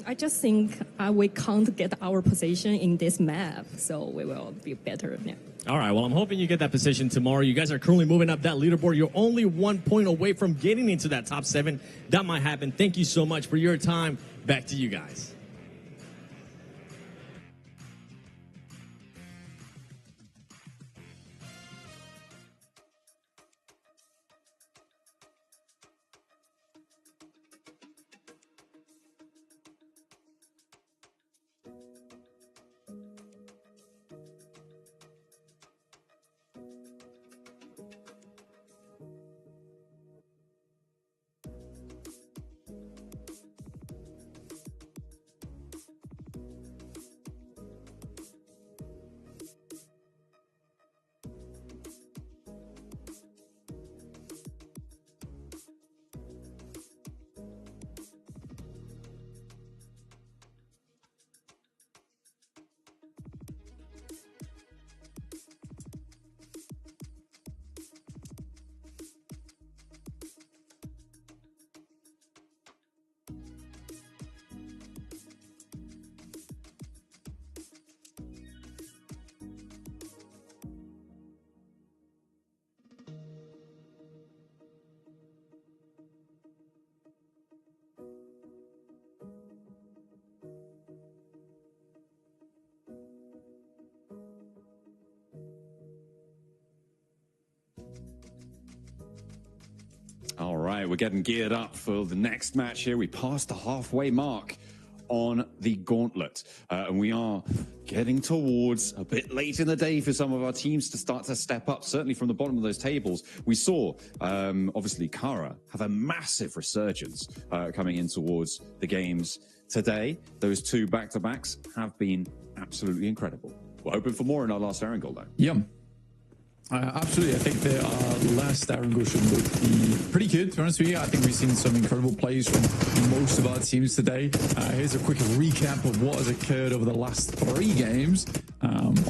I just think we can't get our position in this map, so we will be better now. All right, well, I'm hoping you get that position tomorrow. You guys are currently moving up that leaderboard. You're only 1 point away from getting into that top 7. That might happen. Thank you so much for your time. Back to you guys. All right, we're getting geared up for the next match here. We passed the halfway mark on the Gauntlet, and we are getting towards a bit late in the day for some of our teams to start to step up, certainly from the bottom of those tables. We saw, obviously, Kara have a massive resurgence coming in towards the games today. Those 2 back-to-backs have been absolutely incredible. We're hoping for more in our last Erangel, though. Yeah. Absolutely. I think their last Aaron Gusham would be pretty good, to be honest with you. I think we've seen some incredible plays from most of our teams today. Here's a quick recap of what has occurred over the last 3 games.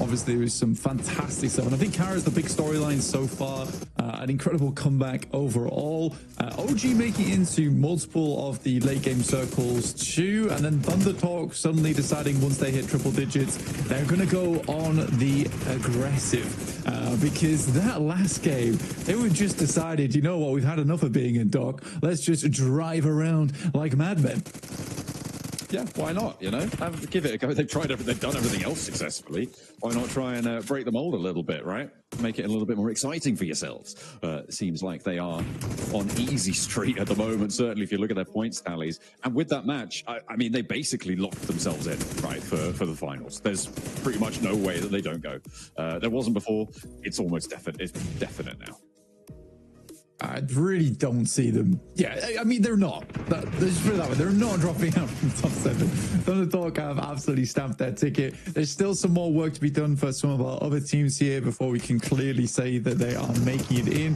Obviously, there was some fantastic stuff. And I think Kara's the big storyline so far. An incredible comeback overall. OG making into multiple of the late game circles too. And then Thunder Talk suddenly deciding once they hit triple digits, they're going to go on the aggressive. Because that last game, they were just decided, you know what, we've had enough of being in dock. Let's just drive around like madmen. Yeah, why not? You know, give it a go. They've tried everything. They've done everything else successfully. Why not try and break the mold a little bit, right? Make it a little bit more exciting for yourselves. It seems like they are on easy street at the moment, certainly if you look at their points tallies. And with that match, I mean, they basically locked themselves in, right, for the finals. There's pretty much no way that they don't go. There wasn't before. It's almost definite. It's definite now. I really don't see them. Yeah, I mean, they're not. Let's put it that way. They're not dropping out from top 7. Thunder Talk have absolutely stamped their ticket. There's still some more work to be done for some of our other teams here before we can clearly say that they are making it in,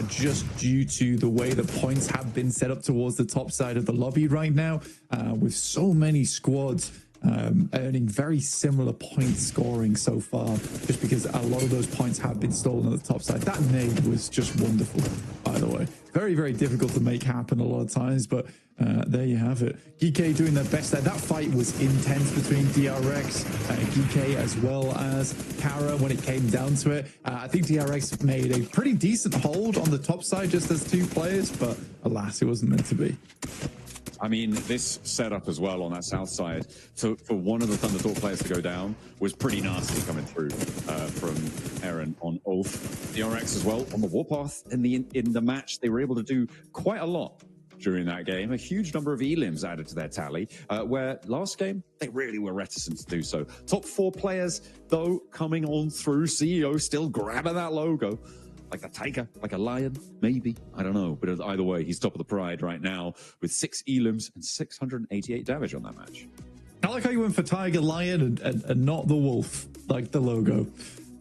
just due to the way the points have been set up towards the top side of the lobby right now, with so many squads earning very similar point scoring so far, just because a lot of those points have been stolen on the top side. That nade was just wonderful, by the way. Very, very difficult to make happen a lot of times, but there you have it. GK doing their best there. That fight was intense between DRX, GK, as well as Kara when it came down to it. I think DRX made a pretty decent hold on the top side just as 2 players, but alas, it wasn't meant to be. I mean, this setup as well on that south side, for one of the Thunder Talk players to go down was pretty nasty coming through from Aaron on Ulf. DRX as well on the warpath in the match. They were able to do quite a lot during that game. A huge number of elims added to their tally, where last game, they really were reticent to do so. Top 4 players, though, coming on through. CEO still grabbing that logo. Like a tiger, like a lion, maybe. I don't know. But either way, he's top of the pride right now with 6 elims and 688 damage on that match. I like how you went for tiger, lion, and not the wolf, like the logo.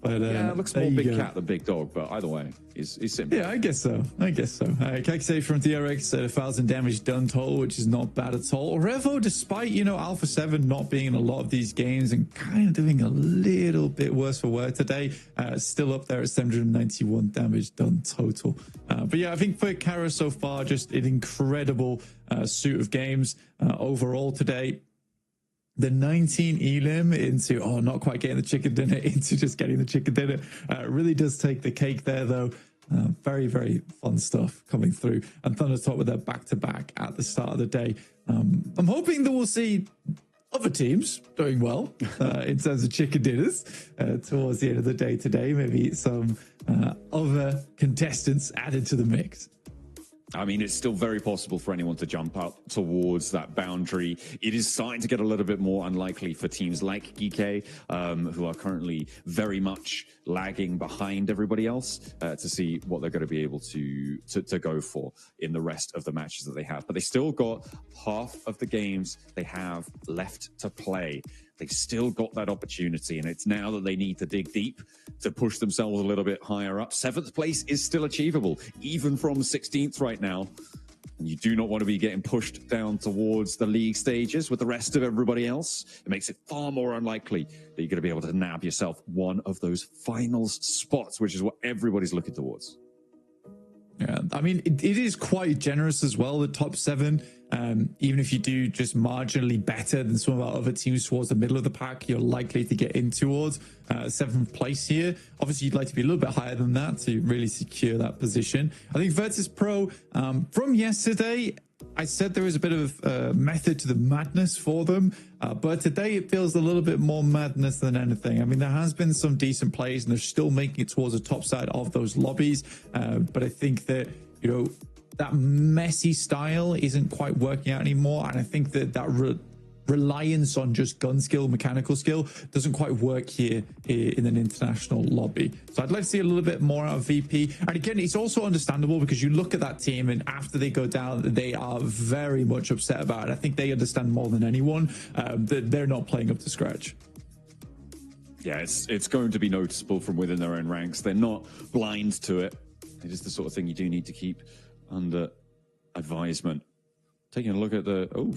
But, yeah, it looks more big cat than big dog, but either way, is simple. Yeah, I guess so. Kekse from DRX at 1,000 damage done total, which is not bad at all. Revo, despite, you know, Alpha 7 not being in a lot of these games and kind of doing a little bit worse for wear today, still up there at 791 damage done total. But yeah, I think for Kara so far, just an incredible suit of games overall today. The 19 elim into, not quite getting the chicken dinner, into just getting the chicken dinner. Really does take the cake there, though. Very, very fun stuff coming through. And Thunder Talk with their back-to-back at the start of the day. I'm hoping that we'll see other teams doing well in terms of chicken dinners towards the end of the day today. Maybe some other contestants added to the mix. I mean, it's still very possible for anyone to jump up towards that boundary. It is starting to get a little bit more unlikely for teams like GK, who are currently very much lagging behind everybody else, to see what they're going to be able to go for in the rest of the matches that they have. But they still got half of the games they have left to play. They've still got that opportunity, and it's now that they need to dig deep to push themselves a little bit higher up. 7th place is still achievable, even from 16th right now. And you do not want to be getting pushed down towards the league stages with the rest of everybody else. It makes it far more unlikely that you're going to be able to nab yourself one of those finals spots, which is what everybody's looking towards. Yeah, I mean, it is quite generous as well, the top 7. Even if you do just marginally better than some of our other teams towards the middle of the pack, you're likely to get in towards 7th place here. Obviously, you'd like to be a little bit higher than that to really secure that position. I think Virtus Pro, from yesterday, I said there was a bit of method to the madness for them, but today it feels a little bit more madness than anything. I mean, there has been some decent plays, and they're still making it towards the top side of those lobbies, but I think that, you know, that messy style isn't quite working out anymore, and I think that reliance on just gun skill, mechanical skill, doesn't quite work here in an international lobby. So I'd like to see a little bit more out of VP. And again, it's also understandable because you look at that team, and after they go down, they are very much upset about it. I think they understand more than anyone that they're not playing up to scratch. Yeah, it's going to be noticeable from within their own ranks. They're not blind to it. It is the sort of thing you do need to keep under advisement. Taking a look at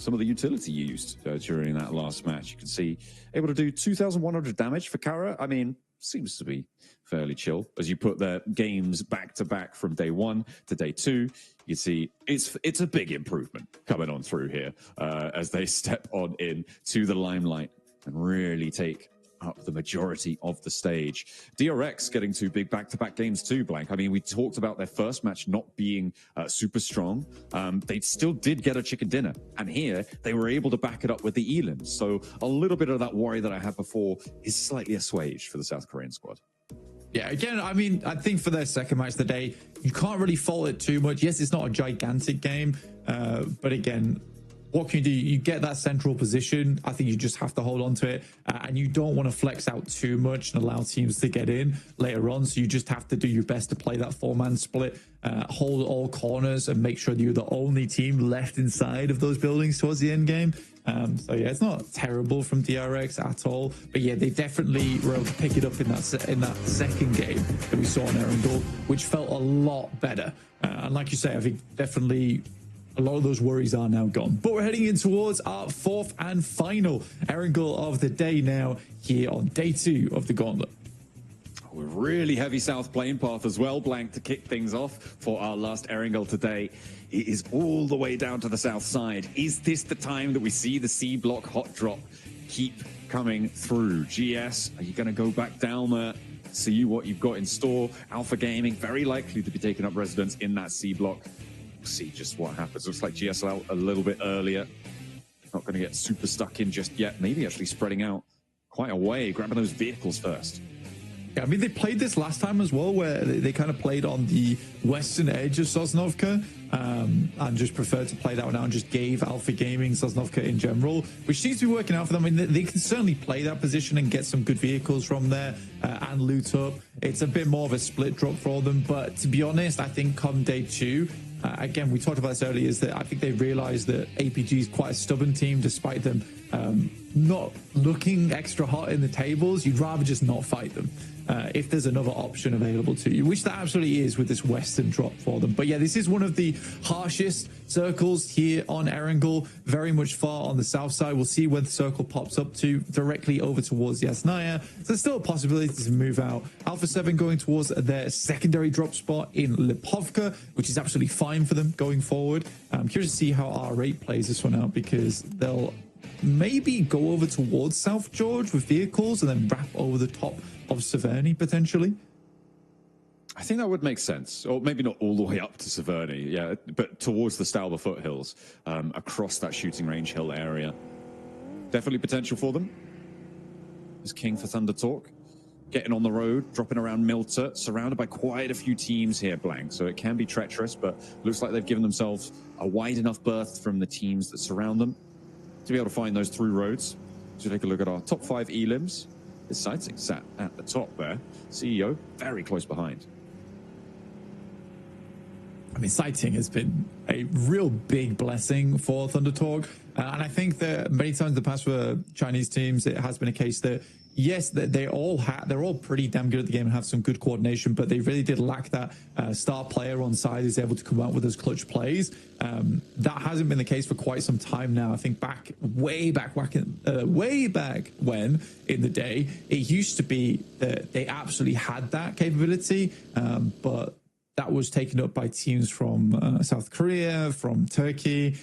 some of the utility used during that last match. You can see able to do 2,100 damage for Kara. I mean, seems to be fairly chill. As you put their games back to back from day 1 to day 2, you see it's a big improvement coming on through here as they step on in to the limelight and really take up the majority of the stage. DRX getting 2 big back-to-back games too, Blank. I mean, we talked about their first match not being super strong. They still did get a chicken dinner. And here, they were able to back it up with the elims. So a little bit of that worry that I had before is slightly assuaged for the South Korean squad. Yeah, again, I mean, I think for their second match of the day, you can't really fault it too much. Yes, it's not a gigantic game, but again, what can you do? You get that central position. I think you just have to hold on to it, and you don't want to flex out too much and allow teams to get in later on. So you just have to do your best to play that 4-man split, hold all corners, and make sure that you're the only team left inside of those buildings towards the end game. So yeah, it's not terrible from DRX at all, but yeah, they definitely were able to pick it up in that second game that we saw in Erangel, which felt a lot better. And like you say, I think definitely a lot of those worries are now gone. But we're heading in towards our 4th and final Erangel of the day now here on day 2 of the Gauntlet. We're really heavy south plane path as well, Blank, to kick things off for our last Erangel today. It is all the way down to the south side. Is this the time that we see the C block hot drop keep coming through? GS, are you going to go back down there? See what you've got in store. Alpha Gaming, very likely to be taking up residence in that C block. We'll see just what happens. Looks like GS out a little bit earlier. Not going to get super stuck in just yet. Maybe actually spreading out quite a way, grabbing those vehicles first. Yeah, I mean, they played this last time as well, where they kind of played on the western edge of Sosnovka, and just preferred to play that one out and just gave Alpha Gaming Sosnovka in general, which seems to be working out for them. I mean, they can certainly play that position and get some good vehicles from there and loot up. It's a bit more of a split drop for them, but to be honest, I think come day 2, again, we talked about this earlier, is that I think they realized that APG is quite a stubborn team, despite them not looking extra hot in the tables. You'd rather just not fight them if there's another option available to you, which there absolutely is with this western drop for them. But yeah, this is one of the harshest circles here on Erangel, very much far on the south side. We'll see where the circle pops up to, directly over towards Yasnaya. So there's still a possibility to move out. Alpha 7 going towards their secondary drop spot in Lipovka, which is absolutely fine for them going forward. I'm curious to see how R8 plays this one out, because they'll maybe go over towards South George with vehicles and then wrap over the top of Severny potentially. I think that would make sense, or maybe not all the way up to Severny, yeah, but towards the Stauber foothills, across that shooting range hill area. Definitely potential for them. There's King for Thunder Talk, getting on the road, dropping around Milter, surrounded by quite a few teams here, Blank, so it can be treacherous, but looks like they've given themselves a wide enough berth from the teams that surround them to be able to find those through roads. So take a look at our top 5 elims. His sighting sat at the top there. CEO very close behind. I mean, sighting has been a real big blessing for Thunder Talk. And I think that many times in the past for Chinese teams, it has been a case that, yes, they're all pretty damn good at the game and have some good coordination, but they really did lack that star player on side who's able to come out with those clutch plays. That hasn't been the case for quite some time now. I think way back when in the day, it used to be that they absolutely had that capability, but that was taken up by teams from South Korea, from Turkey,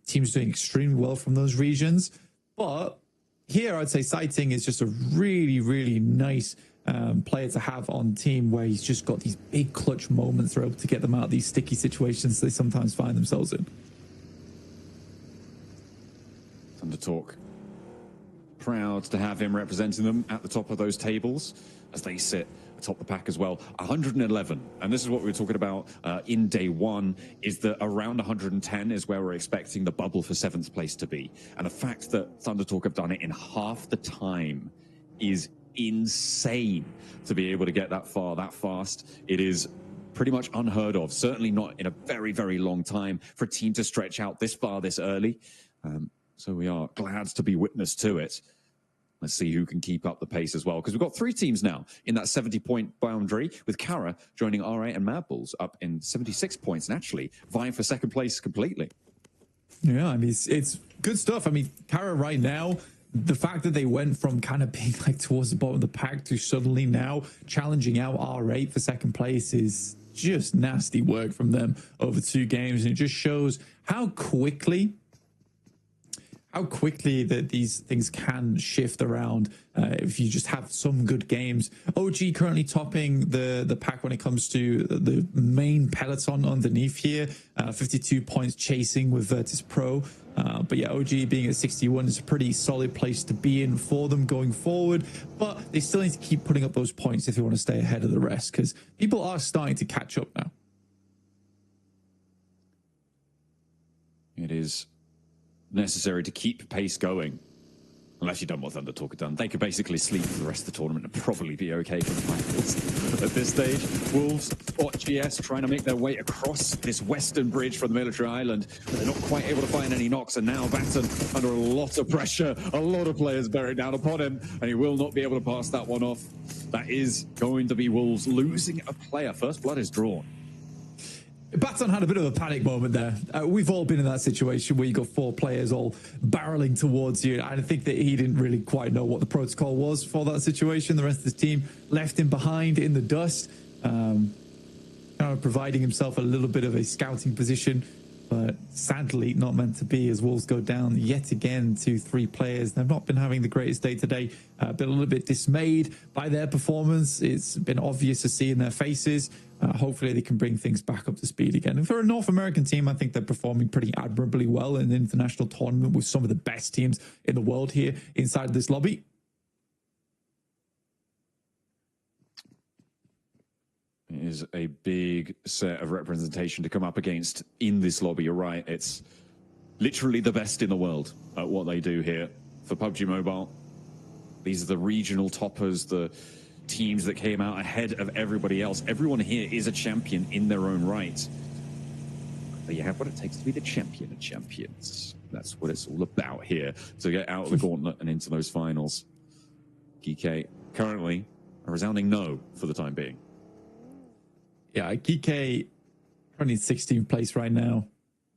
teams doing extremely well from those regions. But here, I'd say Sighting is just a really, really nice player to have on team, where he's just got these big clutch moments they're able to get them out of these sticky situations they sometimes find themselves in. Thunder Talk, proud to have him representing them at the top of those tables as they sit atop the pack as well. 111, and this is what we were talking about in day 1, is that around 110 is where we're expecting the bubble for 7th place to be. And the fact that Thunder Talk have done it in half the time is insane. To be able to get that far that fast, it is pretty much unheard of, certainly not in a very, very long time for a team to stretch out this far this early. So we are glad to be witness to it. Let's see who can keep up the pace as well, because we've got 3 teams now in that 70-point boundary, with Kara joining R8 and Mad Bulls up in 76 points and actually vying for second place completely. Yeah, I mean, it's good stuff. I mean, Kara right now, the fact that they went from kind of being like towards the bottom of the pack to suddenly now challenging out R8 for second place is just nasty work from them over 2 games. And it just shows how quickly that these things can shift around if you just have some good games. OG currently topping the pack when it comes to the main peloton underneath here, 52 points chasing with Virtus Pro. But yeah, OG being at 61 is a pretty solid place to be in for them going forward. But they still need to keep putting up those points if they want to stay ahead of the rest, because people are starting to catch up now. It is necessary to keep pace going. Unless you've done what Thunder Talk have done. They could basically sleep for the rest of the tournament and probably be okay for the finals. At this stage, Wolves spot GS trying to make their way across this western bridge from the military island, but they're not quite able to find any knocks, and now Baton under a lot of pressure, a lot of players bearing down upon him, and he will not be able to pass that one off. That is going to be Wolves losing a player. First blood is drawn. Baton had a bit of a panic moment there. We've all been in that situation where you got 4 players all barreling towards you. I think that he didn't really quite know what the protocol was for that situation. The rest of the team left him behind in the dust, kind of providing himself a little bit of a scouting position, but sadly not meant to be, as Wolves go down yet again to 3 players. They've not been having the greatest day today. Been a little bit dismayed by their performance. It's been obvious to see in their faces. Hopefully they can bring things back up to speed again. And for a North American team, I think they're performing pretty admirably well in the international tournament with some of the best teams in the world here inside this lobby. It is a big set of representation to come up against in this lobby. You're right. It's literally the best in the world at what they do here for PUBG Mobile. These are the regional toppers, the teams that came out ahead of everybody else. Everyone here is a champion in their own right. But you have what it takes to be the champion of champions. That's what it's all about here, to get out of the gauntlet and into those finals. GK currently a resounding no for the time being. Yeah, GK currently 16th place right now.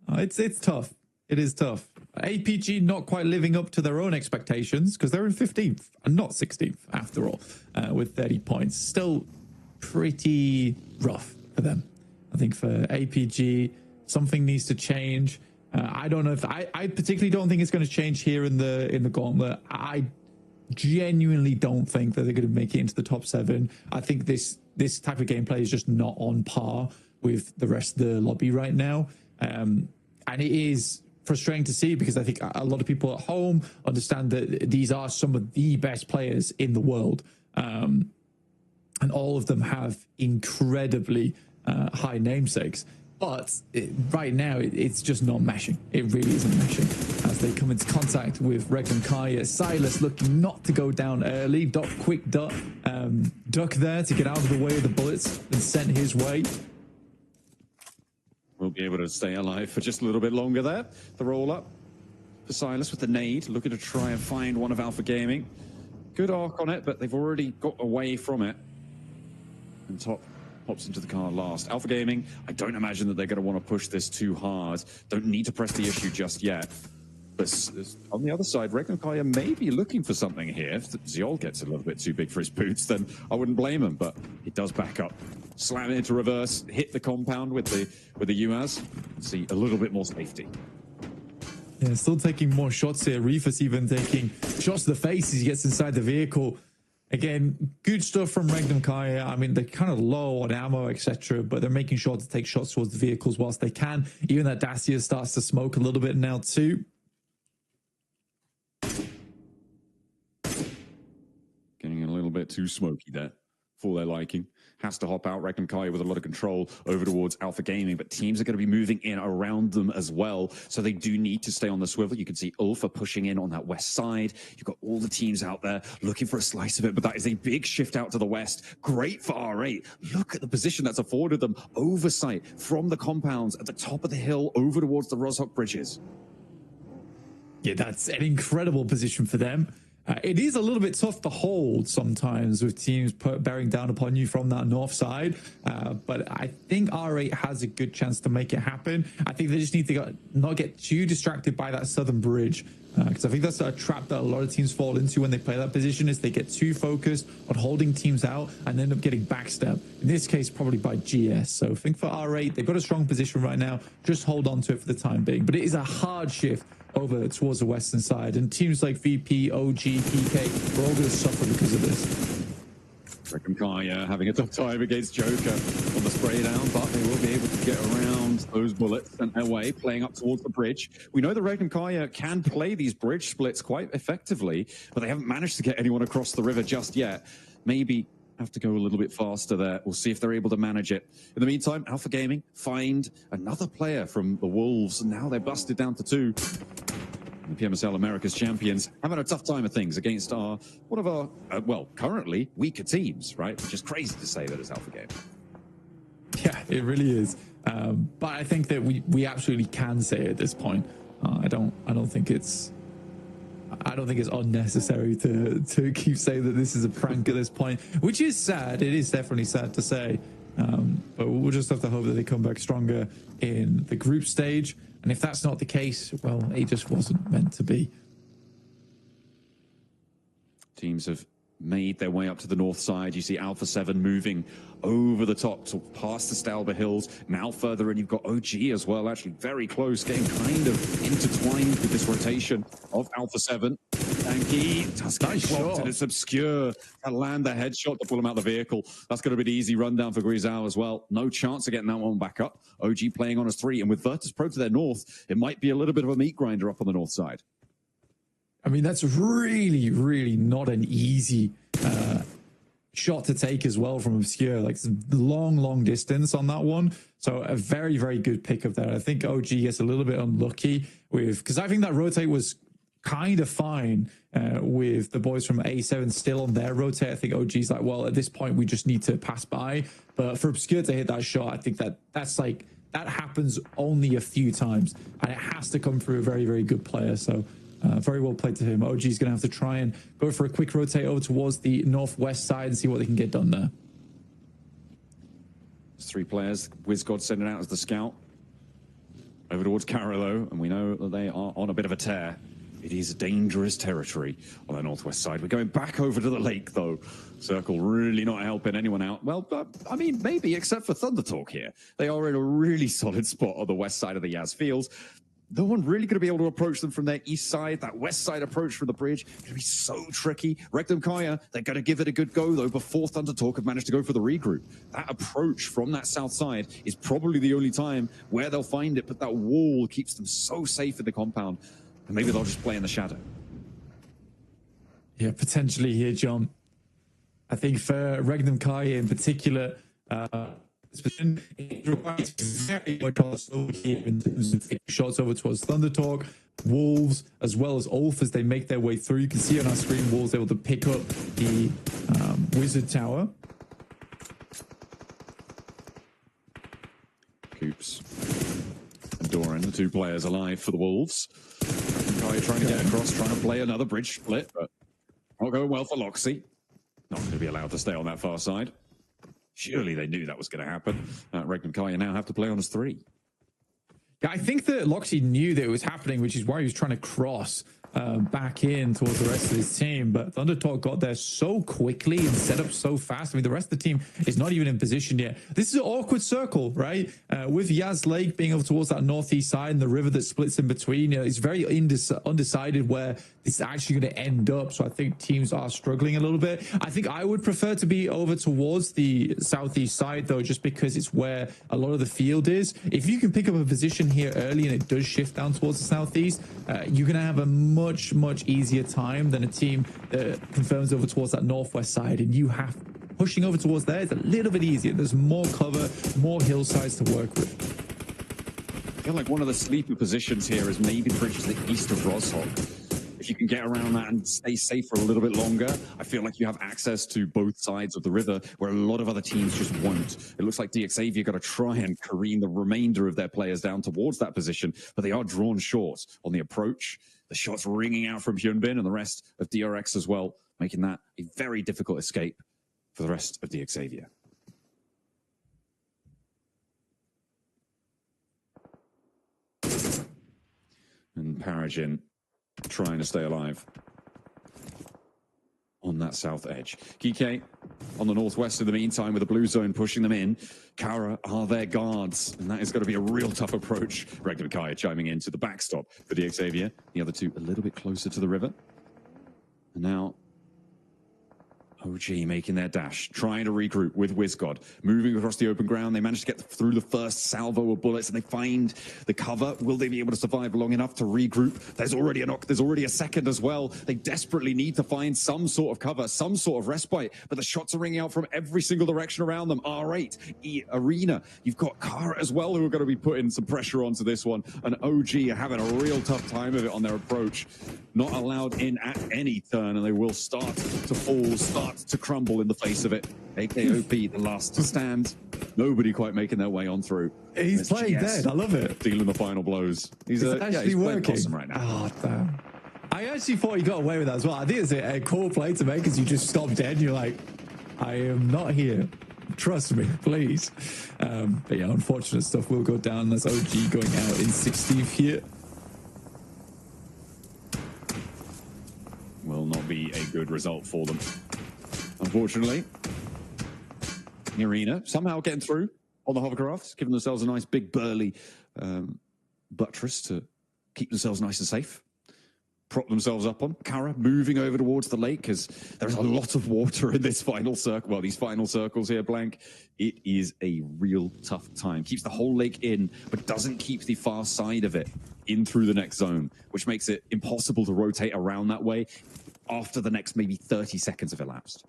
It's tough. It is tough. APG not quite living up to their own expectations, because they're in 15th and not 16th after all, with 30 points. Still pretty rough for them. I think for APG, something needs to change. I don't know if I particularly don't think it's going to change here in the gauntlet. I genuinely don't think that they're going to make it into the top 7. I think this type of gameplay is just not on par with the rest of the lobby right now. And it is frustrating to see, because I think a lot of people at home understand that these are some of the best players in the world. And all of them have incredibly high namesakes. But right now, it's just not meshing. It really isn't meshing as they come into contact with Regnum Kaya. Silas looking not to go down early. Quick duck there to get out of the way of the bullets and sent his way. We'll be able to stay alive for just a little bit longer there. The roll up for Silas with the nade, looking to try and find one of Alpha Gaming. Good arc on it, but they've already got away from it. And Top hops into the car last. Alpha Gaming, I don't imagine that they're going to want to push this too hard. Don't need to press the issue just yet. But on the other side, Regnum Kaya may be looking for something here. If Ziol gets a little bit too big for his boots, then I wouldn't blame him, but he does back up. Slam it into reverse, hit the compound with the UAZ. See a little bit more safety. Yeah, still taking more shots here. Reefus even taking shots to the face as he gets inside the vehicle. Again, good stuff from Regnum Kaya. I mean, they're kind of low on ammo, etc., but they're making sure to take shots towards the vehicles whilst they can. Even that Dacia starts to smoke a little bit now too. Getting a little bit too smoky there for their liking. Has to hop out. Regnum Kaya with a lot of control over towards Alpha Gaming, but teams are going to be moving in around them as well, so they do need to stay on the swivel. You can see Ulfa pushing in on that west side. You've got all the teams out there looking for a slice of it, but that is a big shift out to the west. Great for R8. Look at the position that's afforded them. Oversight from the compounds at the top of the hill over towards the Rozhok bridges. Yeah, that's an incredible position for them. It is a little bit tough to hold sometimes with teams bearing down upon you from that north side. But I think R8 has a good chance to make it happen. I think they just need to not get too distracted by that southern bridge. Because I think that's a trap that a lot of teams fall into when they play that position, is they get too focused on holding teams out and end up getting backstabbed. In this case, probably by GS. So I think for R8, they've got a strong position right now. Just hold on to it for the time being. But it is a hard shift over towards the western side. And teams like VP, OG, PK, we're all going to suffer because of this. Reckon Kaya having a tough time against Joker on the spray down, but they will be able to get around those bullets sent their way, playing up towards the bridge. We know the Regnum Kaya can play these bridge splits quite effectively, but they haven't managed to get anyone across the river just yet. Maybe have to go a little bit faster there. We'll see if they're able to manage it. In the meantime, Alpha Gaming find another player from the Wolves, and now they're busted down to 2. The PMSL America's champions having a tough time of things against one of our, well, currently weaker teams, right? Which is crazy to say that it's Alpha Game. Yeah, it really is. But I think that we absolutely can say it at this point. I don't think it's unnecessary to keep saying that this is a prank at this point, which is sad. It is definitely sad to say. But we'll just have to hope that they come back stronger in the group stage. And if that's not the case, well, it just wasn't meant to be. Teams have made their way up to the north side. You see Alpha 7 moving over the top to past the Stalber Hills. Now further in, you've got OG as well, actually very close, getting kind of intertwined with this rotation of Alpha 7. Tanky does get blocked, and it's obscure. To land the headshot to pull him out of the vehicle. That's going to be the easy rundown for Grisao as well. No chance of getting that one back up. OG playing on as 3, and with Virtus Pro to their north, it might be a little bit of a meat grinder up on the north side. I mean, that's really, really not an easy shot to take as well from Obscure. Like, it's long distance on that one. So a very, very good pick up there. I think OG gets a little bit unlucky with, because I think that rotate was kind of fine with the boys from A7 still on their rotate. I think OG's like, well, at this point, we just need to pass by. But for Obscure to hit that shot, I think that's like, that happens only a few times. And it has to come through a very, very good player. So very well played to him. OG's going to have to try and go for a quick rotate over towards the northwest side and see what they can get done there. There's 3 players. WizGod sending out as the scout. Over towards Carolo, and we know that they are on a bit of a tear. It is dangerous territory on the northwest side. We're going back over to the lake, though. Circle really not helping anyone out. Well, I mean, maybe, except for Thunder Talk here. They are in a really solid spot on the west side of the Yaz Fields. No one really going to be able to approach them from their east side. That west side approach from the bridge going to be so tricky. Regnum Kaya, they're going to give it a good go, though, before Thunder Talk have managed to go for the regroup. That approach from that south side is probably the only time where they'll find it, but that wall keeps them so safe in the compound. And maybe they'll just play in the shadow. Yeah, potentially here, John. I think for Regnum Kaya in particular, it requires very much also here in terms of taking shots over towards Thunder Talk, Wolves, as well as Ulf as they make their way through. You can see on our screen, Wolves able to pick up the Wizard Tower. Coops and Doran, the 2 players alive for the Wolves. Kaya trying to get across, trying to play another bridge split, but not going well for Loxy. Not going to be allowed to stay on that far side. Surely they knew that was going to happen. Regnum Kaya now have to play on as 3. Yeah, I think that Loxy knew that it was happening, which is why he was trying to cross back in towards the rest of his team. But Thunder Talk got there so quickly and set up so fast. I mean, the rest of the team is not even in position yet. This is an awkward circle, right? With Yaz Lake being over towards that northeast side and the river that splits in between, you know, it's very undecided where this is actually going to end up. So I think teams are struggling a little bit. I think I would prefer to be over towards the southeast side, though, just because it's where a lot of the field is. If you can pick up a position here early and it does shift down towards the southeast, you're going to have a much easier time than a team that confirms over towards that northwest side, and you have pushing over towards there is a little bit easier. There's more cover, more hillsides to work with. I feel like one of the sleeper positions here is maybe the bridge to the east of Roshog. If you can get around that and stay safe for a little bit longer, I feel like you have access to both sides of the river where a lot of other teams just won't. It looks like DXavier got to try and careen the remainder of their players down towards that position, but they are drawn short on the approach. The shots ringing out from Hyunbin and the rest of DRX as well, making that a very difficult escape for the rest of the Xavier. And Paragin trying to stay alive on that south edge. Kike on the northwest in the meantime with the blue zone pushing them in. Kara are their guards, and that is going to be a real tough approach. Regnum Kai chiming into the backstop for the Xavier. The other two a little bit closer to the river. And now OG making their dash, trying to regroup with WizGod, moving across the open ground. They managed to get through the first salvo of bullets, and they find the cover. Will they be able to survive long enough to regroup? There's already a knock. There's already a second as well. They desperately need to find some sort of cover, some sort of respite, but the shots are ringing out from every single direction around them. R8, Arena. You've got Kara as well, who are going to be putting some pressure onto this one, and OG are having a real tough time of it on their approach. Not allowed in at any turn, and they will start to fall, start to crumble in the face of it. AKOP, the last to stand. Nobody quite making their way on through. He's playing dead. I love it. Dealing the final blows. He's actually working awesome right now. Oh, damn. I actually thought he got away with that as well. I think it's a cool play to make because you just stop dead and you're like, I am not here. Trust me, please. But yeah, unfortunate stuff will go down. That's OG going out in 16th here. Will not be a good result for them. Unfortunately, the Arena somehow getting through on the hovercrafts, giving themselves a nice big burly buttress to keep themselves nice and safe. Prop themselves up on. Kara moving over towards the lake because there's a lot of water in this final circle. Well, these final circles here, Blank. It is a real tough time. Keeps the whole lake in, but doesn't keep the far side of it in through the next zone, which makes it impossible to rotate around that way after the next maybe 30 seconds have elapsed.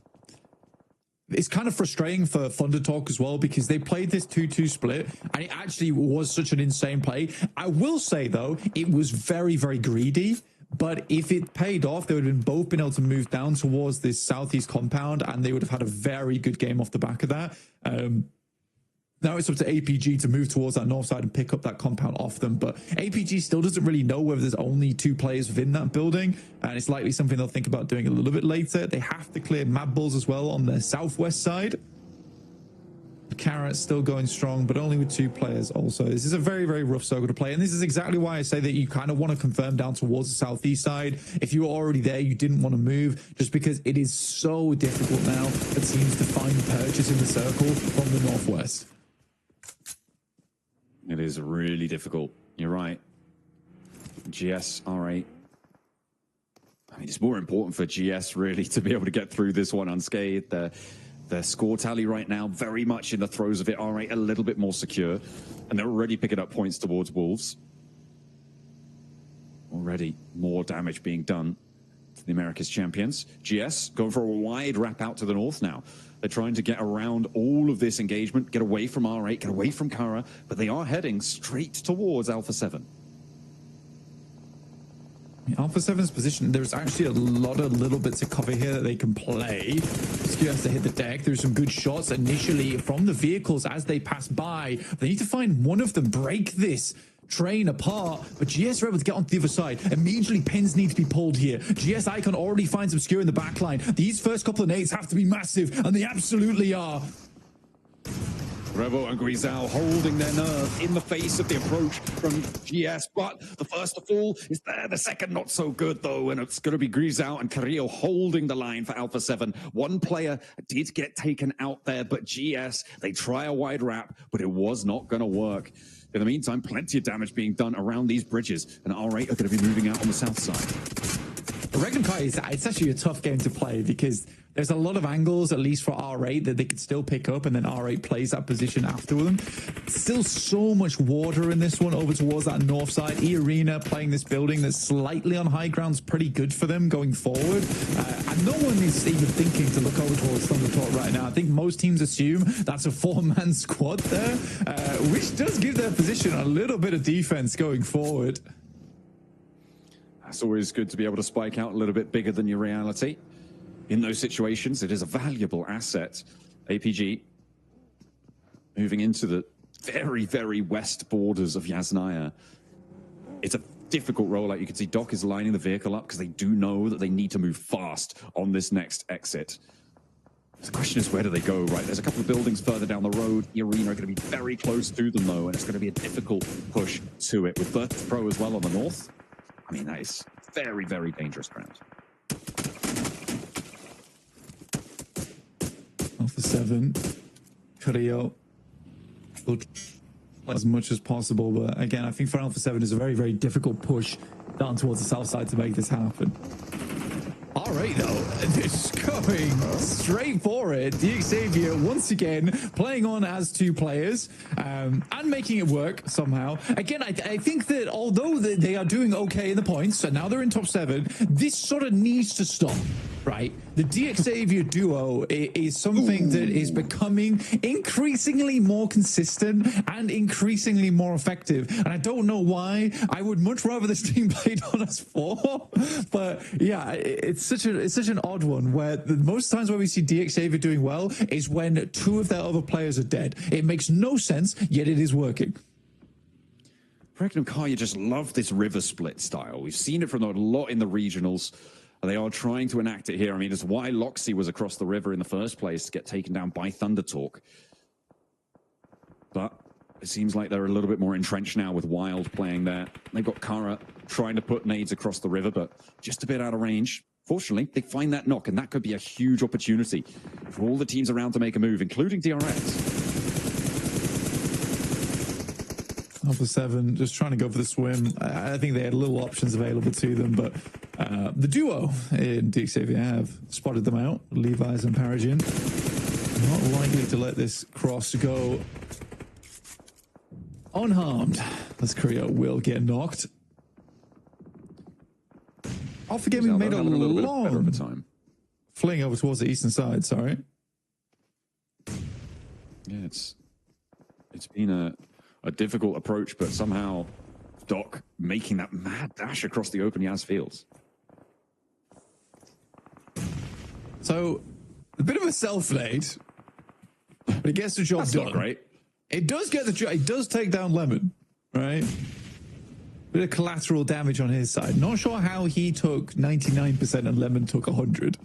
It's kind of frustrating for Thunder Talk as well because they played this 2-2 split and it actually was such an insane play. I will say, though, it was very, very greedy. But if it paid off, they would have both been able to move down towards this southeast compound and they would have had a very good game off the back of that. Now it's up to APG to move towards that north side and pick up that compound off them. But APG still doesn't really know whether there's only 2 players within that building. And it's likely something they'll think about doing a little bit later. They have to clear Mad Bulls as well on the southwest side. Carrot's still going strong, but only with 2 players also. This is a very, very rough circle to play. And this is exactly why I say that you kind of want to confirm down towards the southeast side. If you were already there, you didn't want to move just because it is so difficult now for teams to find purchase in the circle from the northwest. It is really difficult. You're right. GS, R8. I mean, it's more important for GS really to be able to get through this one unscathed. Their score tally right now, very much in the throes of it. R8 a little bit more secure. And they're already picking up points towards Wolves. Already more damage being done to the America's champions. GS going for a wide wrap out to the north now. They're trying to get around all of this engagement, get away from R8, get away from Kara, but they are heading straight towards Alpha 7. Alpha 7's position, there's actually a lot of little bits of cover here that they can play. SKU has to hit the deck. There's some good shots initially from the vehicles as they pass by. They need to find one of them, break this train apart, but GS are able to get onto the other side. Immediately pins need to be pulled here. GS Icon already finds Obscure in the backline. These first couple of nades have to be massive, and they absolutely are. Revo and Guizal holding their nerve in the face of the approach from GS, but the first to fall is there. The second not so good, though, and it's going to be Guizal and Carrillo holding the line for Alpha 7. One player did get taken out there, but GS, they try a wide wrap, but it was not going to work. In the meantime, plenty of damage being done around these bridges, and R8 are going to be moving out on the south side. Regnum Kai, it's actually a tough game to play because there's a lot of angles, at least for R8, that they could still pick up, and then R8 plays that position after them. Still so much water in this one over towards that north side. E-Arena playing this building that's slightly on high ground is pretty good for them going forward. And no one is even thinking to look over towards Thunder Talk right now. I think most teams assume that's a 4-man squad there, which does give their position a little bit of defense going forward. It's always good to be able to spike out a little bit bigger than your reality. In those situations, it is a valuable asset. APG moving into the very, very west borders of Yasnaya. It's a difficult rollout. You can see Doc is lining the vehicle up because they do know that they need to move fast on this next exit. The question is, where do they go, right? There's a couple of buildings further down the road. The arena are going to be very close to them, though, and it's going to be a difficult push to it. With Virtus Pro as well on the north, I mean, that is very, very dangerous ground. Alpha 7, Carrillo will as much as possible, but again, I think for Alpha 7 is a very, very difficult push down towards the south side to make this happen. All right, though, it's going straight for it. Xavier once again playing on as two players and making it work somehow. Again, I think that although they are doing okay in the points, and now they're in top 7, this sort of needs to stop, right? The Xavier duo is something that is becoming increasingly more consistent and increasingly more effective. And I don't know why. I would much rather this team played on as 4, but yeah, it's such an odd one where most times where we see Xavier doing well is when 2 of their other players are dead. It makes no sense, yet it is working. Regnum Kaya just love this river split style. We've seen it from a lot in the regionals. They are trying to enact it here. I mean, it's why Loxy was across the river in the first place to get taken down by Thunder Talk. But it seems like they're a little bit more entrenched now with Wild playing there. They've got Kara trying to put nades across the river, but just a bit out of range. Fortunately, they find that knock, and that could be a huge opportunity for all the teams around to make a move, including DRX. Alpha 7 just trying to go for the swim. I think they had little options available to them, but the duo in Xavier have spotted them out. Levi's and Paragon not likely to let this cross go unharmed, as Korea will get knocked. Alpha Gaming made a long time fling over towards the eastern side. Sorry. Yeah, it's been a difficult approach, but somehow Doc making that mad dash across the open Yaz fields. So a bit of a self-nade, but it gets the job That's done. Not great. It does get the job. It does take down Lemon, right? Bit of collateral damage on his side. Not sure how he took 99% and Lemon took 100.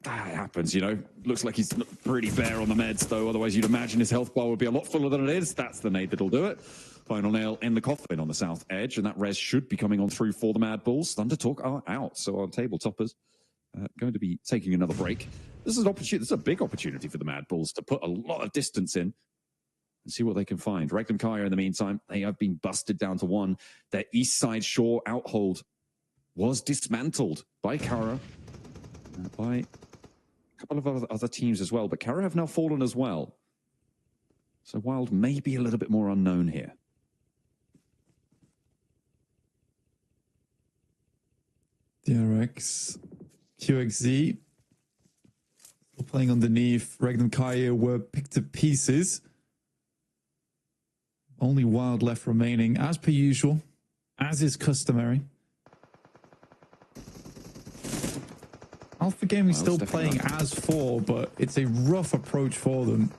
That happens, you know. Looks like he's pretty bare on the meds, though. Otherwise, you'd imagine his health bar would be a lot fuller than it is. That's the nade that'll do it. Final nail in the coffin on the south edge, and that res should be coming on through for the Mad Bulls. Thunder Talk are out, so our table toppers going to be taking another break. This is an opportunity. This is a big opportunity for the Mad Bulls to put a lot of distance in and see what they can find. Regnum Kaya, in the meantime, they have been busted down to 1. Their east side shore outhold was dismantled by Kara, by a couple of other teams as well, but Kara have now fallen as well. So Wild may be a little bit more unknown here. DRX, QXZ, still playing underneath. Regnum Kaya were picked to pieces. Only Wild left remaining, as per usual, as is customary. Alpha Gaming still playing as 4, but it's a rough approach for them.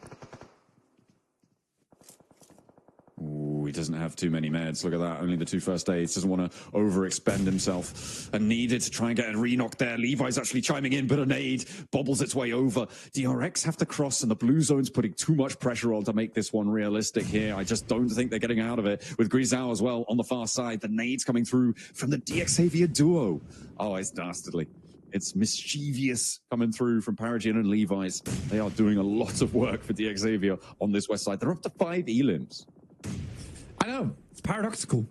Ooh, he doesn't have too many meds. Look at that. Only the 2 first aids. Doesn't want to overexpend himself. And needed to try and get a re-knock there. Levi's actually chiming in, but a nade bobbles its way over. DRX have to cross, and the blue zone's putting too much pressure on to make this one realistic here. I just don't think they're getting out of it. With Grisao as well on the far side. The nades coming through from the Xavier duo. Oh, it's dastardly. It's mischievous coming through from Paragon and Levi's. They are doing a lot of work for Xavier on this west side. They're up to 5 elims. I know, it's paradoxical,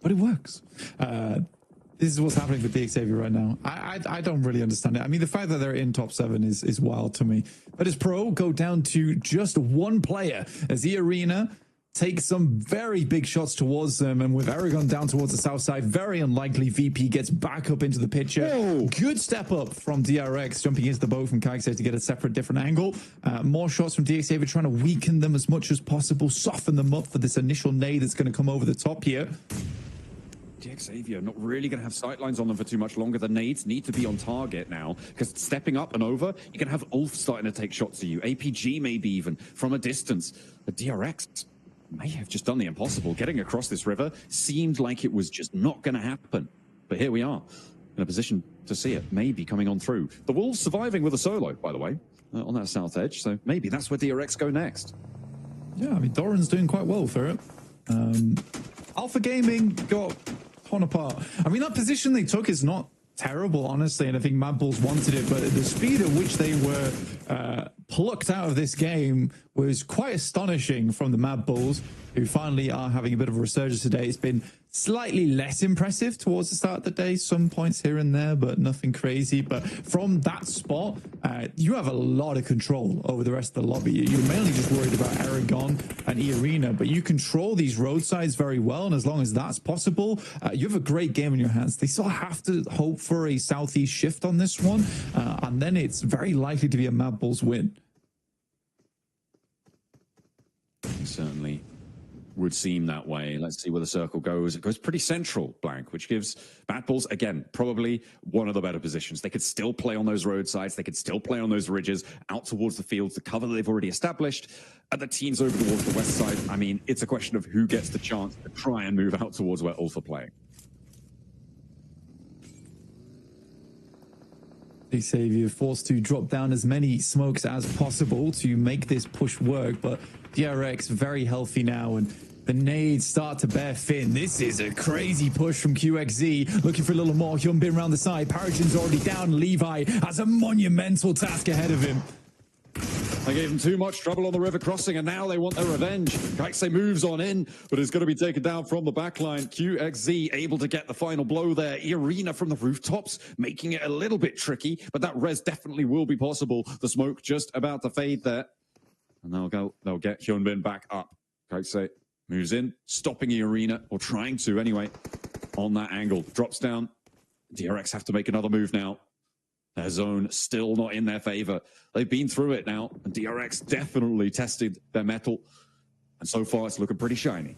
but it works. This is what's happening for Xavier right now. I don't really understand it. I mean, the fact that they're in top 7 is wild to me. But as Pro go down to just 1 player as the arena takes some very big shots towards them, and with Aragon down towards the south side, very unlikely VP gets back up into the picture. Whoa. Good step up from DRX, jumping into the bow from Kaixei to get a separate, different angle. More shots from Xavier, trying to weaken them as much as possible, soften them up for this initial nade that's going to come over the top here. Xavier not really going to have sightlines on them for too much longer. The nades need to be on target now, because stepping up and over, you can have Ulf starting to take shots at you. APG maybe even from a distance. But DRX may have just done the impossible. Getting across this river seemed like it was just not going to happen. But here we are, in a position to see it maybe coming on through. The Wolves surviving with a solo, by the way, on that south edge. So maybe that's where DRX go next. Yeah, I mean, Doran's doing quite well for it. Alpha Gaming got torn apart. I mean, that position they took is not terrible, honestly, and I think Mad Bulls wanted it, but the speed at which they were plucked out of this game was quite astonishing from the Mad Bulls, who finally are having a bit of a resurgence today. It's been slightly less impressive towards the start of the day, some points here and there, but nothing crazy. But from that spot, you have a lot of control over the rest of the lobby. You're mainly just worried about Aragon and E-Arena, but you control these roadsides very well, and as long as that's possible, you have a great game in your hands. They still have to hope for a southeast shift on this one, and then it's very likely to be a Mad Bulls win. Certainly would seem that way. Let's see where the circle goes. It goes pretty central, Blank, which gives Mad Bulls, again, probably one of the better positions. They could still play on those roadsides. They could still play on those ridges out towards the fields, the cover that they've already established. And the teams over towards the west side, I mean, it's a question of who gets the chance to try and move out towards where Ulf are playing. They say you're forced to drop down as many smokes as possible to make this push work, but DRX very healthy now, and the nades start to bear fin. This is a crazy push from QXZ, looking for a little more. Hyunbin around the side. Paragin's already down. Levi has a monumental task ahead of him. They gave him too much trouble on the river crossing, and now they want their revenge. Kaixei moves on in, but is going to be taken down from the backline. QXZ able to get the final blow there. Arena from the rooftops, making it a little bit tricky, but that res definitely will be possible. The smoke just about to fade there. And they'll get Hyunbin back up. Kaixei moves in, stopping Arena, or trying to anyway, on that angle. Drops down. DRX have to make another move now. Their zone still not in their favor. They've been through it now, and DRX definitely tested their mettle. And so far, it's looking pretty shiny.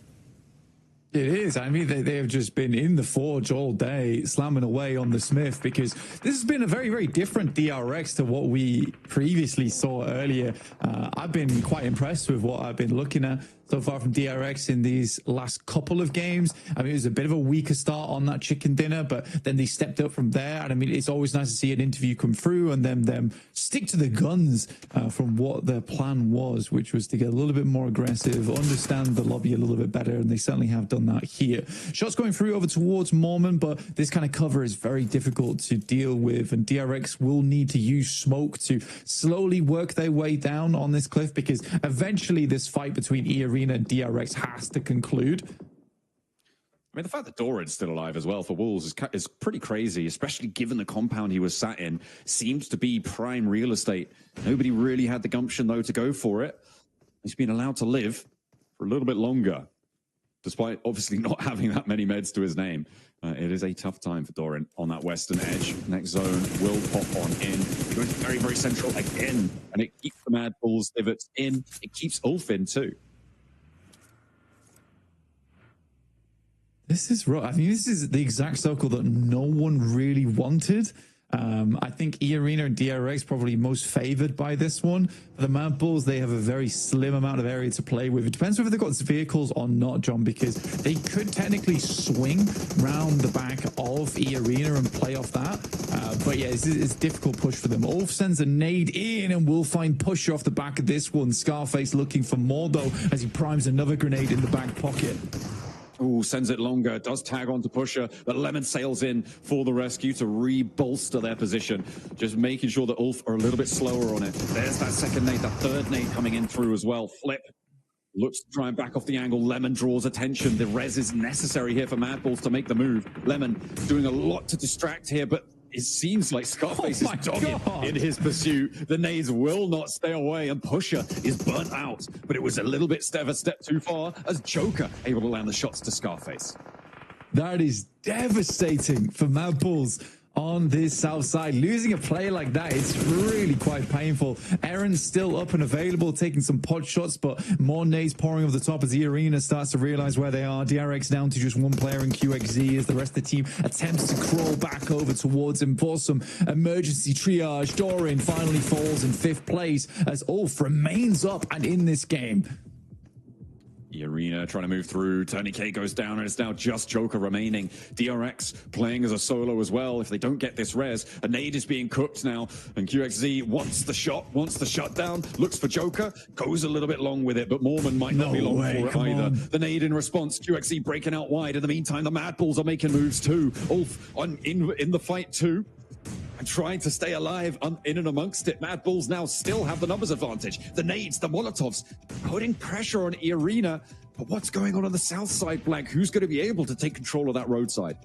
It is. I mean, they have just been in the forge all day, slamming away on the Smith, because this has been a very, very different DRX to what we previously saw earlier. I've been quite impressed with what I've been looking at so far from DRX in these last couple of games. I mean, it was a bit of a weaker start on that chicken dinner, but then they stepped up from there. And I mean, it's always nice to see an interview come through and them stick to the guns from what their plan was, which was to get a little bit more aggressive, understand the lobby a little bit better, and they certainly have done that here. Shots going through over towards Mormon, but this kind of cover is very difficult to deal with, and DRX will need to use smoke to slowly work their way down on this cliff, because eventually this fight between E-Arena and DRX has to conclude. I mean, the fact that Doran's still alive as well for Wolves is pretty crazy, especially given the compound he was sat in seems to be prime real estate. Nobody really had the gumption, though, to go for it. He's been allowed to live for a little bit longer, despite obviously not having that many meds to his name. It is a tough time for Doran on that western edge. Next zone will pop on in. It goes very, very central again, and it keeps the Mad Bulls divots in. It keeps Ulf in, too. This is rough. I mean, this is the exact circle that no one really wanted. I think E-Arena and DRX probably most favored by this one. For the Mad Bulls, they have a very slim amount of area to play with. It depends whether they've got vehicles or not, John, because they could technically swing round the back of E-Arena and play off that. But yeah, it's a difficult push for them. Ulf sends a nade in and will find Pusher off the back of this one. Scarface looking for more, though, as he primes another grenade in the back pocket. Ooh, sends it longer, does tag on to Pusher, but Lemon sails in for the rescue to re-bolster their position. Just making sure that Ulf are a little bit slower on it. There's that second nade, that third nade coming in through as well. Flip looks to try and back off the angle. Lemon draws attention. The res is necessary here for Mad Bulls to make the move. Lemon doing a lot to distract here, but it seems like Scarface is dogging in his pursuit. The nades will not stay away, and Pusher is burnt out. But it was a little bit of a step too far as Joker able to land the shots to Scarface. That is devastating for Mad Bulls on this south side. Losing a play like that is really quite painful. Aaron's still up and available, taking some pot shots, but more nades pouring over the top as the arena starts to realize where they are. DRX down to just one player in QXZ as the rest of the team attempts to crawl back over towards him for some emergency triage. Doran finally falls in 5th place as Ulf remains up and in this game. Arena trying to move through. Tourniquet goes down, and it's now just Joker remaining. DRX playing as a solo as well. If they don't get this res, a nade is being cooked now, and QXZ wants the shot, wants the shutdown, looks for Joker, goes a little bit long with it, but Mormon might not be long for it either. The nade in response, QXZ breaking out wide. In the meantime, the Mad Bulls are making moves too. Ulf in the fight too, and trying to stay alive in and amongst it. Mad Bulls now still have the numbers advantage. The nades, the Molotovs, putting pressure on Arena. But what's going on the south side, Blank? Who's going to be able to take control of that roadside?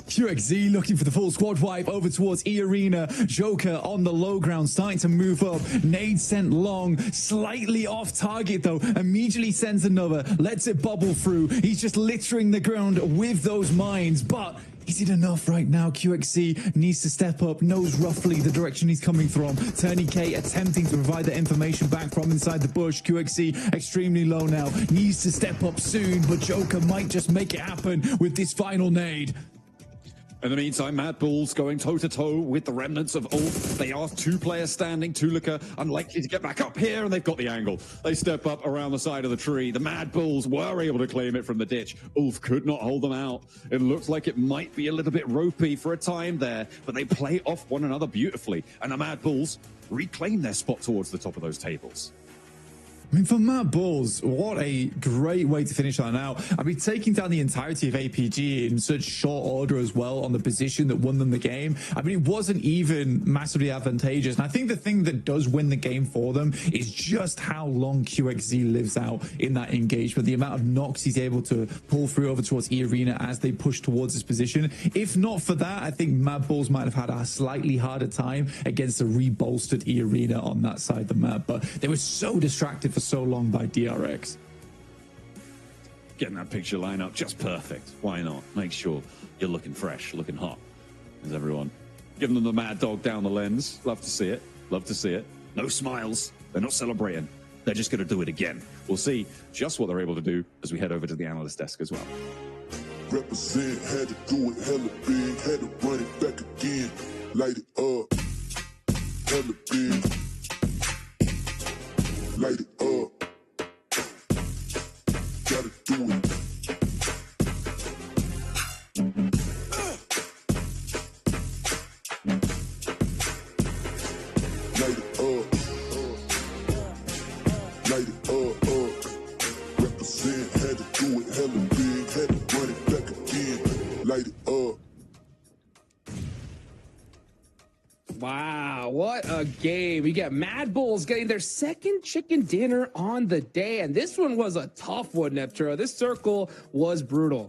QXZ looking for the full squad wipe over towards E-Arena. Joker on the low ground, starting to move up. Nade sent long, slightly off target though. Immediately sends another, lets it bubble through. He's just littering the ground with those mines, but is it enough right now? QXZ needs to step up, knows roughly the direction he's coming from. Tourniquet attempting to provide that information back from inside the bush. QXZ extremely low now, needs to step up soon, but Joker might just make it happen with this final nade. In the meantime, Mad Bulls going toe-to-toe with the remnants of Ulf. They are two players standing. Tulika unlikely to get back up here, and they've got the angle. They step up around the side of the tree. The Mad Bulls were able to claim it from the ditch. Ulf could not hold them out. It looks like it might be a little bit ropey for a time there, but they play off one another beautifully, and the Mad Bulls reclaim their spot towards the top of those tables. I mean, for Mad Bulls, what a great way to finish that out. I mean, taking down the entirety of APG in such short order as well on the position that won them the game. I mean, it wasn't even massively advantageous. And I think the thing that does win the game for them is just how long QXZ lives out in that engagement. The amount of knocks he's able to pull through over towards E-Arena as they push towards his position. If not for that, I think Mad Bulls might have had a slightly harder time against a rebolstered E-Arena on that side of the map. But they were so distracted for so long by DRX. Getting that picture line up just perfect. Why not? Make sure you're looking fresh, looking hot. As everyone giving them the mad dog down the lens. Love to see it. Love to see it. No smiles. They're not celebrating. They're just going to do it again. We'll see just what they're able to do as we head over to the analyst desk as well. Represent, had to do it hella big, had to run it back again, light it up, hella big, light it up, gotta do it. Light it up, light it up, represent, had to do it hella big, had to run it back again, light it up. Wow, what a game. You get Mad Bulls getting their second chicken dinner on the day, and this one was a tough one, Nepturo. This circle was brutal.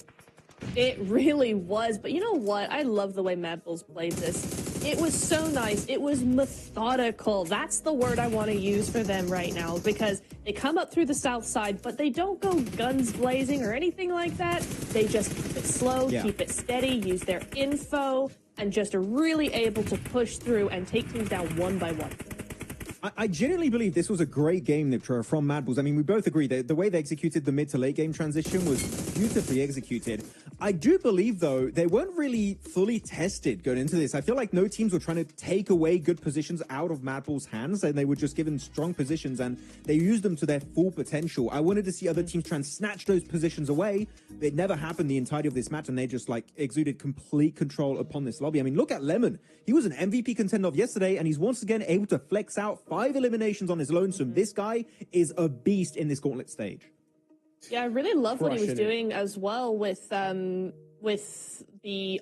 It really was, but you know what? I love the way Mad Bulls played this. It was so nice. It was methodical. That's the word I want to use for them right now, because they come up through the south side, but they don't go guns blazing or anything like that. They just keep it slow, keep it steady, use their info, and just are really able to push through and take teams down one by one. I genuinely believe this was a great game, Niptra, from Mad Bulls. I mean, we both agree that the way they executed the mid to late game transition was beautifully executed. I do believe, though, they weren't really fully tested going into this. I feel like no teams were trying to take away good positions out of Mad Bulls' hands, and they were just given strong positions, and they used them to their full potential. I wanted to see other teams try and snatch those positions away. It never happened the entirety of this match, and they just, like, exuded complete control upon this lobby. I mean, look at Lemon. He was an MVP contender of yesterday, and he's once again able to flex out 5 eliminations on his lonesome. This guy is a beast in this Gauntlet stage. Yeah, I really love what he was doing as well with the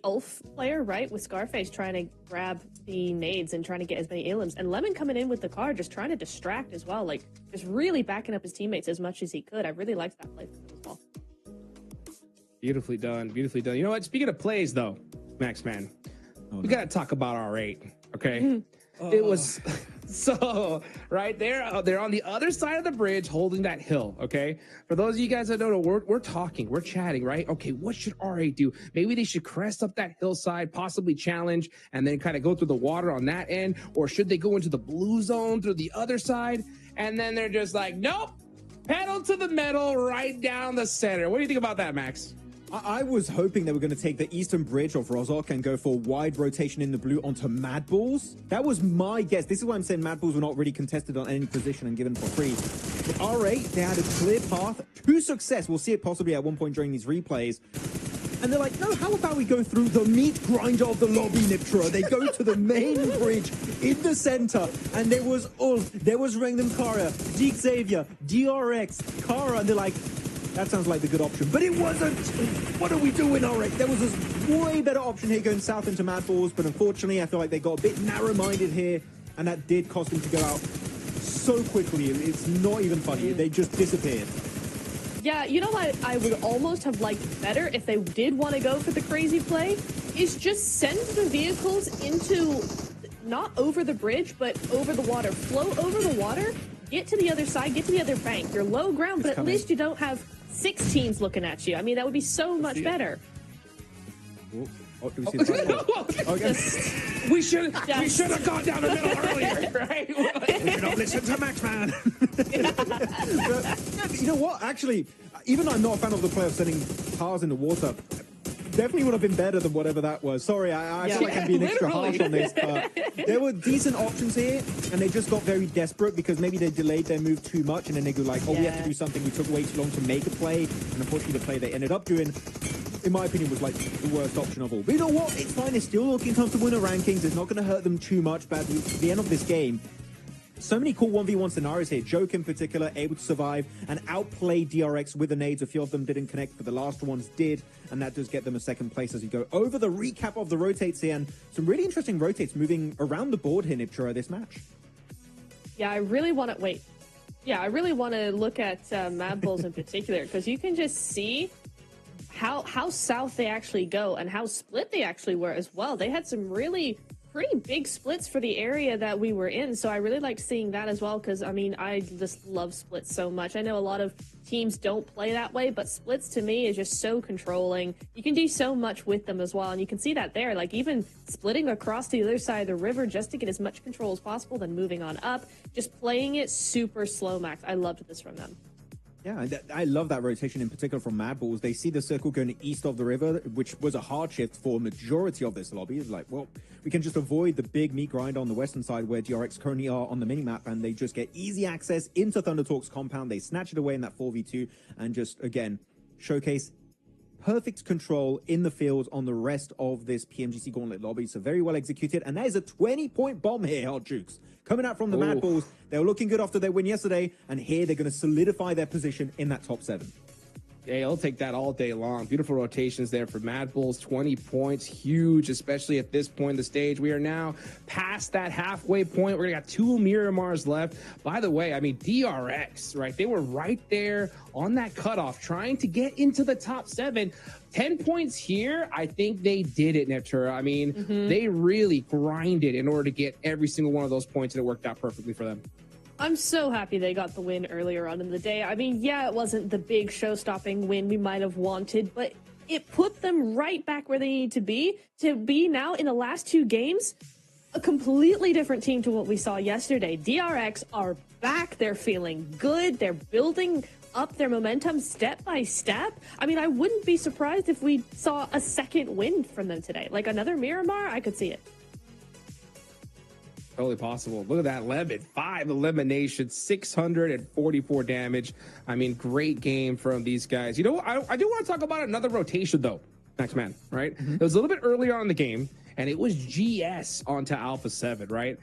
Ulf player, right? With Scarface trying to grab the nades and trying to get as many elims. And Lemon coming in with the car, just trying to distract as well. Like, just really backing up his teammates as much as he could. I really liked that play from him as well. Beautifully done, beautifully done. You know what? Speaking of plays, though, Max Man, we got to talk about R8, okay? It was... So, right there, they're on the other side of the bridge holding that hill, okay? For those of you guys that don't know, we're talking, we're chatting, right? Okay, what should R8 do? Maybe they should crest up that hillside, possibly challenge, and then kind of go through the water on that end, or should they go into the blue zone through the other side? And then they're just like, nope, pedal to the metal right down the center. What do you think about that, Max? I was hoping they were going to take the eastern bridge of Rozok and go for a wide rotation in the blue onto Mad Balls. That was my guess. This is why I'm saying Mad Balls were not really contested on any position and given for free. But R8, they had a clear path to success. We'll see it possibly at one point during these replays. And they're like, no, how about we go through the meat grinder of the lobby, Niptra? They go to the main bridge in the center, and there was Ulf, there was Rengnam Karya, Deke Xavier, DRX, Kara, and they're like, that sounds like the good option. But it wasn't! What are we doing, R8? There was this way better option here going south into Mad Balls, but unfortunately, I feel like they got a bit narrow-minded here, and that did cost them to go out so quickly. It's not even funny. They just disappeared. Yeah, you know what I would almost have liked better if they did want to go for the crazy play, is just send the vehicles into, not over the bridge, but over the water. Flow over the water, get to the other side, get to the other bank. You're low ground, but at least you don't have 6 teams looking at you. I mean, that would be so much better. Oh, do we see the okay. We should have gone down the middle earlier, right? We should have listened to Max, man. But, you know what? Actually, even though I'm not a fan of the play of sending cars in the water, definitely would have been better than whatever that was. Sorry, I feel like I'm being extra harsh on this, but there were decent options here, and they just got very desperate because maybe they delayed their move too much, and then they go like, oh, we have to do something. We took way too long to make a play, and unfortunately the play they ended up doing, in my opinion, was like the worst option of all. But you know what? It's fine. They're still looking comfortable in the rankings. It's not going to hurt them too much. But at the end of this game, so many cool 1v1 scenarios here. Joke in particular, able to survive and outplay DRX with the nades. A few of them didn't connect, but the last ones did. And that does get them a second place as you go over the recap of the rotates here. And some really interesting rotates moving around the board here, Niptra, this match. Yeah, I really want to... Wait. Yeah, I really want to look at Mad Bulls in particular, because you can just see how south they actually go and how split they actually were as well. They had some really pretty big splits for the area that we were in, so I really liked seeing that as well, because I mean, I just love splits so much. I know a lot of teams don't play that way, but splits to me is just so controlling. You can do so much with them as well, and you can see that there, like even splitting across the other side of the river just to get as much control as possible, then moving on up, just playing it super slow, Max. I loved this from them. Yeah, I love that rotation in particular from Mad Balls. They see the circle going east of the river, which was a hard shift for a majority of this lobby. It's like, well, we can just avoid the big meat grind on the western side where DRX currently are on the minimap, and they just get easy access into Thunder Talk's compound. They snatch it away in that 4v2 and just, again, showcase perfect control in the field on the rest of this PMGC Gauntlet lobby. So very well executed. And that is a 20-point bomb here, Hot Jukes. Coming out from the Mad Balls. They were looking good after their win yesterday. And here they're going to solidify their position in that top 7. Yeah, I'll take that all day long. Beautiful rotations there for Mad Bulls. 20 points, huge, especially at this point in the stage. We are now past that halfway point. We're gonna got 2 Miramars left. By the way, I mean, DRX, right? They were right there on that cutoff, trying to get into the top 7. 10 points here. I think they did it, Neptura. I mean, they really grinded in order to get every single one of those points, and it worked out perfectly for them. I'm so happy they got the win earlier on in the day. I mean, yeah, it wasn't the big show-stopping win we might have wanted, but it put them right back where they need to be now in the last 2 games, a completely different team to what we saw yesterday. DRX are back. They're feeling good. They're building up their momentum step by step. I mean, I wouldn't be surprised if we saw a second win from them today. Like another Miramar, I could see it. Totally possible. Look at that lemon. 5 eliminations, 644 damage. I mean, great game from these guys. You know, I do want to talk about another rotation, though, Max Man, right? It was a little bit earlier on in the game, and it was GS onto Alpha 7, right?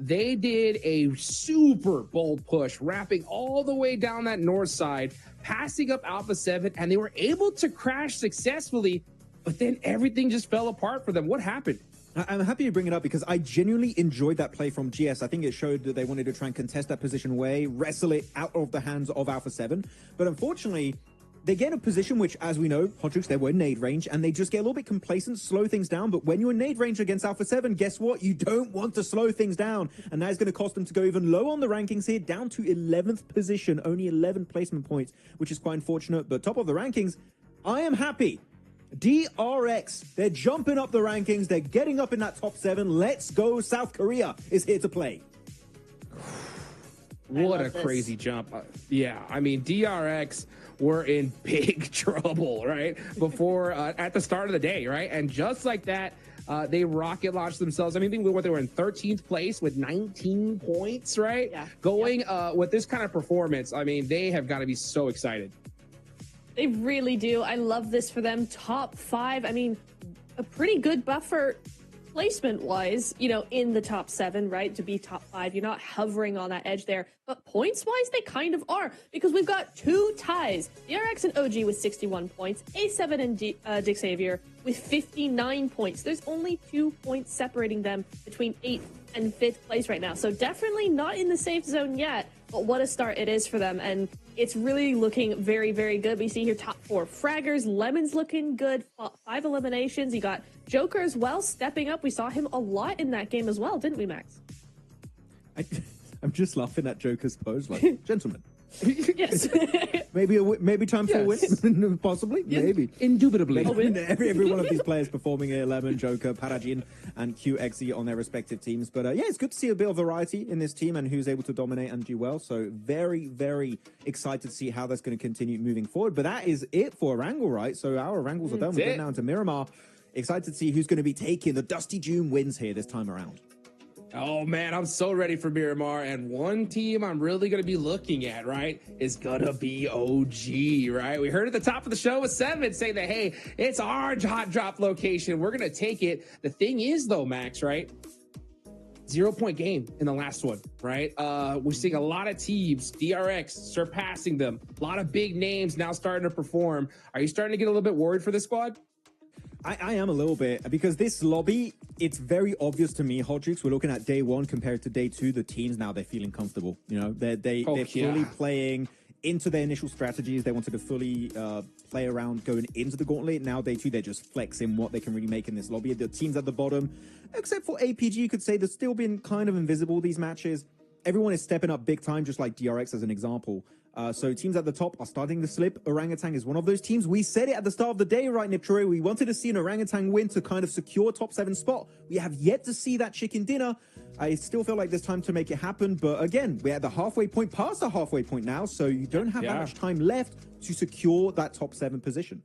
They did a super bold push, wrapping all the way down that north side, passing up Alpha 7, and they were able to crash successfully, but then everything just fell apart for them. What happened? I'm happy you bring it up because I genuinely enjoyed that play from GS. I think it showed that they wanted to try and contest that position away, wrestle it out of the hands of Alpha 7. But unfortunately, they get a position which, as we know, Hodrix, they were in nade range, and they just get a little bit complacent, slow things down. But when you're in nade range against Alpha 7, guess what? You don't want to slow things down. And that is going to cost them to go even low on the rankings here, down to 11th position, only 11 placement points, which is quite unfortunate. But top of the rankings, I am happy. DRX, they're jumping up the rankings. They're getting up in that top 7. Let's go. South Korea is here to play. What a love this. crazy jump. Yeah, I mean, DRX were in big trouble, right? Before, at the start of the day, right? And just like that, they rocket launched themselves. I mean, they were in 13th place with 19 points, right? Yeah. Going with this kind of performance, I mean, they have got to be so excited. They really do. I love this for them. Top 5. I mean, a pretty good buffer placement wise, you know, in the top 7, right? To be top 5. You're not hovering on that edge there. But points wise, they kind of are, because we've got 2 ties. DRX and OG with 61 points, A7 and Dick Xavier with 59 points. There's only 2 points separating them between 8th and 5th place right now. So definitely not in the safe zone yet, but what a start it is for them. And it's really looking very, very good. We see here top 4 fraggers. Lemon's looking good. 5 eliminations. You got Joker as well stepping up. We saw him a lot in that game as well, didn't we, Max? I'm just laughing at Joker's pose, like, gentlemen. Yes. maybe time for a win, possibly, maybe. Indubitably. Every one of these players performing here, Lemon, Joker, Parajin, and QXE on their respective teams. But yeah, it's good to see a bit of variety in this team and who's able to dominate and do well. So very, very excited to see how that's going to continue moving forward. But that is it for Erangel, right? So our Erangels are done. We're getting now into Miramar. Excited to see who's going to be taking the Dusty June wins here this time around. Oh man, I'm so ready for Miramar, and one team I'm really going to be looking at, right, is going to be OG, right? We heard at the top of the show with 7 saying that, hey, it's our hot drop location. We're going to take it. The thing is, though, Max, right? 0-point game in the last one, right? We're seeing a lot of teams, DRX surpassing them. A lot of big names now starting to perform. Are you starting to get a little bit worried for this squad? I am a little bit, because this lobby, it's very obvious to me, Hodrix, we're looking at day 1 compared to day 2, the teams now, they're feeling comfortable. You know, they're fully playing into their initial strategies. They wanted to fully play around going into the Gauntlet. Now day 2, they're just flexing what they can really make in this lobby. The teams at the bottom, except for APG, you could say they've still been kind of invisible these matches. Everyone is stepping up big time, just like DRX as an example. So teams at the top are starting to slip. Orangutan is one of those teams. We said it at the start of the day, right, Nipture? We wanted to see an Orangutan win to kind of secure top 7 spot. We have yet to see that chicken dinner. I still feel like there's time to make it happen. But again, we're at the halfway point, past the halfway point now. So you don't have that much time left to secure that top 7 position.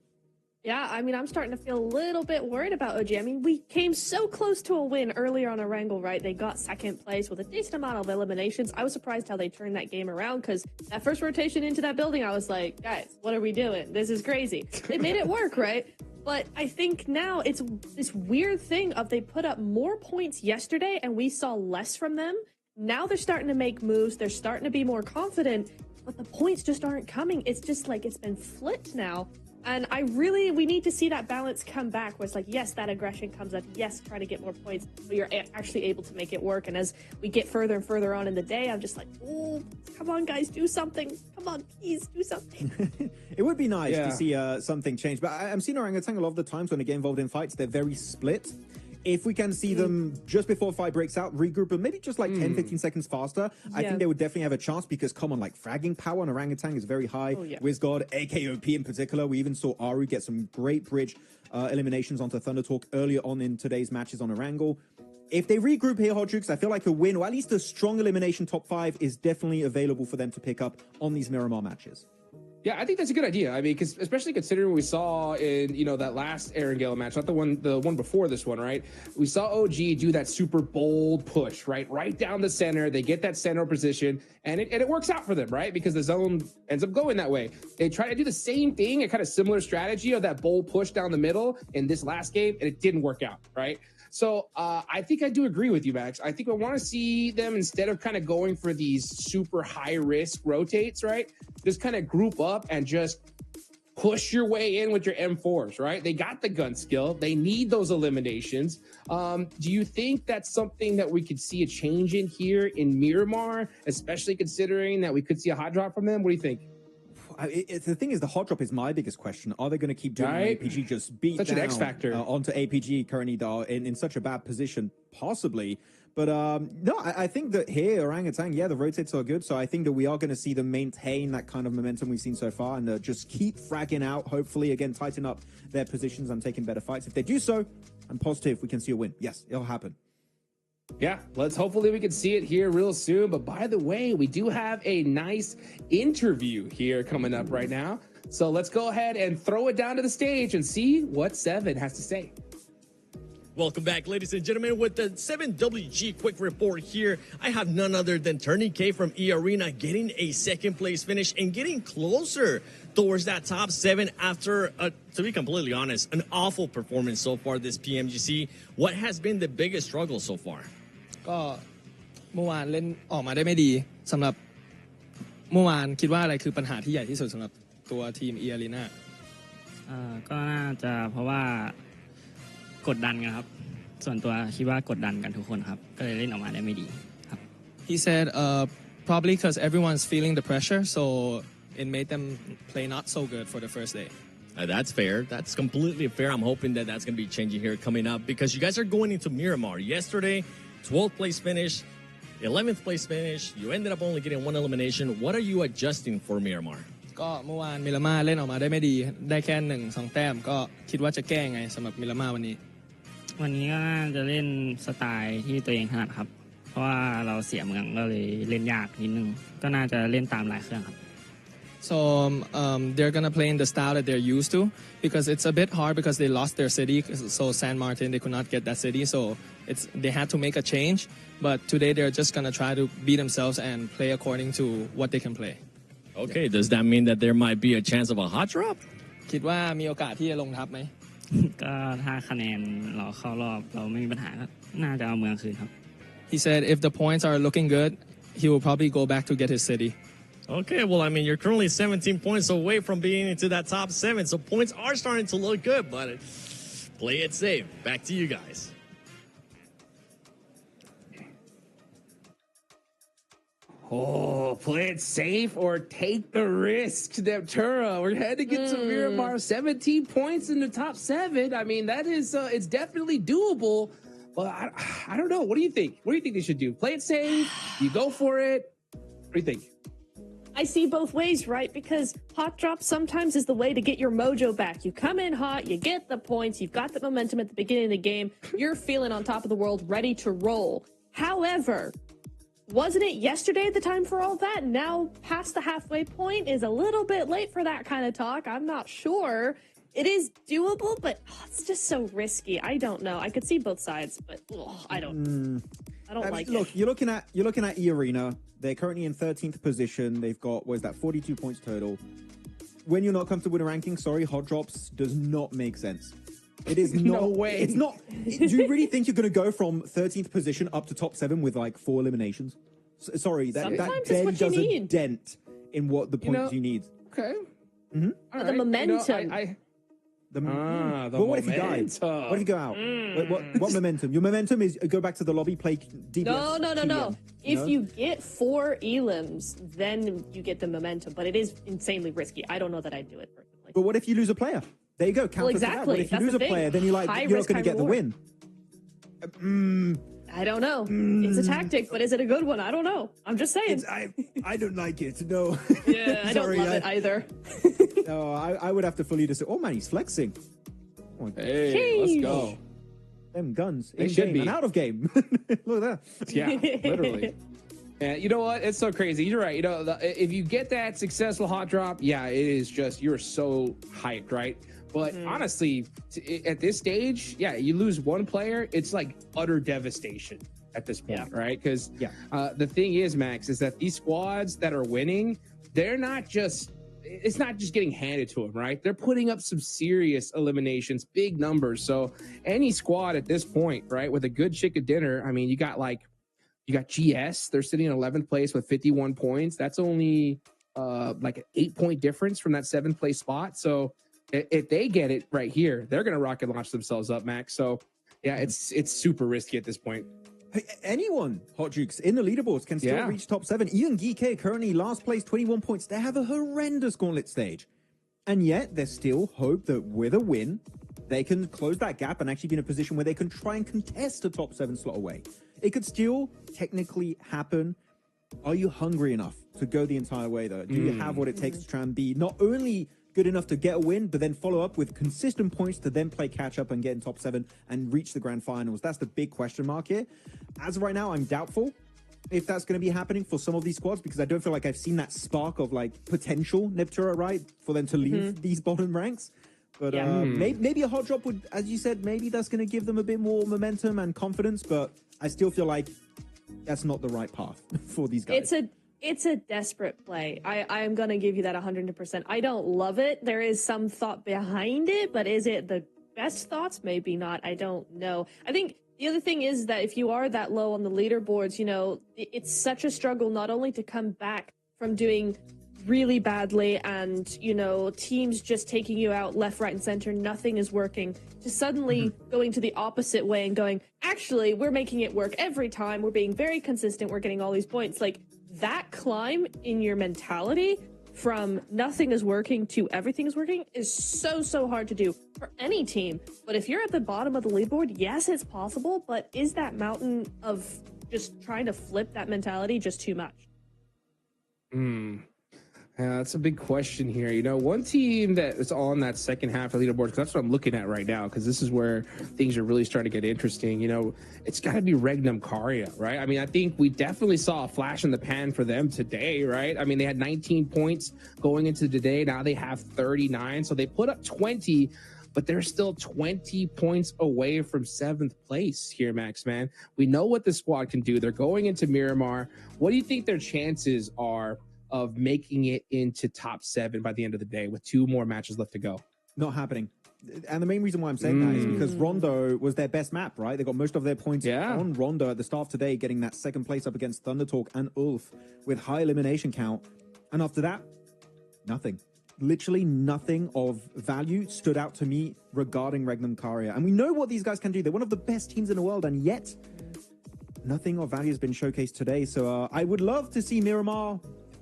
Yeah, I mean, I'm starting to feel a little bit worried about OG. I mean, we came so close to a win earlier on Erangel, right? They got 2nd place with a decent amount of eliminations. I was surprised how they turned that game around, because that first rotation into that building, I was like, guys, what are we doing? This is crazy. They made it work, right? But I think now it's this weird thing of they put up more points yesterday and we saw less from them. Now they're starting to make moves. They're starting to be more confident, but the points just aren't coming. It's just like it's been flipped now. And we need to see that balance come back where it's like, yes, that aggression comes up. Yes, try to get more points, but you're actually able to make it work. And as we get further and further on in the day, I'm just like, oh, come on, guys, do something. Come on, please do something. It would be nice to see something change. But I'm seeing Orangutan a lot of the times when they get involved in fights, they're very split. If we can see them just before a fight breaks out, regroup, and maybe just like 10, 15 seconds faster, I think they would definitely have a chance, because, come on, like, fragging power on Orangutan is very high. WizGod, AKOP in particular. We even saw Aru get some great bridge eliminations onto Thunder Talk earlier on in today's matches on Erangel. If they regroup here, Hodrix, I feel like a win, or at least a strong elimination top 5, is definitely available for them to pick up on these Miramar matches. Yeah, I think that's a good idea. I mean, because especially considering what we saw in, you know, that last Erangel match, not the one before this one, right? We saw OG do that super bold push, right down the center. They get that center position, and it works out for them, right? Because the zone ends up going that way. They try to do the same thing, a kind of similar strategy of that bold push down the middle in this last game, and it didn't work out, right? So I think I do agree with you, Max. I think I want to see them, instead of kind of going for these super high risk rotates, right? Just kind of group up and just push your way in with your M4s, right? They got the gun skill. They need those eliminations. Do you think that's something that we could see a change in here in Miramar, especially considering that we could see a hot drop from them? What do you think? The thing is, the hot drop is my biggest question. Are they going to keep doing APG just beat such down an X factor onto APG currently in such a bad position? Possibly. But no, I think that here, Orangutan, the rotates are good. So I think that we are going to see them maintain that kind of momentum we've seen so far, and just keep fragging out, hopefully, again, tighten up their positions and taking better fights. If they do so, I'm positive we can see a win. Yes, it'll happen. Yeah, hopefully we can see it here real soon. But by the way, we do have a nice interview here coming up right now. So let's go ahead and throw it down to the stage and see what Seven has to say. Welcome back, ladies and gentlemen, with the 7WG quick report here. I have none other than Turney K from E Arena getting a second place finish and getting closer towards that top 7 after, to be completely honest, an awful performance so far this PMGC. What has been the biggest struggle so far? ก็เมื่อวานเล่นออกมาได้ไม่ดีสำหรับเมื่อวานคิดว่าอะไรคือปัญหาที่ใหญ่ที่สุดสำหรับตัวทีม E Arena ก็น่าจะเพราะว่ากดดันกันครับส่วนตัวคิดว่ากดดันกันทุกคนครับก็เลยเล่นออกมาได้ไม่ดีครับ He said probably because everyone's feeling the pressure so it made them play not so good for the first day. That's fair. That's completely fair. I'm hoping that that's going to be changing here coming up because you guys are going into Miramar. Yesterday, 12th place finish, 11th place finish. You ended up only getting 1 elimination. What are you adjusting for Miramar? ก็เมื่อวานมิรามาเล่นออกมาได้ไม่ดีได้แค่1-2 แต้มก็คิดว่าจะแก้ไงสำหรับมิรามาวันนี้วันนี้ก็น่าจะเล่นสไตล์ที่ตัวเองถนัดครับเพราะว่าเราเสียเมืองก็เลยเล่นยากนิดนึงก็น่าจะเล่นตามลายเครื่องครับ So they're gonna play in the style that they're used to because it's a bit hard because they lost their city so San Martin they could not get that city so they had to make a change but today they're just gonna try to be themselves and play according to what they can play. Okay, does that mean that there might be a chance of a hot drop? คิดว่ามีโอกาสที่จะลงทับไหม ก็ถ้าคะแนนเราเข้ารอบเราไม่มีปัญหาก็น่าจะเอาเมืองคืนครับ He said if the points are looking good he will probably go back to get his city. Okay, well, I mean, you're currently 17 points away from being into that top 7, so points are starting to look good, but play it safe. Back to you guys. Oh, play it safe or take the risk, Neptura. We're heading into Miramar, 17 points in the top 7. I mean, that is, it's definitely doable. But I don't know. What do you think? What do you think they should do? Play it safe? You go for it? What do you think? I see both ways, right? Because hot drop sometimes is the way to get your mojo back. You come in hot, you get the points, you've got the momentum at the beginning of the game, you're feeling on top of the world, ready to roll. However, wasn't it yesterday the time for all that? Now past the halfway point is a little bit late for that kind of talk. I'm not sure. It is doable, but it's just so risky. I don't know. I could see both sides, but I don't like look, it. You're looking at E Arena. They're currently in 13th position. They've got, what is that, 42 points total. When you're not comfortable with a ranking, sorry, hot drops does not make sense. It is not. No way. It's not. Do you really think you're going to go from 13th position up to top 7 with like 4 eliminations? Sorry, that barely does a dent in what the points you need. Okay. Mm-hmm. But the momentum. What if you died? What if you go out? What momentum? Your momentum is go back to the lobby, play DPS. No. If you get 4 elims, then you get the momentum. But it is insanely risky. I don't know that I'd do it personally. But what if you lose a player? There you go. Well, exactly. What if you lose a player, then you're not going to get the win. I don't know. It's a tactic, but is it a good one? I don't know. I'm just saying. I don't like it. No. Yeah, I don't love it either. No, I would have to fully disagree. Oh man, he's flexing. Oh, hey, let's go. Them guns. They in should game be and out of game. Look at that. Yeah, literally. Yeah, you know what? It's so crazy. You're right. You know, if you get that successful hot drop, yeah, it is just you're so hyped, right? But honestly, at this stage, yeah, you lose one player, it's like utter devastation at this point, right? Because the thing is, Max, is that these squads that are winning, they're not just, it's not just getting handed to them, right? They're putting up some serious eliminations, big numbers. So any squad at this point, right, with a good chicken dinner, I mean, you got GS, they're sitting in 11th place with 51 points. That's only like an 8-point difference from that 7th place spot. So if they get it right here, they're going to rocket launch themselves up, Max. So, yeah, it's super risky at this point. Hey, anyone, Hot Jukes, in the leaderboards can still reach top 7. Ian Geek currently last place, 21 points. They have a horrendous Gauntlet stage. And yet, there's still hope that with a win, they can close that gap and actually be in a position where they can try and contest a top 7 slot away. It could still technically happen. Are you hungry enough to go the entire way, though? Do you have what it takes to try and be not only good enough to get a win, but then follow up with consistent points to then play catch up and get in top 7 and reach the grand finals? That's the big question mark here. As of right now, I'm doubtful if that's going to be happening for some of these squads, because I don't feel like I've seen that spark of like potential Neptura, right, for them to leave these bottom ranks. But maybe a hot drop would, as you said, maybe that's going to give them a bit more momentum and confidence, but I still feel like that's not the right path for these guys. It's a desperate play. I am going to give you that 100%. I don't love it. There is some thought behind it, but is it the best thoughts? Maybe not. I don't know. I think the other thing is that if you are that low on the leaderboards, you know, it's such a struggle not only to come back from doing really badly and, you know, teams just taking you out left, right, and center, nothing is working, to suddenly going to the opposite way and going, actually, we're making it work every time. We're being very consistent. We're getting all these points. Like, that climb in your mentality from nothing is working to everything is working is so hard to do for any team. But if you're at the bottom of the leaderboard, yes, it's possible, but is that mountain of just trying to flip that mentality just too much? Yeah, that's a big question here. You know, one team that is on that second half of the leaderboard, because that's what I'm looking at right now, because this is where things are really starting to get interesting. You know, it's got to be Regnum Karya, right? I mean, I think we definitely saw a flash in the pan for them today, right? I mean, they had 19 points going into today. Now they have 39. So they put up 20, but they're still 20 points away from 7th place here, Max, man. We know what this squad can do. They're going into Miramar. What do you think their chances are of making it into top 7 by the end of the day with 2 more matches left to go? Not happening. And the main reason why I'm saying that is because Rondo was their best map, right? They got most of their points on Rondo at the start of today, getting that 2nd place up against Thunder Talk and Ulf with high elimination count. And after that, nothing. Literally nothing of value stood out to me regarding Regnum Karya. And we know what these guys can do. They're one of the best teams in the world, and yet nothing of value has been showcased today. So I would love to see Miramar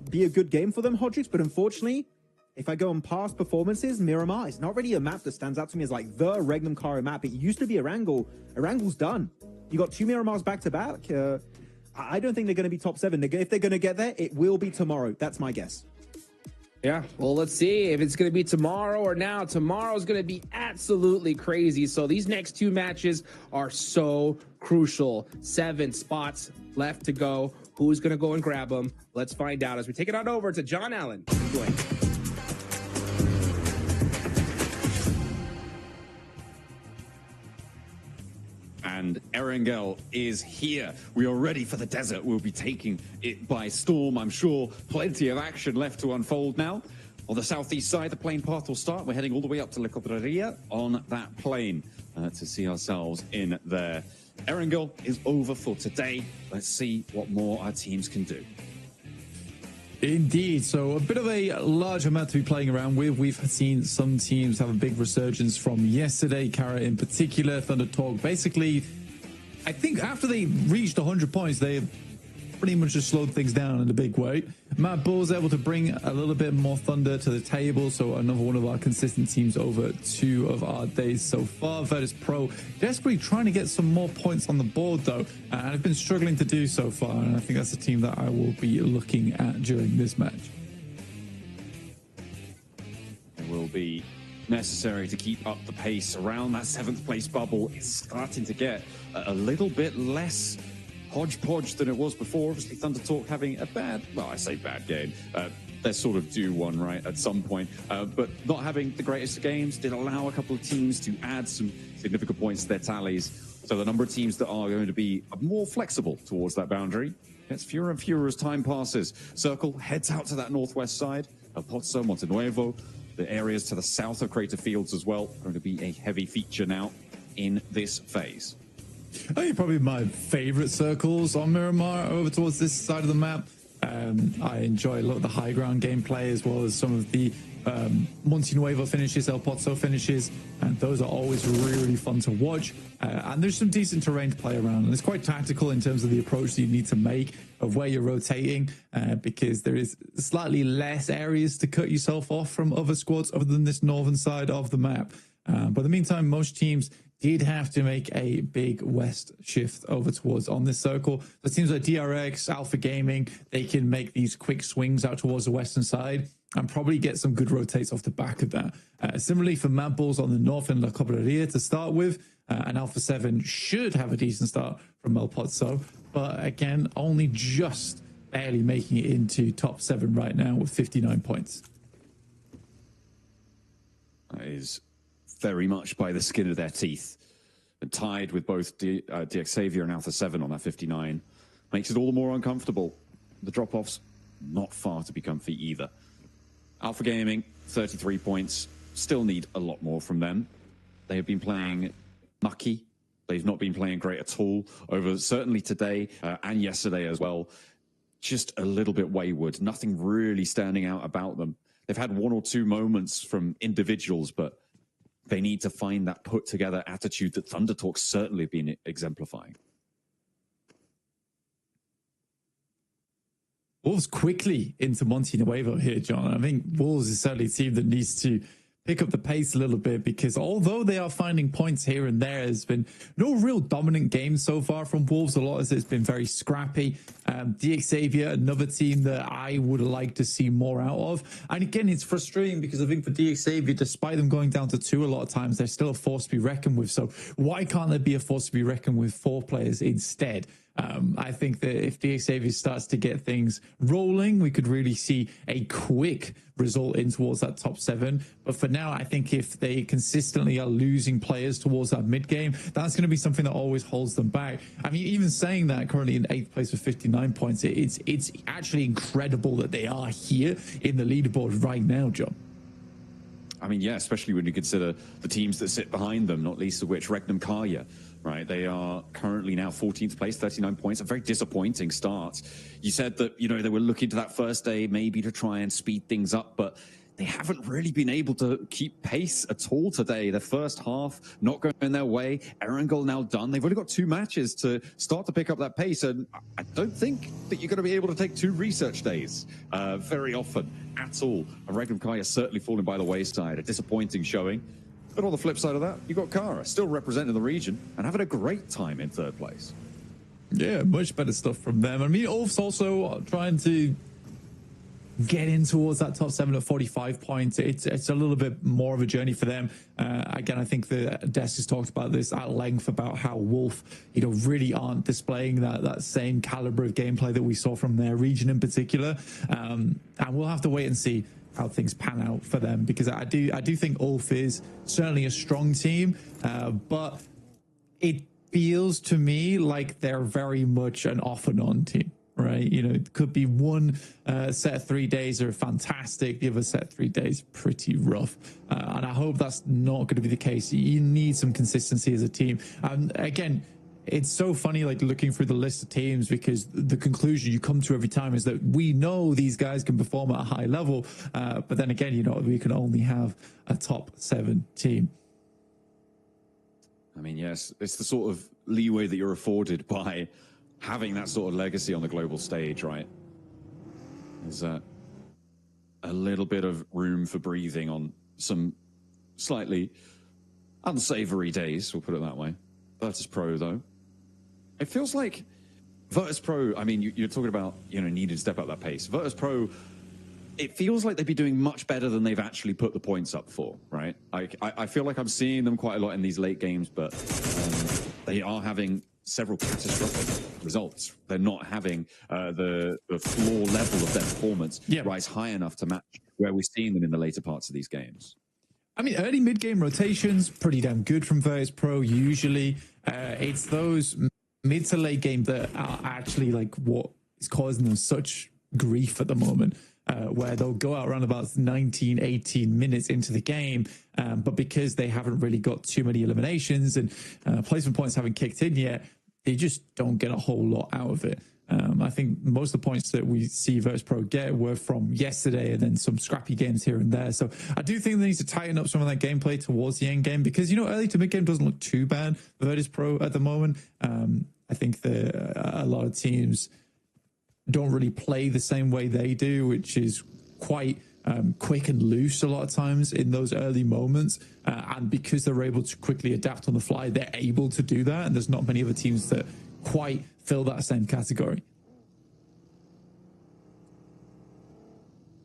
be a good game for them, Hodrix, but unfortunately, if I go on past performances, Miramar is not really a map that stands out to me as like the Regnum Karya map. It used to be Erangel. Erangle's done. You got 2 Miramars back to back. I don't think they're going to be top 7. If they're going to get there, it will be tomorrow. That's my guess. Yeah, well, let's see if it's going to be tomorrow or now. Tomorrow's going to be absolutely crazy. So these next 2 matches are so crucial. 7 spots left to go. Who's going to go and grab them? Let's find out as we take it on over to John Allen. And Erangel is here. We are ready for the desert. We'll be taking it by storm, I'm sure. Plenty of action left to unfold now. On the southeast side, the plane path will start. We're heading all the way up to La Cobreria on that plane to see ourselves in there. Erangel is over for today. Let's see what more our teams can do. Indeed. So a bit of a larger map to be playing around with. We've seen some teams have a big resurgence from yesterday. Kara in particular, Thunder Talk. Basically, I think after they reached 100 points, they pretty much just slowed things down in a big way. Matt Bull's able to bring a little bit more thunder to the table. So another one of our consistent teams over 2 of our days so far. Virtus Pro desperately trying to get some more points on the board, though, and have been struggling to do so far. And I think that's a team that I will be looking at during this match. It will be necessary to keep up the pace around that 7th place bubble. It's starting to get a little bit less hodgepodge than it was before. Obviously, Thunder Talk having a bad, well, I say bad game. They're sort of due one, right, at some point. But not having the greatest of games did allow a couple of teams to add some significant points to their tallies. So the number of teams that are going to be more flexible towards that boundary gets fewer and fewer as time passes. Circle heads out to that northwest side. El Pozo, Montenuevo, the areas to the south of Crater Fields as well, going to be a heavy feature now in this phase. I think probably my favorite circles on Miramar over towards this side of the map. I enjoy a lot of the high ground gameplay as well as some of the Montenuevo finishes, El Pozo finishes, and those are always really fun to watch. And there's some decent terrain to play around, and it's quite tactical in terms of the approach that you need to make of where you're rotating, because there is slightly less areas to cut yourself off from other squads other than this northern side of the map. But in the meantime, most teams did have to make a big west shift over towards on this circle. It seems like DRX, Alpha Gaming, they can make these quick swings out towards the western side and probably get some good rotates off the back of that. Similarly for Mad Bulls on the north in La Cobreria to start with, and Alpha 7 should have a decent start from El Pozo, but again, only just barely making it into top 7 right now with 59 points. That is very much by the skin of their teeth. And tied with both DX Xavier and Alpha 7 on that 59. Makes it all the more uncomfortable. The drop-offs, not far to be comfy either. Alpha Gaming, 33 points. Still need a lot more from them. They have been playing mucky. They've not been playing great at all over certainly today and yesterday as well. Just a little bit wayward. Nothing really standing out about them. They've had 1 or 2 moments from individuals, but they need to find that put-together attitude that Thunder Talk's certainly been exemplifying. Wolves quickly into Monte Nuevo here, John. I think Wolves is certainly a team that needs to pick up the pace a little bit, because although they are finding points here and there, there's been no real dominant games so far from Wolves. A lot of it's been very scrappy. DX Xavier, another team that I would like to see more out of. And again, it's frustrating because I think for DX Xavier, despite them going down to 2 a lot of times, they're still a force to be reckoned with. So why can't there be a force to be reckoned with 4 players instead? I think that if DX Xavier starts to get things rolling, we could really see a quick result in towards that top 7. But for now, I think if they consistently are losing players towards that mid game, that's going to be something that always holds them back. I mean, even saying that, currently in 8th place with 59 points, it's actually incredible that they are here in the leaderboard right now, John. I mean, yeah, especially when you consider the teams that sit behind them, not least of which Regnum Karya, right? They are currently now 14th place, 39 points, a very disappointing start. You said that, you know, they were looking to that first day maybe to try and speed things up, but they haven't really been able to keep pace at all today. The first half not going their way. Erangel now done. They've only got 2 matches to start to pick up that pace, and I don't think that you're going to be able to take 2 research days very often at all. And Regnum Karya certainly falling by the wayside. A disappointing showing. But on the flip side of that, you've got Kara still representing the region and having a great time in 3rd place. Yeah, much better stuff from them. I mean, Ulf's also trying to get in towards that top 7 at 45 points. It's a little bit more of a journey for them. Again, I think the desk has talked about this at length about how Wolf, you know, really aren't displaying that same caliber of gameplay that we saw from their region in particular. And we'll have to wait and see how things pan out for them, because I do think Ulf is certainly a strong team, but it feels to me like they're very much an off and on team. Right, you know, it could be one set of 3 days are fantastic, the other set of 3 days pretty rough, and I hope that's not going to be the case. You need some consistency as a team. And again, it's so funny, like looking through the list of teams, because the conclusion you come to every time is that we know these guys can perform at a high level, but then again, you know, we can only have a top 7 team. I mean, yes, it's the sort of leeway that you're afforded by having that sort of legacy on the global stage, right? There's a little bit of room for breathing on some slightly unsavory days, we'll put it that way. Virtus Pro, though, it feels like Virtus Pro, I mean, you're talking about, you know, needed to step up that pace. Virtus Pro, it feels like they'd be doing much better than they've actually put the points up for, right? I feel like I'm seeing them quite a lot in these late games, but they are having several catastrophic results. They're not having the floor level of their performance rise high enough to match where we're seeing them in the later parts of these games. I mean, early mid-game rotations, pretty damn good from Virtus Pro usually. It's those mid to late game that are actually like what is causing them such grief at the moment, where they'll go out around about 19, 18 minutes into the game, but because they haven't really got too many eliminations and placement points haven't kicked in yet, they just don't get a whole lot out of it. I think most of the points that we see Virtus Pro get were from yesterday and then some scrappy games here and there. So I do think they need to tighten up some of that gameplay towards the end game, because, you know, early to mid game doesn't look too bad for Virtus Pro at the moment. I think a lot of teams don't really play the same way they do, which is quite quick and loose a lot of times in those early moments. And because they're able to quickly adapt on the fly, they're able to do that. And there's not many other teams that quite fill that same category.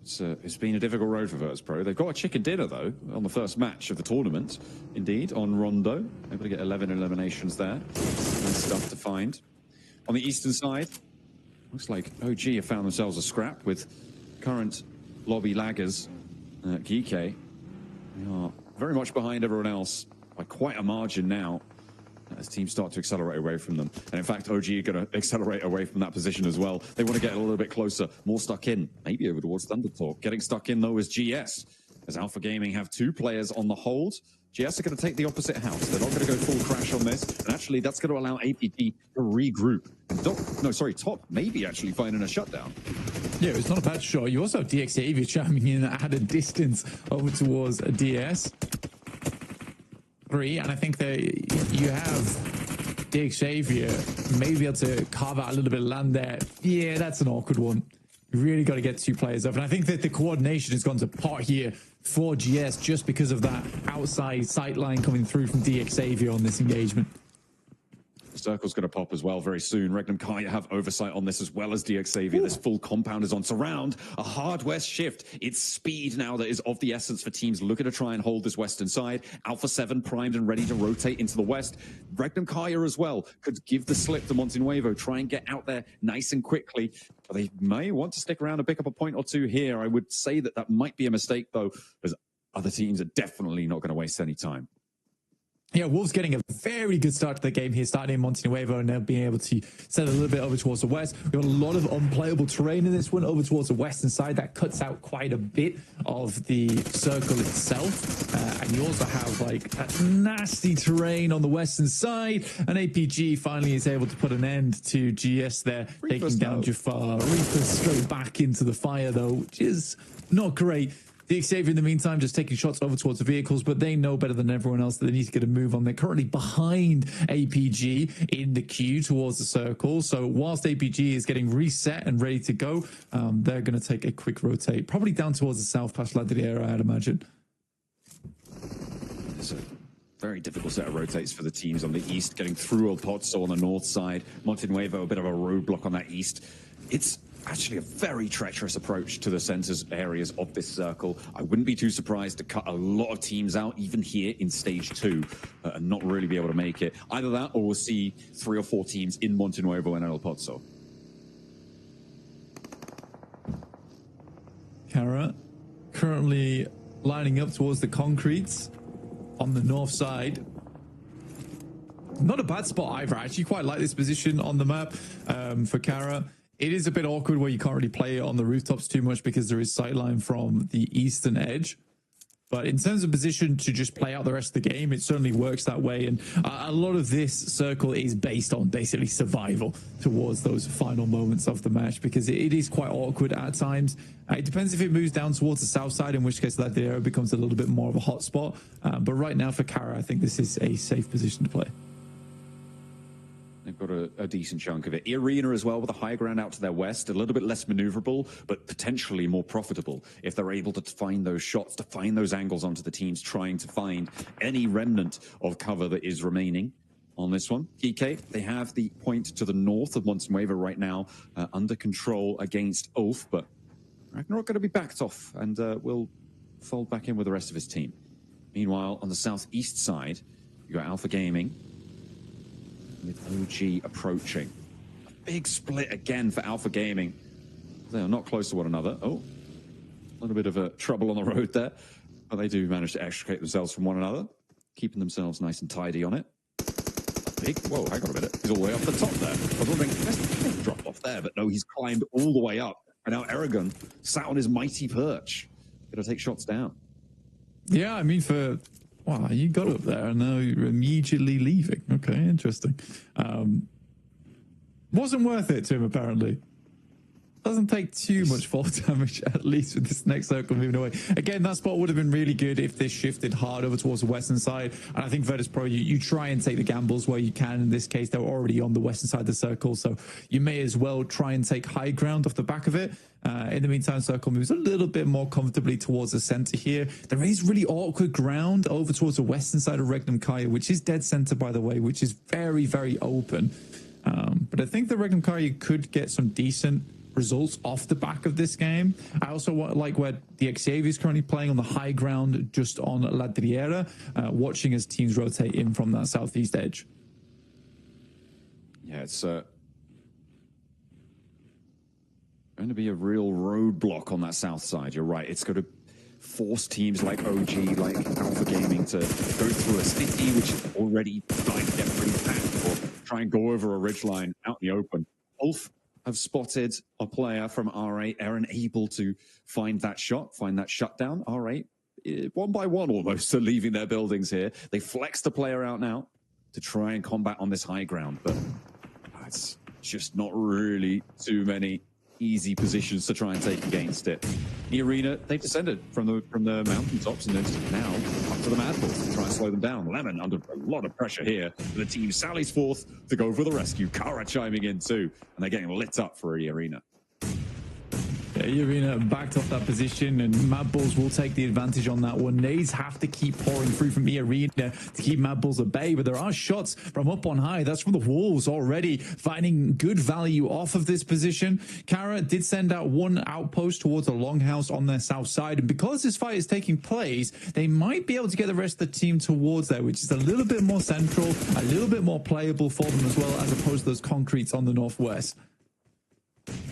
It's been a difficult road for Virtus.pro. They've got a chicken dinner, though, on the first match of the tournament. Indeed, on Rondo. Able to get 11 eliminations there. And stuff to find. On the eastern side, looks like OG have found themselves a scrap with current lobby laggers. Geeke, they are very much behind everyone else by quite a margin now, as teams start to accelerate away from them. And in fact, OG are going to accelerate away from that position as well. They want to get a little bit closer, more stuck in, maybe over towards Thundertalk. Getting stuck in, though, is GS, as Alpha Gaming have 2 players on the hold. GS are going to take the opposite house. They're not going to go full crash on this. And actually, that's going to allow APG to regroup. And Top maybe actually finding a shutdown. Yeah, it's not a bad shot. You also have DXavier chiming in at a distance over towards DS. 3, and I think that you have DXavier maybe able to carve out a little bit of land there. Yeah, that's an awkward one. You really got to get 2 players up. And I think that the coordination has gone to pot here for GS just because of that outside sight line coming through from DXavier on this engagement. The circle's going to pop as well very soon. Regnum Kaya have oversight on this as well as DXavier. This full compound is on surround. A hard west shift. It's speed now that is of the essence for teams looking to try and hold this western side. Alpha 7 primed and ready to rotate into the west. Regnum Kaya as well could give the slip to Montenuevo, try and get out there nice and quickly. But they may want to stick around and pick up a point or 2 here. I would say that that might be a mistake, though, as other teams are definitely not going to waste any time. Yeah, Wolves getting a very good start to the game here, starting in Montenuevo and now being able to set a little bit over towards the west. We've got a lot of unplayable terrain in this one over towards the western side. That cuts out quite a bit of the circle itself. And you also have like that nasty terrain on the western side. And APG finally is able to put an end to GS there, taking down Jafar. Reaper straight back into the fire though, which is not great. DXavier in the meantime just taking shots over towards the vehicles, but they know better than everyone else that they need to get a move on. They're currently behind APG in the queue towards the circle. So whilst APG is getting reset and ready to go, they're going to take a quick rotate, probably down towards the south past Ladriera, I'd imagine. It's a very difficult set of rotates for the teams on the east, getting through Old Pozzo on the north side. Montenuevo, a bit of a roadblock on that east. It's actually a very treacherous approach to the centers areas of this circle. I wouldn't be too surprised to cut a lot of teams out, even here in stage 2, and not really be able to make it. Either that, or we'll see 3 or 4 teams in Montenuevo and El Pozzo. Kara currently lining up towards the concretes on the north side. Not a bad spot either. I actually quite like this position on the map for Kara. It is a bit awkward where you can't really play it on the rooftops too much because there is sightline from the eastern edge. But in terms of position to just play out the rest of the game, it certainly works that way. And a lot of this circle is based on basically survival towards those final moments of the match, because it is quite awkward at times. It depends if it moves down towards the south side, in which case that area becomes a little bit more of a hot spot. But right now for Kara, I think this is a safe position to play. They've got a decent chunk of it. Arena as well, with a high ground out to their west, a little bit less maneuverable, but potentially more profitable if they're able to find those shots, to find those angles onto the teams, trying to find any remnant of cover that is remaining on this one. PK, they have the point to the north of Montenuevo right now, under control against Ulf, but Ragnarok going to be backed off and will fold back in with the rest of his team. Meanwhile, on the southeast side, you got Alpha Gaming, with OG approaching. A big split again for Alpha Gaming. They are not close to one another. Oh, a little bit of a trouble on the road there. But they do manage to extricate themselves from one another, keeping themselves nice and tidy on it. A big, whoa, hang on a minute. He's all the way up the top there. I was wondering, let's drop off there, but no, he's climbed all the way up. And now Aragon sat on his mighty perch. Gonna take shots down. Yeah, I mean, wow, you got up there and now you're immediately leaving. Okay, interesting. Wasn't worth it to him, apparently. doesn't take too much fall damage, at least with this next circle moving away. Again, that spot would have been really good if this shifted hard over towards the western side. And I think Virtus Pro, you try and take the gambles where you can. In this case, they're already on the western side of the circle, so you may as well try and take high ground off the back of it. In the meantime, circle moves a little bit more comfortably towards the center here. There is really awkward ground over towards the western side of Regnum Kaya, which is dead center, by the way, which is very, very open. But I think the Regnum Kaya could get some decent results off the back of this game. I also like where the Xavier is currently playing on the high ground just on La Driera, watching as teams rotate in from that southeast edge. Yeah, it's going to be a real roadblock on that south side. You're right. It's going to force teams like OG, like Alpha Gaming to go through a city which is already starting to get pretty packed, or try and go over a ridgeline out in the open. Ulf have spotted a player from R8, Aaron able to find that shot, find that shutdown. R8, one by one almost, are leaving their buildings here. They flex the player out now to try and combat on this high ground, but it's just not really too many easy positions to try and take against it. The arena, they've descended from the mountaintops and then now up to the Mad Bulls to try and slow them down. Lemon under a lot of pressure here. The team sallies forth to go for the rescue. Kara chiming in too, and they're getting lit up for the arena. Yeah, Arena backed off that position, and Mad Bulls will take the advantage on that one. Nades have to keep pouring through from the arena to keep Mad Bulls at bay, but there are shots from up on high. That's from the Wolves already, finding good value off of this position. Kara did send out one outpost towards a longhouse on their south side, and because this fight is taking place, they might be able to get the rest of the team towards there, which is a little bit more central, a little bit more playable for them as well, as opposed to those concretes on the northwest.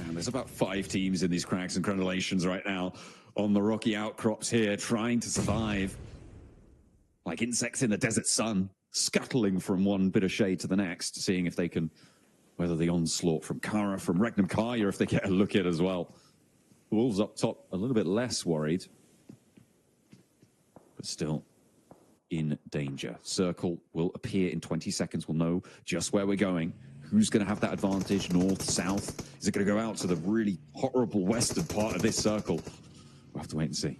And there's about 5 teams in these cracks and crenellations right now on the rocky outcrops here, trying to survive like insects in the desert sun, scuttling from one bit of shade to the next, seeing if they can weather the onslaught from Kara, from Regnum Kaya, if they get a look at as well. Wolves up top a little bit less worried, but still in danger. Circle will appear in 20 seconds. We'll know just where we're going. Who's going to have that advantage? North, south? Is it going to go out to the really horrible western part of this circle? We'll have to wait and see.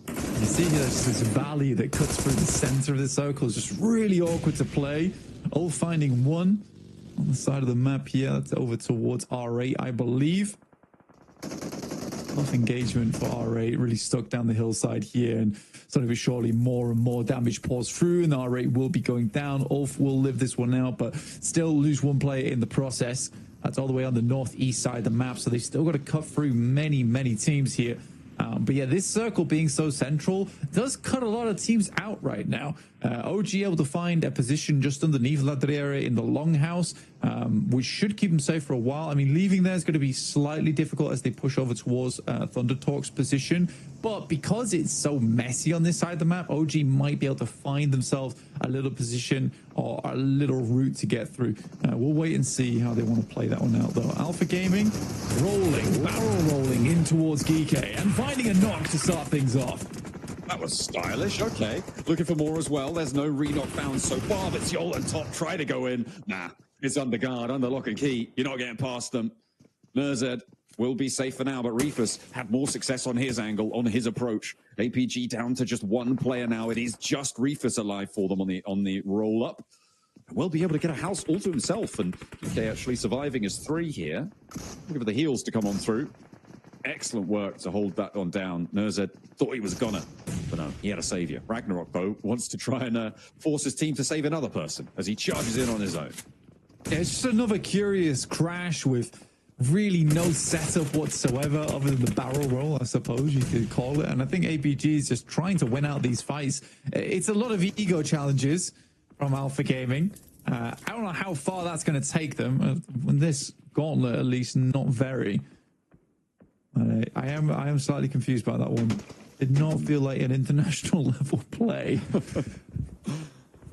You see here, there's this valley that cuts through the center of the circle. It's just really awkward to play. All finding one on the side of the map here. That's over towards R8, I believe. Tough engagement for R8, really stuck down the hillside here, and slowly but surely more and more damage pours through, and R8 will be going down. Ulf will live this one out, but still lose one player in the process. That's all the way on the northeast side of the map, so they've still got to cut through many, many teams here. But yeah, this circle being so central does cut a lot of teams out right now. OG able to find a position just underneath La Driera in the longhouse, which should keep them safe for a while. I mean, leaving there is going to be slightly difficult as they push over towards Thunder Talk's position. But because it's so messy on this side of the map, OG might be able to find themselves a little position or a little route to get through. We'll wait and see how they want to play that one out, though. Alpha Gaming rolling, barrel rolling in towards Geeke and finding a knock to start things off. That was stylish. Okay. Looking for more as well. There's no re-knock found so far, but Yol and Top try to go in. Nah, it's under guard, under lock and key. You're not getting past them. Nerzed will be safe for now, but Reefus had more success on his angle, on his approach. APG down to just one player now. It is just Reefus alive for them on the roll-up. Will be able to get a house all to himself, and PK actually surviving as 3 here. Looking for the heals to come on through. Excellent work to hold that one down. Nerzed thought he was gonna, but no, he had a savior. Ragnarok, though, wants to try and force his team to save another person as he charges in on his own. Yeah, it's just another curious crash with really no setup whatsoever other than the barrel roll, I suppose you could call it. And I think APG is just trying to win out these fights. It's a lot of ego challenges from Alpha Gaming. I don't know how far that's going to take them. In this gauntlet, at least, not very. I am slightly confused by that one. Did not feel like an international level play.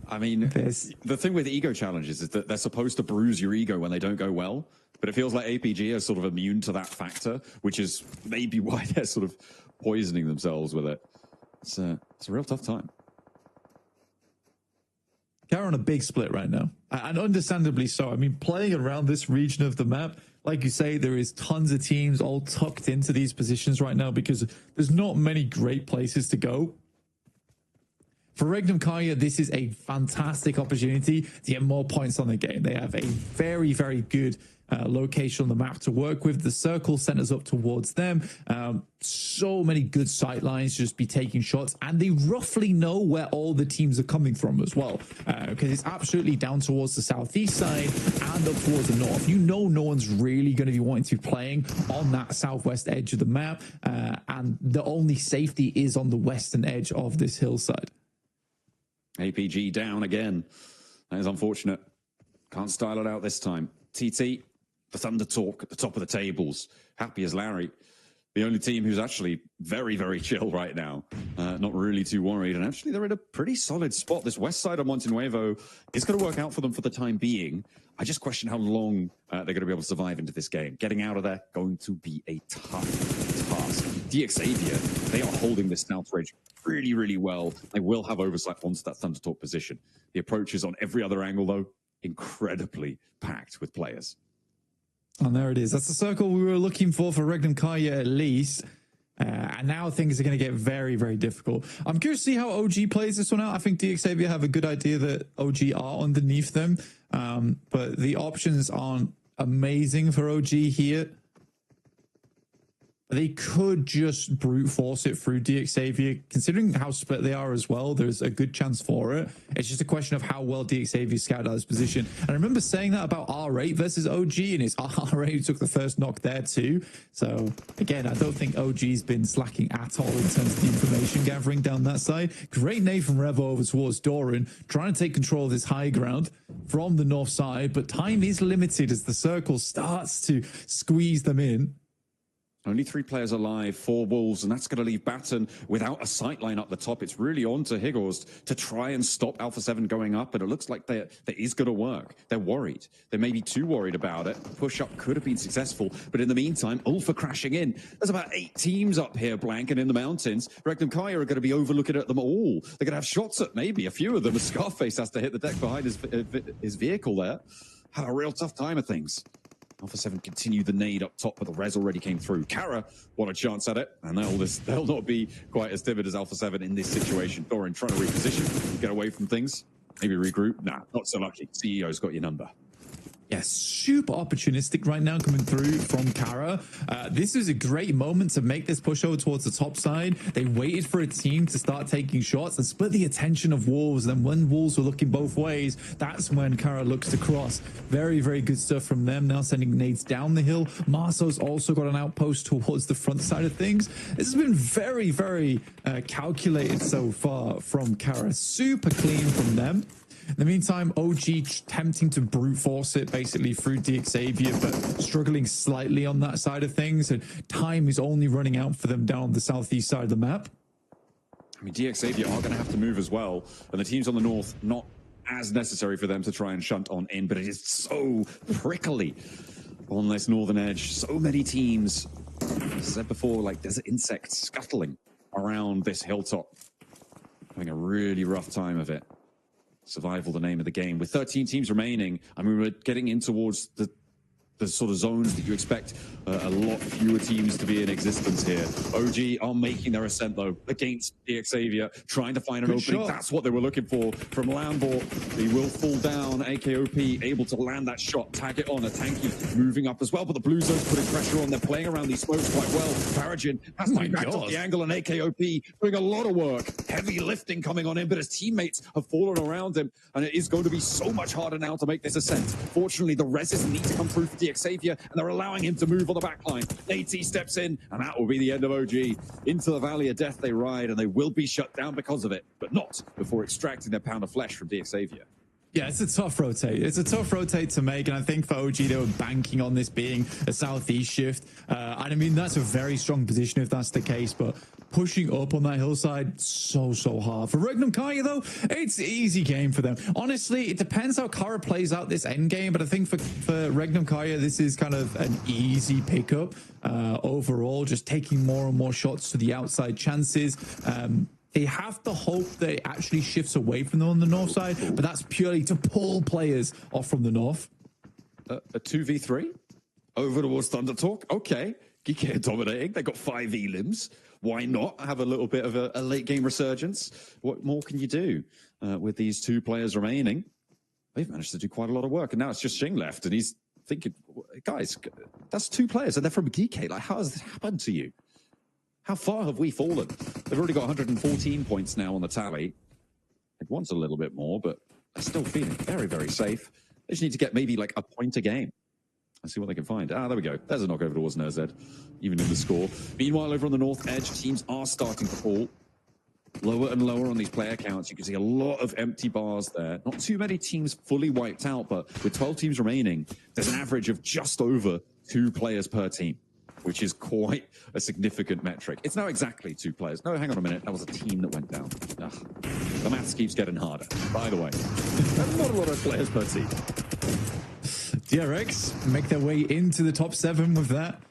I mean, the thing with ego challenges is that they're supposed to bruise your ego when they don't go well, but it feels like APG is sort of immune to that factor, which is maybe why they're sort of poisoning themselves with it. It's a real tough time. They're on a big split right now, and understandably so. I mean, playing around this region of the map, like you say, there is tons of teams all tucked into these positions right now because there's not many great places to go. For Regnum Kaya, this is a fantastic opportunity to get more points on the game. They have a very, very good location on the map to work with. The circle centers up towards them. So many good sight lines, just be taking shots, and they roughly know where all the teams are coming from as well, because it's absolutely down towards the southeast side and up towards the north. You know, no one's really going to be wanting to be playing on that southwest edge of the map, and the only safety is on the western edge of this hillside. APG down again. That is unfortunate. Can't style it out this time. TT, the Thunder Talk at the top of the tables. Happy as Larry. The only team who's actually very, very chill right now. Not really too worried. And actually, they're in a pretty solid spot. This west side of Monte Nuevo is going to work out for them for the time being. I just question how long they're going to be able to survive into this game. Getting out of there, going to be a tough task. DXavier, they are holding this south ridge really, really well. They will have oversight onto that Thunder Talk position. The approach is on every other angle, though, incredibly packed with players. And there it is. That's the circle we were looking for Regnum Kaya at least. And now things are going to get very, very difficult. I'm curious to see how OG plays this one out. I think DXavier have a good idea that OG are underneath them. But the options aren't amazing for OG here. They could just brute force it through DXavier. Considering how split they are as well, there's a good chance for it. It's just a question of how well DXavier scouted out his position. And I remember saying that about R8 versus OG, and it's R8 who took the first knock there too. So again, I don't think OG's been slacking at all in terms of the information gathering down that side. Great nade from Revo over towards Doran, trying to take control of this high ground from the north side, but time is limited as the circle starts to squeeze them in. Only 3 players alive, 4 Wolves, and that's going to leave Batten without a sight line up the top. It's really on to Higgles to try and stop Alpha 7 going up, and it looks like that is going to work. They're worried. They may be too worried about it. Push-up could have been successful, but in the meantime, Ulfa crashing in. There's about 8 teams up here, Blank, and in the mountains. Regnum Kaya are going to be overlooking at them all. They're going to have shots at maybe a few of them. Scarface has to hit the deck behind his vehicle there. Had a real tough time of things. Alpha 7 continue the nade up top, but the res already came through. Kara, what a chance at it. And they'll not be quite as timid as Alpha 7 in this situation. Doran trying to reposition, get away from things. Maybe regroup. Nah, not so lucky. CEO's got your number. Yeah, super opportunistic right now coming through from Kara. This is a great moment to make this push over towards the top side. They waited for a team to start taking shots and split the attention of Wolves. Then when Wolves were looking both ways, that's when Kara looks to cross. Very, very good stuff from them. Now sending nades down the hill. Marso's also got an outpost towards the front side of things. This has been very, very calculated so far from Kara. Super clean from them. In the meantime, OG attempting to brute force it basically through DXavier, but struggling slightly on that side of things. And time is only running out for them down the southeast side of the map. I mean, DXavier are going to have to move as well. And the teams on the north, not as necessary for them to try and shunt on in, but it is so prickly on this northern edge. So many teams, as I said before, like desert insects scuttling around this hilltop. Having a really rough time of it. Survival, the name of the game. With 13 teams remaining, I mean, we're getting in towards the sort of zones that you expect a lot fewer teams to be in existence here. OG are making their ascent, though, against DXavier, trying to find an opening. That's what they were looking for from Lambor. He will fall down. AKOP able to land that shot, tag it on. A Tanky moving up as well, but the Blue Zone's putting pressure on. They're playing around these smokes quite well. Farajin has to be backed off the angle, and AKOP doing a lot of work. Heavy lifting coming on in, but his teammates have fallen around him, and it is going to be so much harder now to make this ascent. Fortunately, the reses need to come through for DXavier, and they're allowing him to move on the back line. AT steps in, and that will be the end of OG. Into the Valley of Death they ride, and they will be shut down because of it, but not before extracting their pound of flesh from DXavier. Yeah, it's a tough rotate. It's a tough rotate to make, and I think for OG, they were banking on this being a southeast shift. And I mean, that's a very strong position if that's the case, but pushing up on that hillside, so hard. For Regnum Kaya, though, it's an easy game for them. Honestly, it depends how Kara plays out this end game, but I think for Regnum Kaya, this is kind of an easy pickup overall, just taking more and more shots to the outside chances. They have to hope that it actually shifts away from them on the north side, but that's purely to pull players off from the north. A 2v3 over towards Thunder Talk. Okay, Geeky are dominating. They got 5 elims. Why not have a little bit of a late game resurgence? What more can you do with these 2 players remaining? They've managed to do quite a lot of work, and now it's just Xing left, and he's thinking, guys, that's 2 players, and they're from Geeky. Like, how has this happened to you? How far have we fallen? They've already got 114 points now on the tally. It wants a little bit more, but they're still feeling very, very safe. They just need to get maybe like a point a game. Let's see what they can find. Ah, there we go. There's a knock over towards NZ, even in the score. Meanwhile, over on the north edge, teams are starting to fall lower and lower on these player counts. You can see a lot of empty bars there. Not too many teams fully wiped out, but with 12 teams remaining, there's an average of just over 2 players per team, which is quite a significant metric. It's now exactly 2 players. No, hang on a minute. That was a team that went down. Ugh. The maths keeps getting harder. By the way, not a lot of players per team. DRX make their way into the top 7 with that.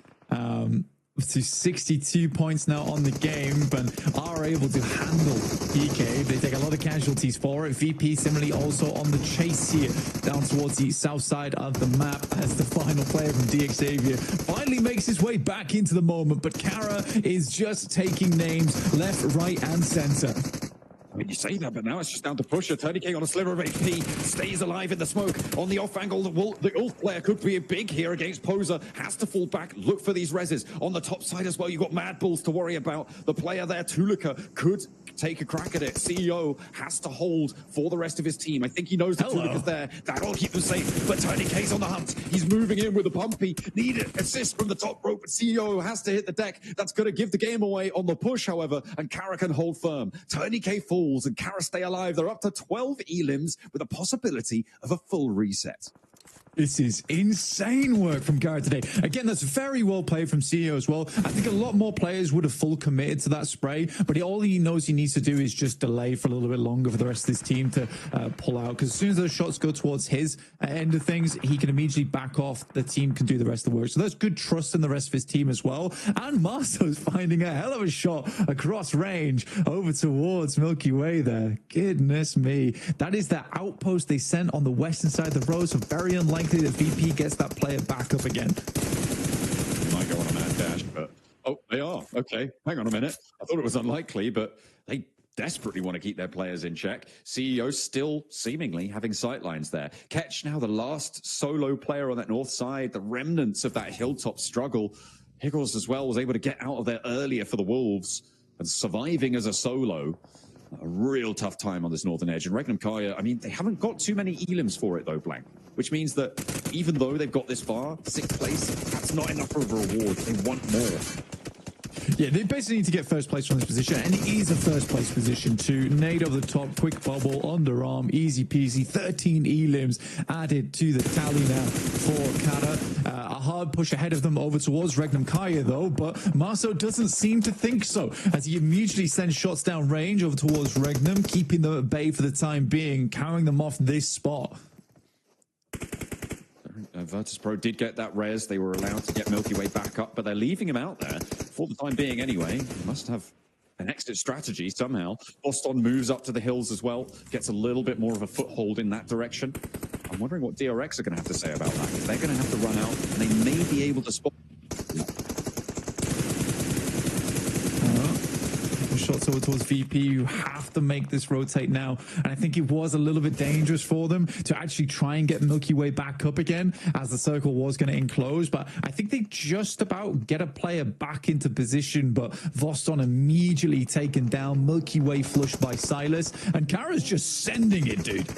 To 62 points now on the game, but are able to handle PK. They take a lot of casualties for it. VP similarly also on the chase here, down towards the south side of the map as the final player from DXavier finally makes his way back into the moment, but Kara is just taking names left, right, and center. I mean, you say that, but now it's just down to Pusher. TonyK on a sliver of HP, stays alive in the smoke. On the off angle, the Ulf player could be big here against Poser. Has to fall back, look for these reses. On the top side as well, you've got Mad Bulls to worry about. The player there, Tulika, could take a crack at it. CEO has to hold for the rest of his team. I think he knows that Tulika's there. That'll keep them safe, but TonyK's on the hunt. He's moving in with a pumpy. Needed assist from the top rope, but CEO has to hit the deck. That's going to give the game away on the push, however, and Kara can hold firm. TonyK falls and Kara stay alive. They're up to 12 elims with a possibility of a full reset. This is insane work from Kara today. Again, that's very well played from CEO as well. I think a lot more players would have full committed to that spray, but all he knows he needs to do is just delay for a little bit longer for the rest of his team to pull out. Because as soon as those shots go towards his end of things, he can immediately back off. The team can do the rest of the work. So that's good trust in the rest of his team as well. And Marso's finding a hell of a shot across range over towards Milky Way there. Goodness me. That is the outpost they sent on the western side of the road. So very unlikely that VP gets that player back up again. Might go on a mad dash, but oh, they are. Okay, hang on a minute. I thought it was unlikely, but they desperately want to keep their players in check. CEO still seemingly having sightlines there. Ketch now the last solo player on that north side, the remnants of that hilltop struggle. Higgles as well was able to get out of there earlier for the Wolves and surviving as a solo. A real tough time on this northern edge. And Regnum Kaya, I mean, they haven't got too many elims for it though, Blank. Which means that even though they've got this far, 6th place, that's not enough of a reward. They want more. Yeah, they basically need to get first place from this position, and it is a first place position too. Nade over the top, quick bubble, underarm, easy peasy, 13 elims added to the tally now for Kara. A hard push ahead of them over towards Regnum Kaya though, but Marso doesn't seem to think so, as he immediately sends shots down range over towards Regnum, keeping them at bay for the time being, carrying them off this spot. Virtus Pro did get that res. They were allowed to get Milky Way back up, but they're leaving him out there for the time being anyway. Must have an exit strategy somehow. Boston moves up to the hills as well, gets a little bit more of a foothold in that direction. I'm wondering what DRX are going to have to say about that, because they're going to have to run out, and they may be able to spot. Shots over towards VP. You have to make this rotate now, and I think it was a little bit dangerous for them to actually try and get Milky Way back up again, as the circle was going to enclose. But I think they just about get a player back into position, but Voston immediately taken down. Milky Way flushed by Silas, and Kara's just sending it, dude.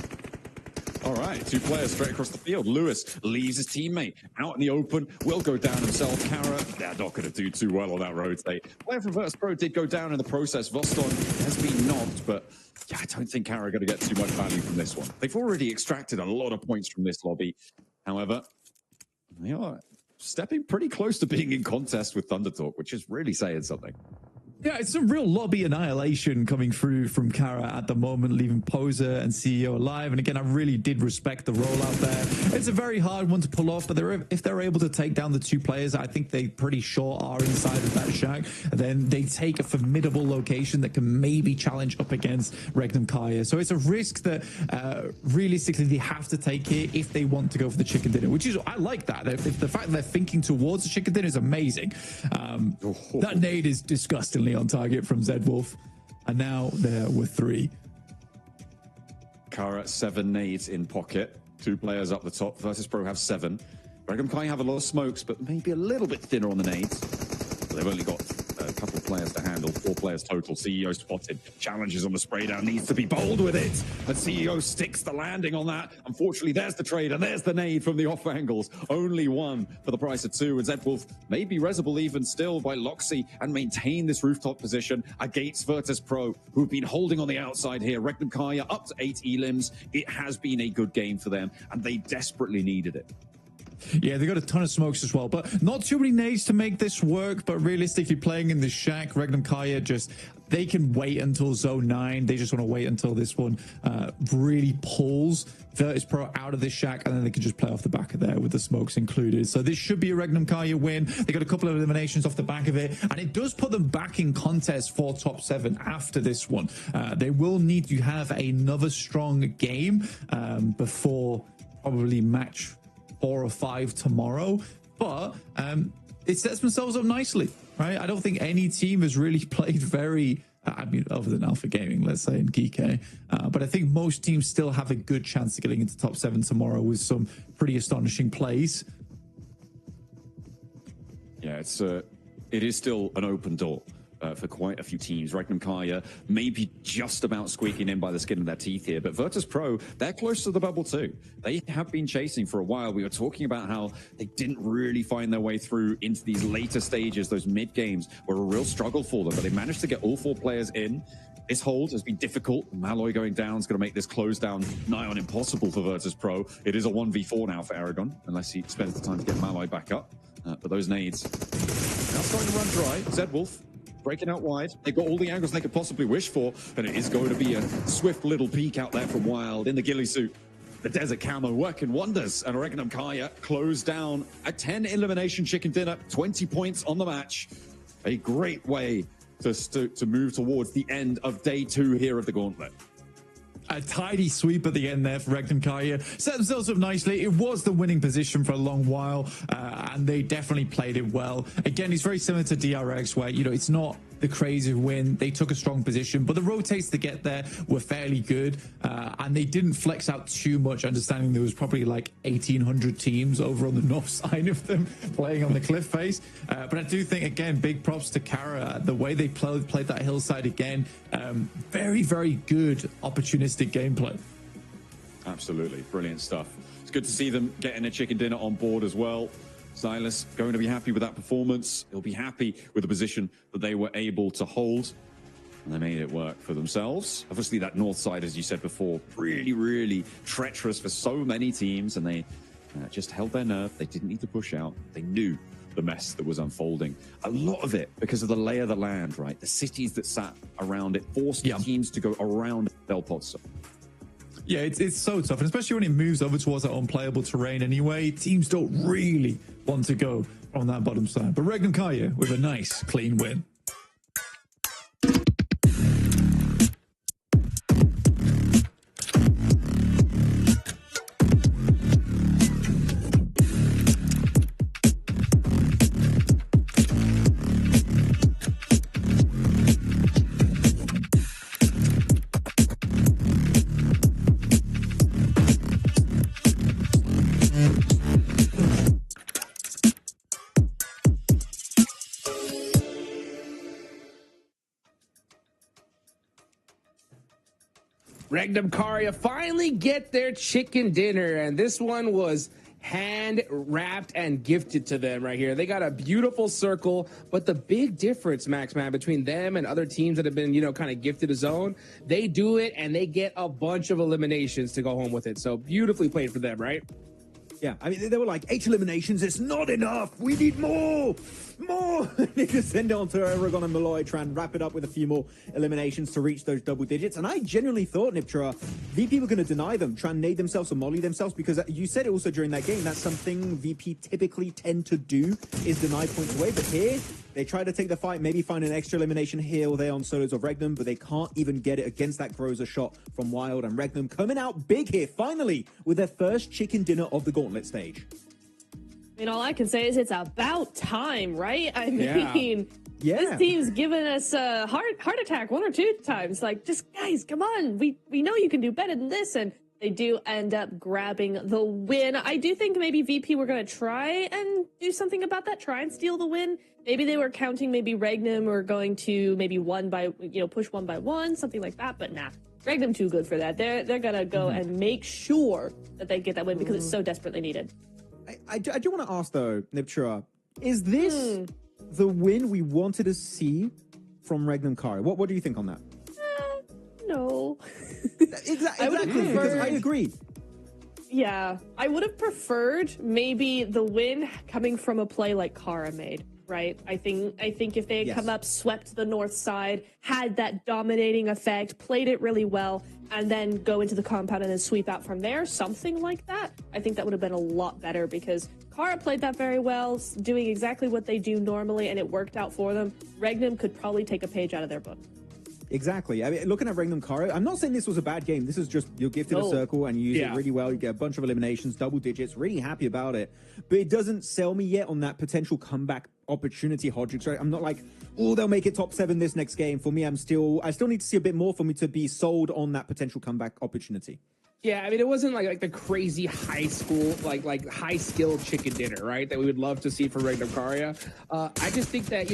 All right, 2 players straight across the field. Lewis leaves his teammate out in the open, will go down himself. Kara, they're not going to do too well on that rotate. Player from Virtus Pro did go down in the process. Voston has been knocked, but yeah, I don't think Kara are going to get too much value from this one. They've already extracted a lot of points from this lobby. However, they are stepping pretty close to being in contest with Thunder Talk, which is really saying something. Yeah, it's some real lobby annihilation coming through from Kara at the moment, leaving Poser and CEO alive. And again, I really did respect the rollout there. It's a very hard one to pull off, but if they're able to take down the two players, I think they pretty sure are inside of that shack. Then they take a formidable location that can maybe challenge up against Regnum Kaya. So it's a risk that realistically they have to take here if they want to go for the chicken dinner, which is, I like that. If the fact that they're thinking towards the chicken dinner is amazing. That nade is disgustingly on target from Zed Wolf, and now there were 3. Kara 7 nades in pocket, 2 players up the top. Versus Pro have 7. Regnum Kai have a lot of smokes, but maybe a little bit thinner on the nades. They've only got a couple of players to handle, 4 players total. CEO spotted, challenges on the spray down, needs to be bold with it, but CEO sticks the landing on that. Unfortunately, there's the trade, and there's the nade from the off angles. Only 1 for the price of 2, and Zedwolf may be resable even still by Loxy and maintain this rooftop position against Virtus Pro, who've been holding on the outside here. Regnum Kaya up to 8 elims. It has been a good game for them, and they desperately needed it. Yeah, they got a ton of smokes as well, but not too many nades to make this work. But realistically, playing in the shack, Regnum Kaya they can wait until zone 9. They just want to wait until this one really pulls Virtus Pro out of this shack, and then they can just play off the back of there with the smokes included. So this should be a Regnum Kaya win. They got a couple of eliminations off the back of it, and it does put them back in contest for top 7 after this one. They will need to have another strong game before probably match 4 or 5 tomorrow, but it sets themselves up nicely, right? I don't think any team has really played very, I mean, other than Alpha Gaming, let's say, and Geek, but I think most teams still have a good chance of getting into top 7 tomorrow with some pretty astonishing plays. Yeah, it is still an open door for quite a few teams. Regnum Kaya maybe just about squeaking in by the skin of their teeth here, but Virtus Pro, they're close to the bubble too. They have been chasing for a while. We were talking about how they didn't really find their way through into these later stages. Those mid games were a real struggle for them, but they managed to get all 4 players in. This hold has been difficult. Malloy going down is going to make this close down nigh on impossible for Virtus Pro. It is a 1v4 now for Aragon, unless he spends the time to get Malloy back up. But those nades now starting to run dry. Zedwolf breaking out wide. They've got all the angles they could possibly wish for, and it is going to be a swift little peek out there from Wild in the ghillie suit. The desert camo working wonders, and Regnum Kaya closed down a 10 elimination chicken dinner, 20 points on the match. A great way to move towards the end of day 2 here of the Gauntlet. A tidy sweep at the end there for Regnum Kaya. Set themselves up nicely. It was the winning position for a long while, and they definitely played it well. Again, it's very similar to DRX, where, you know, it's not the crazy win. They took a strong position, but the rotates to get there were fairly good, and they didn't flex out too much, understanding there was probably like 1,800 teams over on the north side of them playing on the cliff face. But I do think, again, big props to Kara. The way they played that hillside again, very, very good opportunistic gameplay. Absolutely. Brilliant stuff. It's good to see them getting a chicken dinner on board as well. Silas going to be happy with that performance. He'll be happy with the position that they were able to hold. And they made it work for themselves. Obviously, that north side, as you said before, really, really treacherous for so many teams. And they just held their nerve. They didn't need to push out. They knew the mess that was unfolding. A lot of it because of the lay of the land, right? The cities that sat around it forced teams to go around Del Pozzo. Yeah, it's so tough, and especially when it moves over towards that unplayable terrain anyway, teams don't really want to go on that bottom side. But Regnum Kaya with a nice, clean win. Regnum Kaya finally get their chicken dinner, and this one was hand wrapped and gifted to them right here. They got a beautiful circle, but the big difference, Max, man, between them and other teams that have been, you know, kind of gifted a zone, they do it and they get a bunch of eliminations to go home with it. So beautifully played for them, right? Yeah, I mean, they were like, 8 eliminations, it's not enough. We need more. They just send it on to Aragon and Malloy, try and wrap it up with a few more eliminations to reach those double digits. And I genuinely thought, Niptra, VP were going to deny them, try and nade themselves or molly themselves, because you said it also during that game. That's something VP typically tend to do, is deny points away. But here, they try to take the fight, maybe find an extra elimination here or there on solos of Regnum, but they can't even get it against that Groza shot from Wild. And Regnum coming out big here, finally, with their first chicken dinner of the Gauntlet stage. I mean, all I can say is it's about time, right? I mean, this team's given us a heart attack 1 or 2 times. Like, just guys, come on. We know you can do better than this. And they do end up grabbing the win. I do think maybe VP were going to try and do something about that, try and steal the win. Maybe they were counting maybe Regnum or going to maybe push 1 by 1, something like that. But nah, Regnum too good for that. They're going to go and make sure that they get that win because it's so desperately needed. I do want to ask, though, Niptra, is this the win we wanted to see from Regnum Kari? What do you think on that? No. Exactly, because I agree. Yeah, I would have preferred maybe the win coming from a play like Kara made, right? I think if they had come up, swept the north side, had that dominating effect, played it really well, and then go into the compound and then sweep out from there, something like that, I think that would have been a lot better because Kara played that very well, doing exactly what they do normally, and it worked out for them. Regnum could probably take a page out of their book. Exactly. I mean, looking at Regnum Kara, I'm not saying this was a bad game. This is just, you're gifted a circle and you use it really well. You get a bunch of eliminations, double digits, really happy about it. But it doesn't sell me yet on that potential comeback opportunity, Hodgix. Right? I'm not like, oh, they'll make it top 7 this next game. For me, I still need to see a bit more for me to be sold on that potential comeback opportunity. Yeah, I mean, it wasn't like the crazy high school, like high skill chicken dinner, right? That we would love to see for Regnum Karya. I just think that,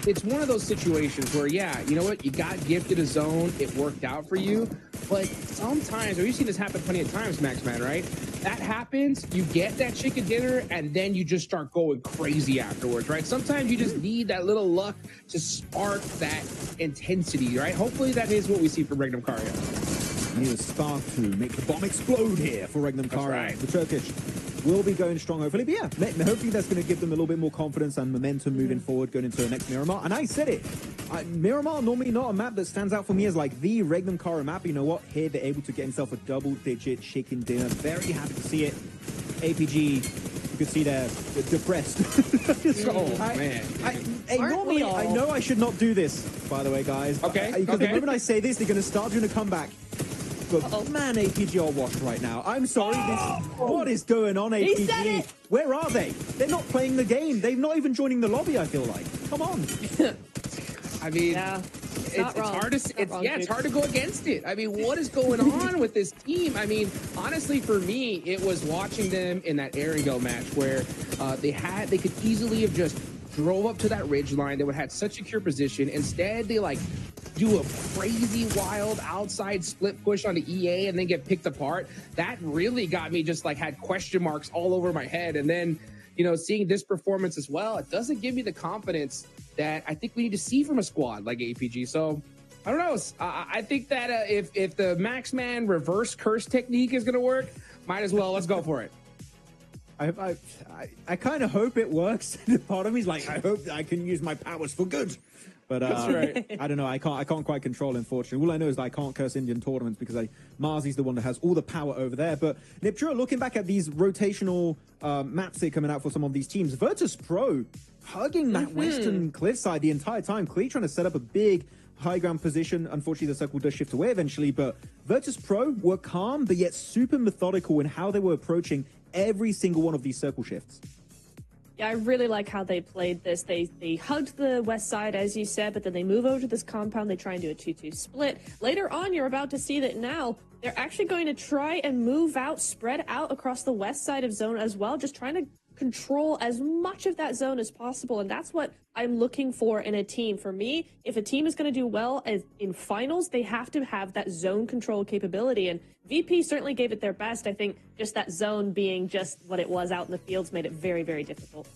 it's one of those situations where, you know what? You got gifted a zone. It worked out for you. But sometimes, you've seen this happen plenty of times, Maxman, right? That happens, you get that chicken dinner, and then you just start going crazy afterwards, right? Sometimes you just need that little luck to spark that intensity, right? Hopefully that is what we see from Regnum Karya. Need a spark to make the bomb explode here for Regnum Kara. Right. The Turkish will be going strong, hopefully. But yeah, hopefully that's going to give them a little bit more confidence and momentum moving forward, going into the next Miramar. And I said it, Miramar normally not a map that stands out for me as like the Regnum Kara map. You know what? Here they're able to get himself a double-digit chicken dinner. Very happy to see it. APG, you could see they're depressed. Man. Normally, I know I should not do this, by the way, guys. Okay. Because the moment I say this, they're going to start doing a comeback. But man, APG are washed right now. I'm sorry. What is going on, APG? Where are they? They're not playing the game. They're not even joining the lobby, I feel like. Come on. I mean, it's hard to go against it. I mean, what is going on with this team? I mean, honestly, for me, it was watching them in that air and go match where they could easily have just drove up to that ridge line. They would have had such secure position. Instead, they do a crazy wild outside split push on the EA and then get picked apart. That really got me just had question marks all over my head. And then, seeing this performance as well, it doesn't give me the confidence that I think we need to see from a squad like APG. So I don't know. I think that if the Maxman reverse curse technique is going to work, might as well. Let's go for it. I kind of hope it works. Part of me is like, I hope I can use my powers for good. But that's right. I don't know. I can't quite control, unfortunately. All I know is that I can't curse Indian tournaments because Marzi's the one that has all the power over there. But Niptura, looking back at these rotational maps that are coming out for some of these teams, Virtus Pro hugging that western cliffside the entire time, clearly trying to set up a big high ground position. Unfortunately, the circle does shift away eventually, but Virtus Pro were calm, but yet super methodical in how they were approaching every single one of these circle shifts. Yeah, I really like how they played this. They hugged the west side, as you said, but then they move over to this compound. They try and do a 2-2 split. Later on, you're about to see that now they're actually going to try and move out, spread out across the west side of zone as well, just trying to control as much of that zone as possible. And that's what I'm looking for in a team. For me, if a team is going to do well in finals, they have to have that zone control capability. And VP certainly gave it their best. I think just that zone being just what it was out in the fields made it very, very difficult.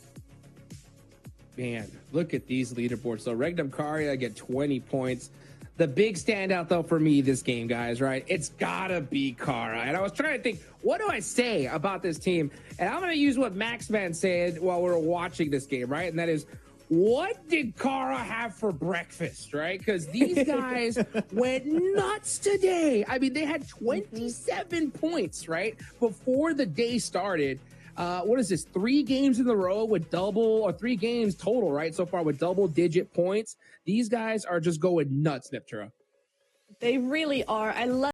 Man, look at these leaderboards. So Regnum Karya get 20 points. The big standout, though, for me this game, guys, right? It's gotta be Kara. And I was trying to think, what do I say about this team? And I'm gonna use what Maxman said while we were watching this game, right? And that is, what did Kara have for breakfast, right? Because these guys went nuts today. I mean, they had 27 points, right? Before the day started. What is this? 3 games in a row with double, or 3 games total, right? So far with double-digit points. These guys are just going nuts, Niptura. They really are. I love